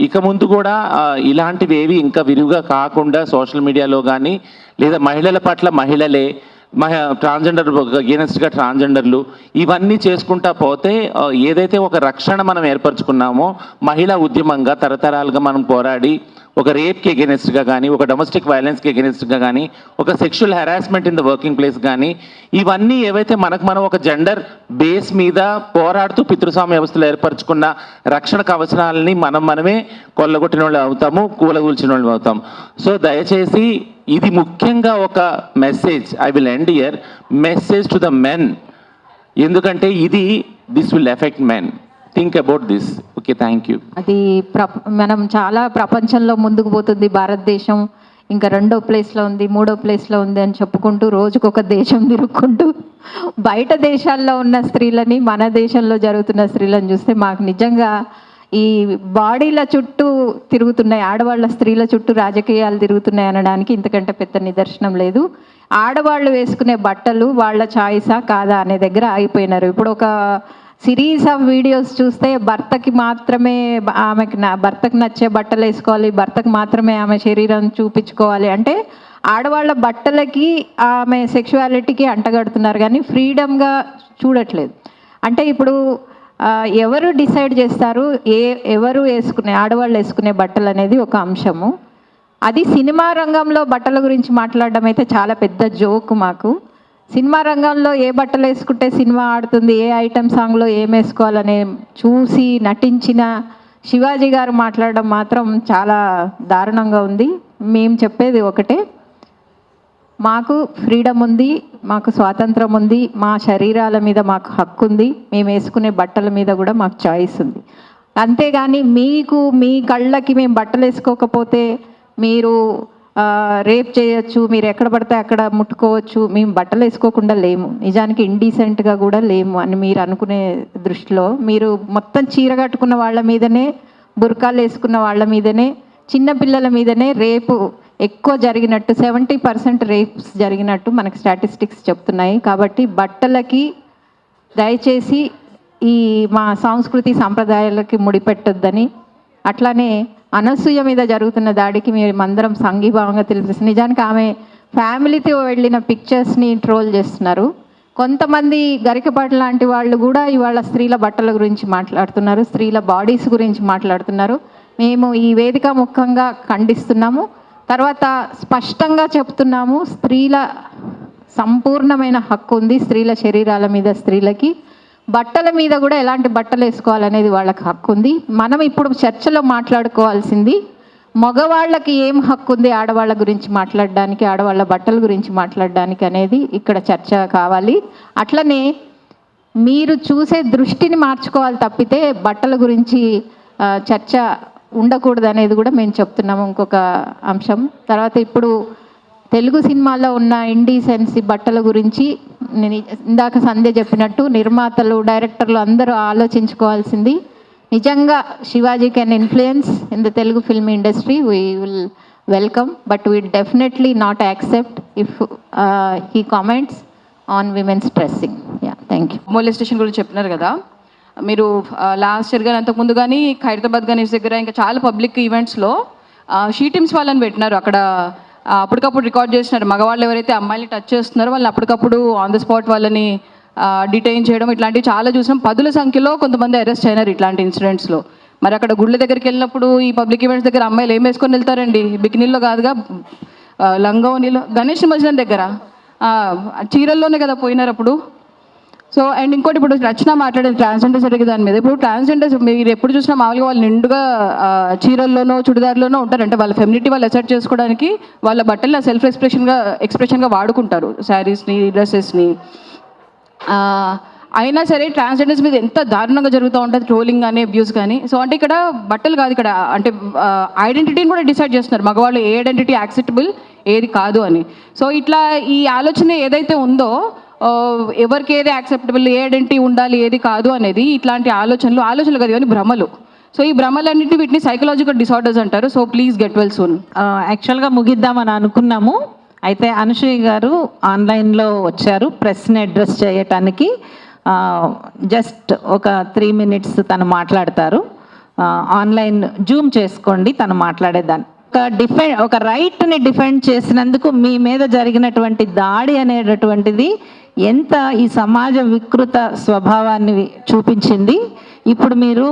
ఇక ముందు కూడా ఇలాంటివి ఏవి ఇంకా విరివిగా కాకుండా సోషల్ మీడియాలో కానీ, లేదా మహిళల పట్ల మహిళలే, ట్రాన్స్జెండర్ అగేనెస్ట్గా ట్రాన్స్జెండర్లు, ఇవన్నీ చేసుకుంటా పోతే ఏదైతే ఒక రక్షణ మనం ఏర్పరచుకున్నామో, మహిళా ఉద్యమంగా తరతరాలుగా మనం పోరాడి ఒక రేప్కి ఎగెనిస్ట్గా కానీ, ఒక డొమెస్టిక్ వైలెన్స్కి ఎగెనిస్ట్గా కానీ, ఒక sexual harassment in the working place కానీ, ఇవన్నీ ఏవైతే మనం ఒక జెండర్ బేస్ మీద పోరాడుతూ పితృస్వామ్య వ్యవస్థలు ఏర్పరచుకున్న రక్షణ కవచనాలని మనమే కొల్లగొట్టిన వాళ్ళు అవుతాము, కూలగూల్చిన వాళ్ళు అవుతాం. సో దయచేసి ఇది ముఖ్యంగా ఒక message, I will end here, message to the men. ఎందుకంటే this will effect men. Think about this. Okay, thank you. అది మనం చాలా ప్రపంచంలో ముందుకు పోతుంది భారతదేశం, ఇంకా 2వ ప్లేస్లో ఉంది, 3వ ప్లేస్లో ఉంది అని చెప్పుకుంటూ రోజుకొక దేశం తిరుక్కుంటూ బయట దేశాల్లో ఉన్న స్త్రీలని మన దేశంలో జరుగుతున్న స్త్రీలను చూస్తే మాకు నిజంగా ఈ బాడీల చుట్టూ తిరుగుతున్నాయి, ఆడవాళ్ళ స్త్రీల చుట్టూ రాజకీయాలు తిరుగుతున్నాయి అనడానికి ఇంతకంటే పెద్ద నిదర్శనం లేదు. ఆడవాళ్ళు వేసుకునే బట్టలు వాళ్ళ చాయిసా కాదా అనే దగ్గర ఆగిపోయినారు. ఇప్పుడు ఒక సిరీస్ ఆఫ్ వీడియోస్ చూస్తే భర్తకి మాత్రమే భర్తకు నచ్చే బట్టలు వేసుకోవాలి, భర్తకు మాత్రమే ఆమె శరీరం చూపించుకోవాలి అంటే ఆడవాళ్ళ బట్టలకి ఆమె సెక్షువాలిటీకి అంటగడుతున్నారు కానీ ఫ్రీడమ్గా చూడట్లేదు. అంటే ఇప్పుడు ఎవరు డిసైడ్ చేస్తారు ఎవరు వేసుకునే ఆడవాళ్ళు వేసుకునే బట్టలు అనేది ఒక అంశము. అది సినిమా రంగంలో బట్టల గురించి మాట్లాడడం అయితే చాలా పెద్ద జోక్ మాకు. సినిమా రంగంలో ఏ బట్టలు వేసుకుంటే సినిమా ఆడుతుంది, ఏ ఐటమ్ సాంగ్లో ఏం వేసుకోవాలనే చూసి నటించిన శివాజీ గారు మాట్లాడడం మాత్రం చాలా దారుణంగా ఉంది. మేము చెప్పేది ఒకటే, మాకు ఫ్రీడమ్ ఉంది, మాకు స్వాతంత్రం ఉంది, మా శరీరాల మీద మాకు హక్కు ఉంది, మేము వేసుకునే బట్టల మీద కూడా మాకు చాయిస్ ఉంది. అంతేగాని మీ కళ్ళకి మేము బట్టలు వేసుకోకపోతే మీరు రేప్ చేయొచ్చు, మీరు ఎక్కడ పడితే అక్కడ ముట్టుకోవచ్చు, మేము బట్టలు వేసుకోకుండా లేము, నిజానికి ఇండీసెంట్గా కూడా లేము అని మీరు అనుకునే దృష్టిలో మీరు మొత్తం చీర కట్టుకున్న వాళ్ళ మీదనే, బుర్కాలు వేసుకున్న వాళ్ళ మీదనే, చిన్నపిల్లల మీదనే రేపు ఎక్కువ జరిగినట్టు 70% రేప్స్ జరిగినట్టు మనకు స్టాటిస్టిక్స్ చెప్తున్నాయి. కాబట్టి బట్టలకి దయచేసి మా సంస్కృతి సాంప్రదాయాలకి ముడిపెట్టొద్దని, అట్లానే అనసూయ మీద జరుగుతున్న దాడికి మేమందరం సంఘీభావంగా తెలియజేస్తాం. నిజానికి ఆమె ఫ్యామిలీతో వెళ్ళిన పిక్చర్స్ని ట్రోల్ చేస్తున్నారు. కొంతమంది గరికపాటి లాంటి వాళ్ళు కూడా ఇవాళ స్త్రీల బట్టల గురించి మాట్లాడుతున్నారు, స్త్రీల బాడీస్ గురించి మాట్లాడుతున్నారు. మేము ఈ వేదిక ముఖంగా ఖండిస్తున్నాము. తర్వాత స్పష్టంగా చెప్తున్నాము, స్త్రీల సంపూర్ణమైన హక్కు ఉంది, స్త్రీల శరీరాల మీద స్త్రీలకి బట్టల మీద కూడా ఎలాంటి బట్టలు వేసుకోవాలనేది వాళ్ళకి హక్కు ఉంది. మనం ఇప్పుడు చర్చలో మాట్లాడుకోవాల్సింది మగవాళ్ళకి ఏం హక్కు ఉంది ఆడవాళ్ళ గురించి మాట్లాడడానికి, ఆడవాళ్ళ బట్టల గురించి మాట్లాడడానికి అనేది ఇక్కడ చర్చ కావాలి. అట్లనే మీరు చూసే దృష్టిని మార్చుకోవాలి తప్పితే బట్టల గురించి చర్చ ఉండకూడదు అనేది కూడా మేము చెప్తున్నాము. ఇంకొక అంశం తర్వాత ఇప్పుడు తెలుగు సినిమాల్లో ఉన్న ఇండీసెన్సీ బట్టల గురించి నేను ఇందాక సంధ్య చెప్పినట్టు నిర్మాతలు, డైరెక్టర్లు అందరూ ఆలోచించుకోవాల్సింది. నిజంగా Shivaji can influence in the Telugu film industry, we will welcome, but we definitely not accept if he comments on women's dressing. Yeah, thank you. Molestation గురించి చెప్పినారు కదా, మీరు లాస్ట్ ఇయర్ కానీ అంతకుముందు కానీ ఖైరతాబాద్ గణేష్ దగ్గర ఇంకా చాలా పబ్లిక్ ఈవెంట్స్లో షీ టీమ్స్ వాళ్ళని పెట్టినారు. అక్కడ అప్పటికప్పుడు రికార్డ్ చేసినారు. మగవాళ్ళు ఎవరైతే అమ్మాయిని టచ్ చేస్తున్నారో వాళ్ళని అప్పటికప్పుడు ఆన్ ద స్పాట్ వాళ్ళని డిటైన్ చేయడం ఇట్లాంటివి చాలా చూసాం. 10ల సంఖ్యలో కొంతమంది అరెస్ట్ అయినారు ఇట్లాంటి ఇన్సిడెంట్స్లో. మరి అక్కడ గుళ్ళ దగ్గరికి వెళ్ళినప్పుడు ఈ పబ్లిక్ ఈవెంట్స్ దగ్గర అమ్మాయిలు ఏం వేసుకొని వెళ్తారండి? బికినీల్లో కాదుగా, లంగోనీలో, గణేష్ నిమజ్జనం దగ్గర చీరల్లోనే కదా పోయినారు అప్పుడు. సో అండ్ ఇంకోటి, ఇప్పుడు రచన మాట్లాడేది ట్రాన్స్జెండర్ జరిగే దాని మీద. ఇప్పుడు ట్రాన్స్జెండర్స్ మీరు ఎప్పుడు చూసినా మామూలుగా వాళ్ళు నిండుగా చీరల్లోనో చుడిదార్లోనో ఉంటారు. అంటే వాళ్ళ ఫెమినిటీ వాళ్ళు అసెప్ట్ చేసుకోవడానికి వాళ్ళ బట్టలు సెల్ఫ్ ఎక్స్ప్రెషన్గా వాడుకుంటారు, శారీస్ని, డ్రెస్సెస్ని. అయినా సరే ట్రాన్స్జెండర్స్ మీద ఎంత దారుణంగా జరుగుతూ ఉంటుంది, ట్రోలింగ్ కానీ అబ్యూస్ కానీ. సో అంటే ఇక్కడ బట్టలు కాదు, ఇక్కడ అంటే ఐడెంటిటీని కూడా డిసైడ్ చేస్తున్నారు మగవాళ్ళు, ఏ ఐడెంటిటీ యాక్సెప్టబుల్ ఏది కాదు అని. సో ఇట్లా ఈ ఆలోచన ఏదైతే ఉందో, ఎవరికి ఏది యాక్సెప్టబుల్, ఏ ఐడెంటిటీ ఉండాలి, ఏది కాదు అనేది ఇట్లాంటి ఆలోచనలు కాదు కానీ భ్రమలు. సో ఈ భ్రమలన్నింటినీ వీటిని సైకలాజికల్ డిసార్డర్స్ అంటారు. So please get well soon. యాక్చువల్గా ముగిద్దామని అనుకున్నాము, అయితే అనసూయ గారు ఆన్లైన్లో వచ్చారు ప్రెస్ని అడ్రస్ చేయటానికి. జస్ట్ ఒక 3 minutes తను మాట్లాడతారు. ఆన్లైన్ జూమ్ చేసుకోండి తను మాట్లాడేదాన్ని. ఒక రైట్ని డిఫెండ్ చేసినందుకు మీ మీద జరిగినటువంటి దాడి అనేటటువంటిది ఎంత ఈ సమాజ వికృత స్వభావాన్ని చూపించింది. ఇప్పుడు మీరు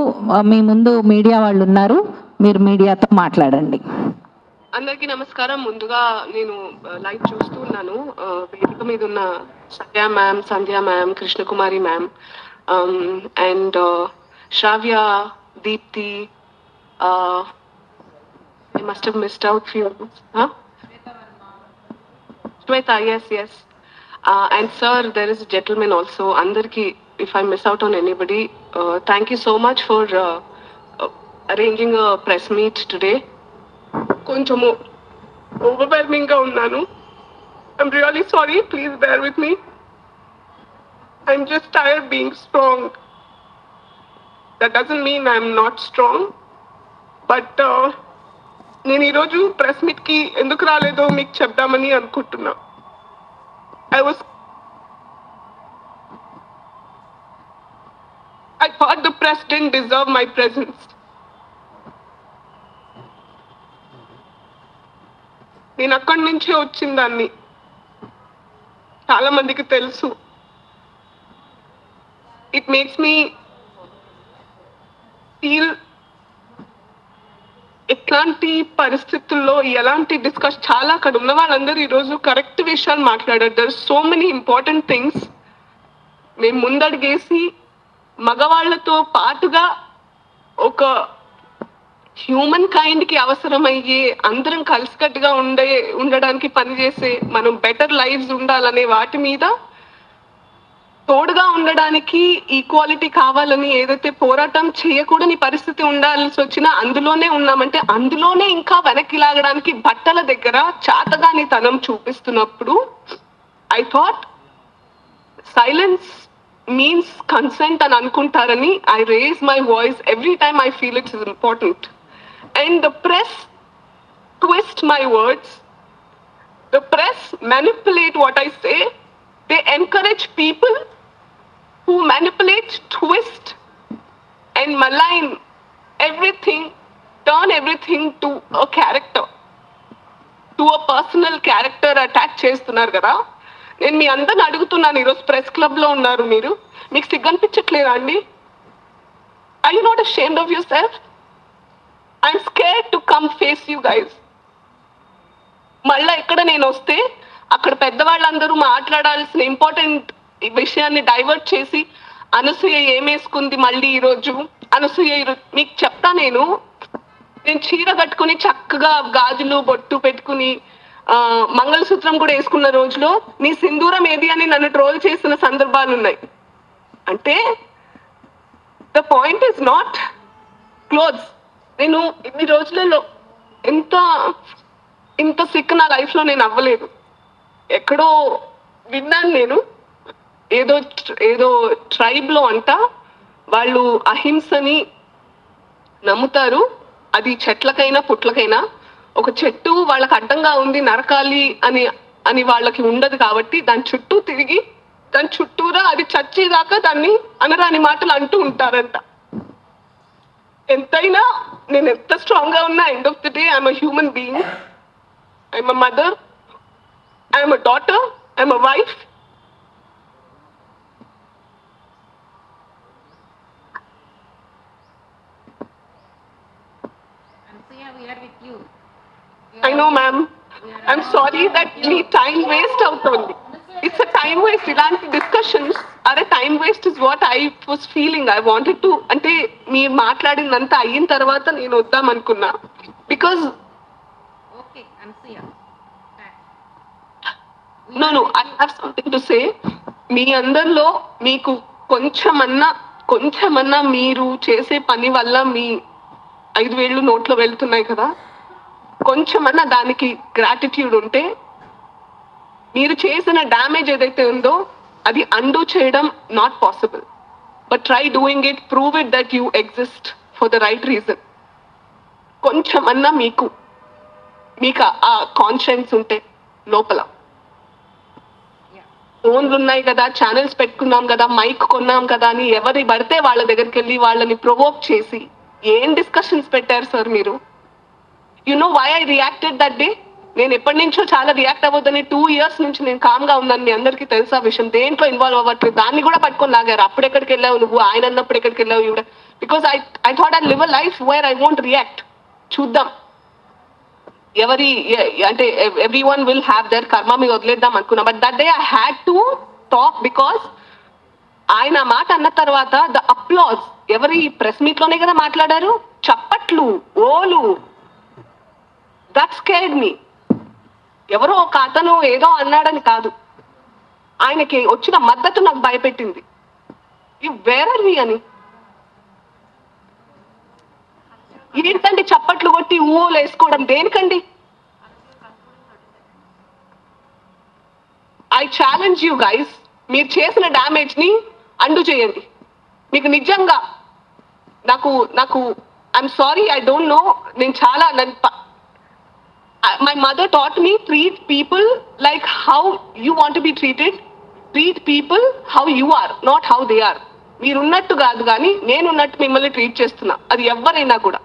మీ ముందు మీడియా వాళ్ళు ఉన్నారు, మీరు మీడియాతో మాట్లాడండి. అందరికీ నమస్కారం. ముందుగా నేను లైవ్ చూస్తున్నాను. వేదిక మీద ఉన్న Satya ma'am, Sandhya ma'am, Krishnakumari ma'am and Shravya, Deepti, I must have missed out few. Huh? Shweta, yes. And sir, there is a gentleman also. Andarki, if I miss out on anybody, thank you so much for arranging a press meet today. కొంచెము ఓవర్వెల్మింగ్గా ఉన్నాను. I'm really sorry, please bear with me. I'm just tired being strong. That doesn't mean I'm not strong. But నేను ఈరోజు press మీట్కి ఎందుకు రాలేదో మీకు చెప్దామని అనుకుంటున్నా. I thought the press didn't deserve my presence. నేను అక్కడి నుంచే వచ్చిందాన్ని, చాలా మందికి తెలుసు. ఇట్ మేక్స్ మీ ఫీల్ ఎట్లాంటి పరిస్థితుల్లో ఎలాంటి డిస్కషన్, చాలా అక్కడ ఉన్న వాళ్ళందరూ ఈరోజు కరెక్ట్ విషయాలు మాట్లాడారు. There so many important things. మేము ముందడుగేసి మగవాళ్లతో పాటుగా ఒక హ్యూమన్ కైండ్కి అవసరమయ్యే, అందరం కలిసికట్టుగా ఉండడానికి పనిచేసే, మనం బెటర్ లైఫ్స్ ఉండాలనే వాటి మీద తోడుగా ఉండడానికి, ఈక్వాలిటీ కావాలని ఏదైతే పోరాటం చేయకూడని పరిస్థితి ఉండాల్సి వచ్చినా అందులోనే ఉన్నామంటే, అందులోనే ఇంకా వెనక్కి లాగడానికి బట్టల దగ్గర చాతగాని తనం చూపిస్తున్నప్పుడు I thought silence means consent అని అనుకుంటారని I raise my voice every time I feel it's important. And the press twist my words. The press manipulate what I say. They encourage people who manipulate, twist and malign everything, turn everything to a character, to a personal character attack చేస్తున్నారు కదా. నేను మీ అందరిని అడుగుతున్నాను, ఈరోజు press క్లబ్లో ఉన్నారు మీరు, మీకు సిగ్గనిపించట్లేదా అండి? Are you not ashamed of yourself? I'm scared to come face you guys. మళ్ళీ ఇక్కడ నేను వస్తే అక్కడ పెద్దవాళ్ళందరూ మాట్లాడాల్సిన ఇంపార్టెంట్ విషయాన్ని డైవర్ట్ చేసి అనసూయ ఏమేసుకుంది మళ్ళీ ఈరోజు, అనసూయ మీకు చెప్తా, నేను చీర కట్టుకుని చక్కగా గాజులు బొట్టు పెట్టుకుని మంగళసూత్రం కూడా వేసుకున్న రోజులో నీ సింధూరం ఏది అని నన్ను ట్రోల్ చేసిన సందర్భాలు ఉన్నాయి. అంటే the point is not clothes. నేను ఇన్ని రోజులలో ఇంత సిక్ నా లైఫ్లో నేను అవ్వలేదు. ఎక్కడో విన్నాను నేను, ఏదో ట్రైబ్లో అంట వాళ్ళు అహింసని నమ్ముతారు. అది చెట్లకైనా పుట్లకైనా, ఒక చెట్టు వాళ్ళకి అడ్డంగా ఉంది నరకాలి అని వాళ్ళకి ఉండదు కాబట్టి దాని చుట్టూ తిరిగి దాని చుట్టూరా అది చచ్చేదాకా దాన్ని అనరాని మాటలు అంటూ ఉంటారంట. ఎంతైనా నేను ఎంత స్ట్రాంగ్ గా ఉన్నా, end of the day I'm a human being. I'm a mother, I'm a daughter, I'm a wife. I know, ma'am. I'm sorry that మీ టైం వేస్ట్ అవుతుంది. It's a time waste. ఇలాంటి discussions are time waste is what I was feeling. I wanted to, అంటే మీరు మాట్లాడిందంతా అయిన తర్వాత నేను వద్దాం అనుకున్నా. Because no I have something to say. మీ అందరిలో మీకు కొంచెమన్నా మీరు చేసే పని వల్ల మీ 5,000 నోట్లో వెళ్తున్నాయి కదా, కొంచెమన్నా దానికి గ్రాటిట్యూడ్ ఉంటే, మీరు చేసిన డ్యామేజ్ ఏదైతే ఉందో అది అండూ చేయడం not possible. But try doing it, prove it that you exist for the right reason. కొంచెమన్నా మీకు ఆ కాన్షియన్స్ ఉంటే లోపల, ఫోన్లు ఉన్నాయి కదా, ఛానల్స్ పెట్టుకున్నాం కదా, మైక్ కొన్నాం కదా అని ఎవరి పడితే వాళ్ళ దగ్గరికి వెళ్ళి వాళ్ళని ప్రొవోక్ చేసి ఏం డిస్కషన్స్ పెట్టారు సార్ మీరు? You know why I reacted that day? నేను ఎప్పటి నుంచో చాలా రియాక్ట్ అవ్వద్దని 2 years నుంచి నేను కామ్గా ఉన్నాను. మీ అందరికీ తెలుసా విషయం, దేంట్లో ఇన్వాల్వ్ అవ్వట్లేదు. దాన్ని కూడా పట్టుకొని లాగారు. అప్పుడు ఎక్కడికి వెళ్ళావు నువ్వు, ఆయన అన్నప్పుడు ఎక్కడికి వెళ్ళావు ఇవిడ. Because I thought I live a life where I won't react. చూద్దాం. అంటే everyone will have their karma మీద వదిలేద్దాం అనుకున్నా. But that day I had to talk because ఆయన మాట అన్న తర్వాత ద అప్లాజ్ ఎవరి ప్రెస్ మీట్ లోనే కదా మాట్లాడారు, చప్పట్లు, ఓలు, దట్ స్కేర్డ్ మీ. ఎవరో ఒక అతను ఏదో అన్నాడని కాదు, ఆయనకి వచ్చిన మద్దతు నాకు భయపెట్టింది. వేర్ ఆర్ వి అని ఏంటండి చప్పట్లు కొట్టి ఊహలు వేసుకోవడం దేనికండి? ఐ ఛాలెంజ్ యూ గైస్, మీరు చేసిన డ్యామేజ్ ని అండు చేయండి. మీకు నిజంగా నాకు I'm sorry, I don't know. నేను చాలా my mother taught me treat people like how you want to be treated. Treat people how you are, not how they are. మీరున్నట్టు కాదు కానీ నేనున్నట్టు మిమ్మల్ని ట్రీట్ చేస్తున్నా, అది ఎవరైనా కూడా.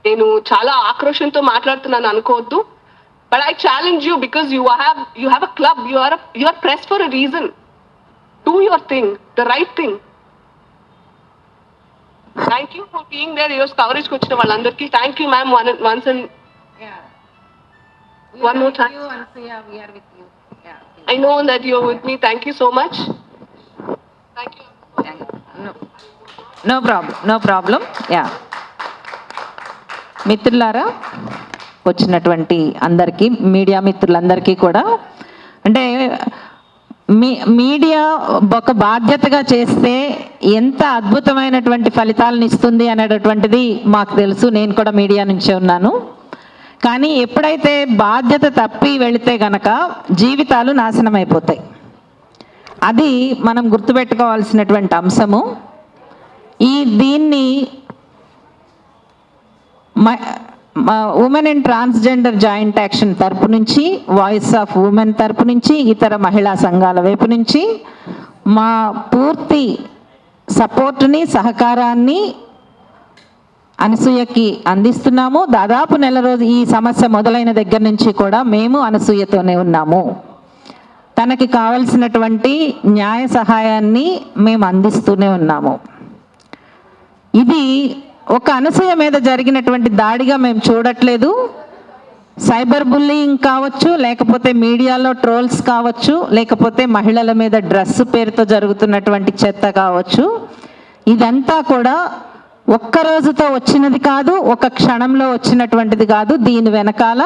నేను చాలా ఆక్రోషంతో మాట్లాడుతున్నాను అనుకోవద్దు. But I challenge you because you have a club, you are press for a reason. Do your thing, the right thing. Thank you for being there. ఈరోజు కవరేజ్కి వచ్చిన వాళ్ళందరికీ thank you ma'am. Once and one more time. I know that you're with me. Thank you so much. Thank you. No problem. Yeah, మిత్రులారా, వచ్చినటువంటి అందరికీ, media మిత్రులందరికీ కూడా, అంటే మీడియా ఒక బాధ్యతగా చేస్తే ఎంత అద్భుతమైనటువంటి ఫలితాలను ఇస్తుంది అనేటటువంటిది మాకు తెలుసు. నేను కూడా మీడియా నుంచే ఉన్నాను. కానీ ఎప్పుడైతే బాధ్యత తప్పి వెళితే గనక జీవితాలు నాశనం అయిపోతాయి. అది మనం గుర్తుపెట్టుకోవాల్సినటువంటి అంశము. దీన్ని women and transgender joint action తరపు నుంచి, వాయిస్ ఆఫ్ ఉమెన్ తరపు నుంచి, ఇతర మహిళా సంఘాల వైపు నుంచి మా పూర్తి సపోర్టుని, సహకారాన్ని అనసూయకి అందిస్తున్నాము. దాదాపు నెల రోజు ఈ సమస్య మొదలైన దగ్గర నుంచి కూడా మేము అనసూయతోనే ఉన్నాము. తనకి కావలసినటువంటి న్యాయ సహాయాన్ని మేము అందిస్తూనే ఉన్నాము. ఇది ఒక అనసూయ మీద జరిగినటువంటి దాడిగా మేము చూడట్లేదు. సైబర్ బుల్లింగ్ కావచ్చు, లేకపోతే మీడియాలో ట్రోల్స్ కావచ్చు, లేకపోతే మహిళల మీద డ్రెస్ పేరుతో జరుగుతున్నటువంటి చెత్త కావచ్చు, ఇదంతా కూడా ఒక్క రోజుతో వచ్చినది కాదు, ఒక క్షణంలో వచ్చినటువంటిది కాదు. దీని వెనకాల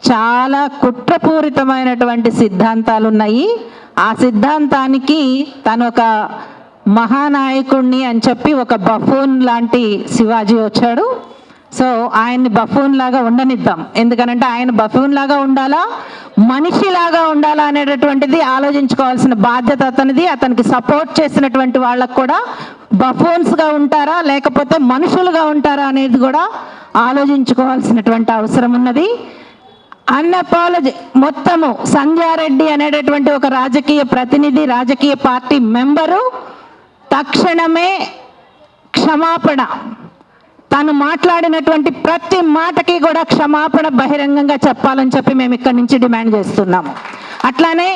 చాలా కుట్రపూరితమైనటువంటి సిద్ధాంతాలు ఉన్నాయి. ఆ సిద్ధాంతానికి తను ఒక మహానాయకుడిని అని చెప్పి ఒక బఫూన్ లాంటి శివాజీ వచ్చాడు. సో ఆయన్ని బఫూన్ లాగా ఉండనిద్దాం. ఎందుకనంటే ఆయన బఫూన్ లాగా ఉండాలా, మనిషిలాగా ఉండాలా అనేటటువంటిది ఆలోచించుకోవాల్సిన బాధ్యత అతనిది. అతనికి సపోర్ట్ చేసినటువంటి వాళ్ళకు కూడా బఫూన్స్గా ఉంటారా లేకపోతే మనుషులుగా ఉంటారా అనేది కూడా ఆలోచించుకోవాల్సినటువంటి అవసరం ఉన్నది. అన్అపాలజీ మొత్తము సంధ్యారెడ్డి అనేటటువంటి ఒక రాజకీయ ప్రతినిధి, రాజకీయ పార్టీ మెంబరు తక్షణమే క్షమాపణ, తను మాట్లాడినటువంటి ప్రతి మాటకి కూడా క్షమాపణ బహిరంగంగా చెప్పాలని చెప్పి మేము ఇక్కడి నుంచి డిమాండ్ చేస్తున్నాము. అట్లానే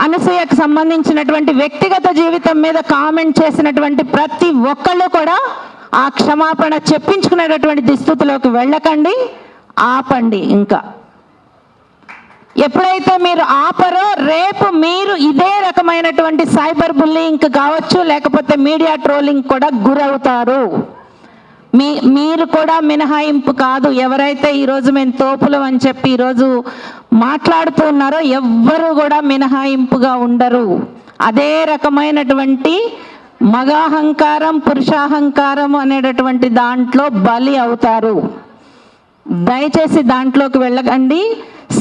అనసూయకు సంబంధించినటువంటి వ్యక్తిగత జీవితం మీద కామెంట్ చేసినటువంటి ప్రతి ఒక్కళ్ళు కూడా ఆ క్షమాపణ చెప్పించుకునేటటువంటి దుస్థితిలోకి వెళ్ళకండి, ఆపండి. ఇంకా ఎప్పుడైతే మీరు ఆపరో రేపు మీరు ఇదే రకమైనటువంటి సైబర్ బుల్లింగ్ కావచ్చు, లేకపోతే మీడియా ట్రోలింగ్ కూడా గురవుతారు. మీరు కూడా మినహాయింపు కాదు. ఎవరైతే ఈరోజు మేము తోపులు అని చెప్పి ఈరోజు మాట్లాడుతున్నారో ఎవ్వరు కూడా మినహాయింపుగా ఉండరు. అదే రకమైనటువంటి మగాహంకారం, పురుషాహంకారం అనేటటువంటి దాంట్లో బలి అవుతారు. దయచేసి దాంట్లోకి వెళ్ళకండి.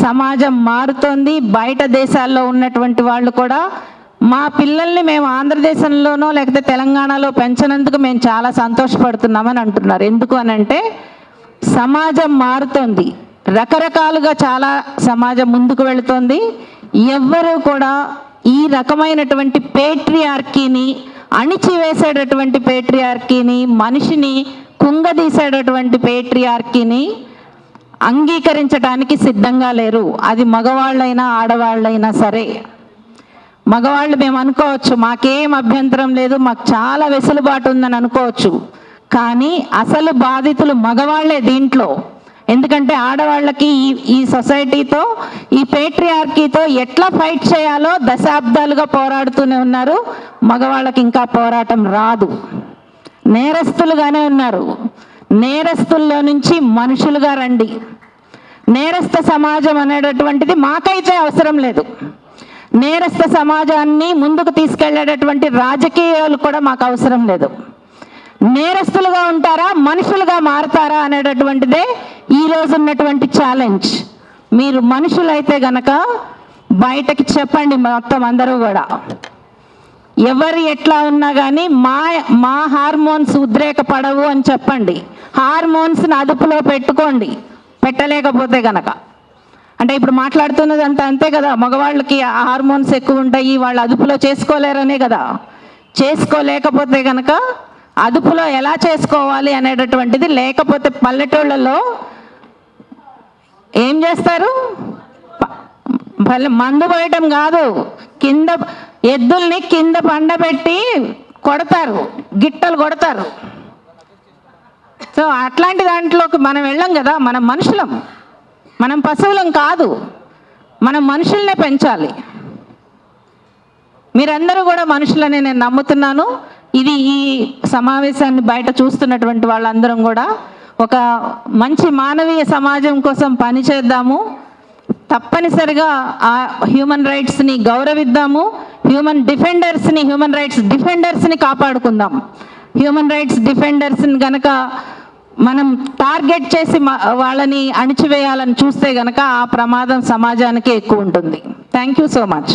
సమాజం మారుతోంది. బయట దేశాల్లో ఉన్నటువంటి వాళ్ళు కూడా మా పిల్లల్ని మేము ఆంధ్రదేశంలోనో లేకపోతే తెలంగాణలో పెంచినందుకు మేము చాలా సంతోషపడుతున్నామని అంటున్నారు. ఎందుకు అనంటే సమాజం మారుతోంది, రకరకాలుగా చాలా సమాజం ముందుకు వెళుతోంది. ఎవ్వరూ కూడా ఈ రకమైనటువంటి పేట్రియార్కీని, అణిచివేసేటటువంటి పేట్రియార్కీని, మనిషిని కుంగదీసేటటువంటి పేట్రియార్కీని అంగీకరించడానికి సిద్ధంగా లేరు. అది మగవాళ్ళైనా ఆడవాళ్ళైనా సరే. మగవాళ్ళు మేము అనుకోవచ్చు మాకేం అభ్యంతరం లేదు, మాకు చాలా వెసులుబాటు ఉందని అనుకోవచ్చు. కానీ అసలు బాధితులు మగవాళ్లే. దీంట్లో ఎందుకంటే ఆడవాళ్ళకి ఈ సొసైటీతో, ఈ పేట్రియార్కీతో ఎట్లా ఫైట్ చేయాలో దశాబ్దాలుగా పోరాడుతూనే ఉన్నారు. మగవాళ్ళకి ఇంకా పోరాటం రాదు. నేరస్తులుగానే ఉన్నారు. నేరస్తుల్లో నుంచి మనుషులుగా రండి. నేరస్థ సమాజం అనేటటువంటిది మాకైతే అవసరం లేదు. నేరస్థ సమాజాన్ని ముందుకు తీసుకెళ్లేటటువంటి రాజకీయాలు కూడా మాకు అవసరం లేదు. నేరస్తులుగా ఉంటారా, మనుషులుగా మారతారా అనేటటువంటిదే ఈరోజు ఉన్నటువంటి ఛాలెంజ్. మీరు మనుషులైతే గనక బయటకి చెప్పండి. మొత్తం అందరూ కూడా ఎవరు ఎట్లా ఉన్నా కానీ మా హార్మోన్స్ ఉద్రేకపడవు అని చెప్పండి. హార్మోన్స్ని అదుపులో పెట్టుకోండి. పెట్టలేకపోతే గనక అంటే ఇప్పుడు మాట్లాడుతున్నది అంతే కదా, మగవాళ్ళకి ఆ హార్మోన్స్ ఎక్కువ ఉంటాయి, వాళ్ళు అదుపులో చేసుకోలేరనే కదా. చేసుకోలేకపోతే గనక అదుపులో ఎలా చేసుకోవాలి అనేటటువంటిది లేకపోతే పల్లెటూళ్ళలో ఏం చేస్తారు? మందు పోయటం కాదు, కింద ఎద్దుల్ని కింద పండబెట్టి కొడతారు, గిట్టలు కొడతారు. సో అట్లాంటి దాంట్లోకి మనం వెళ్ళం కదా. మనం మనుషులం, మనం పశువులం కాదు. మనం మనుషుల్నే పెంచాలి. మీరందరూ కూడా మనుషులని నేను నమ్ముతున్నాను. ఇది ఈ సమావేశాన్ని బయట చూస్తున్నటువంటి వాళ్ళందరం కూడా ఒక మంచి మానవీయ సమాజం కోసం పనిచేద్దాము. తప్పనిసరిగా ఆ హ్యూమన్ రైట్స్ని గౌరవిద్దాము. హ్యూమన్ రైట్స్ డిఫెండర్స్ని కాపాడుకుందాం. హ్యూమన్ రైట్స్ డిఫెండర్స్ని గనక మనం టార్గెట్ చేసి వాళ్ళని అణిచివేయాలని చూస్తే గనక ఆ ప్రమాదం సమాజానికి ఎక్కువ ఉంటుంది. Thank you so much.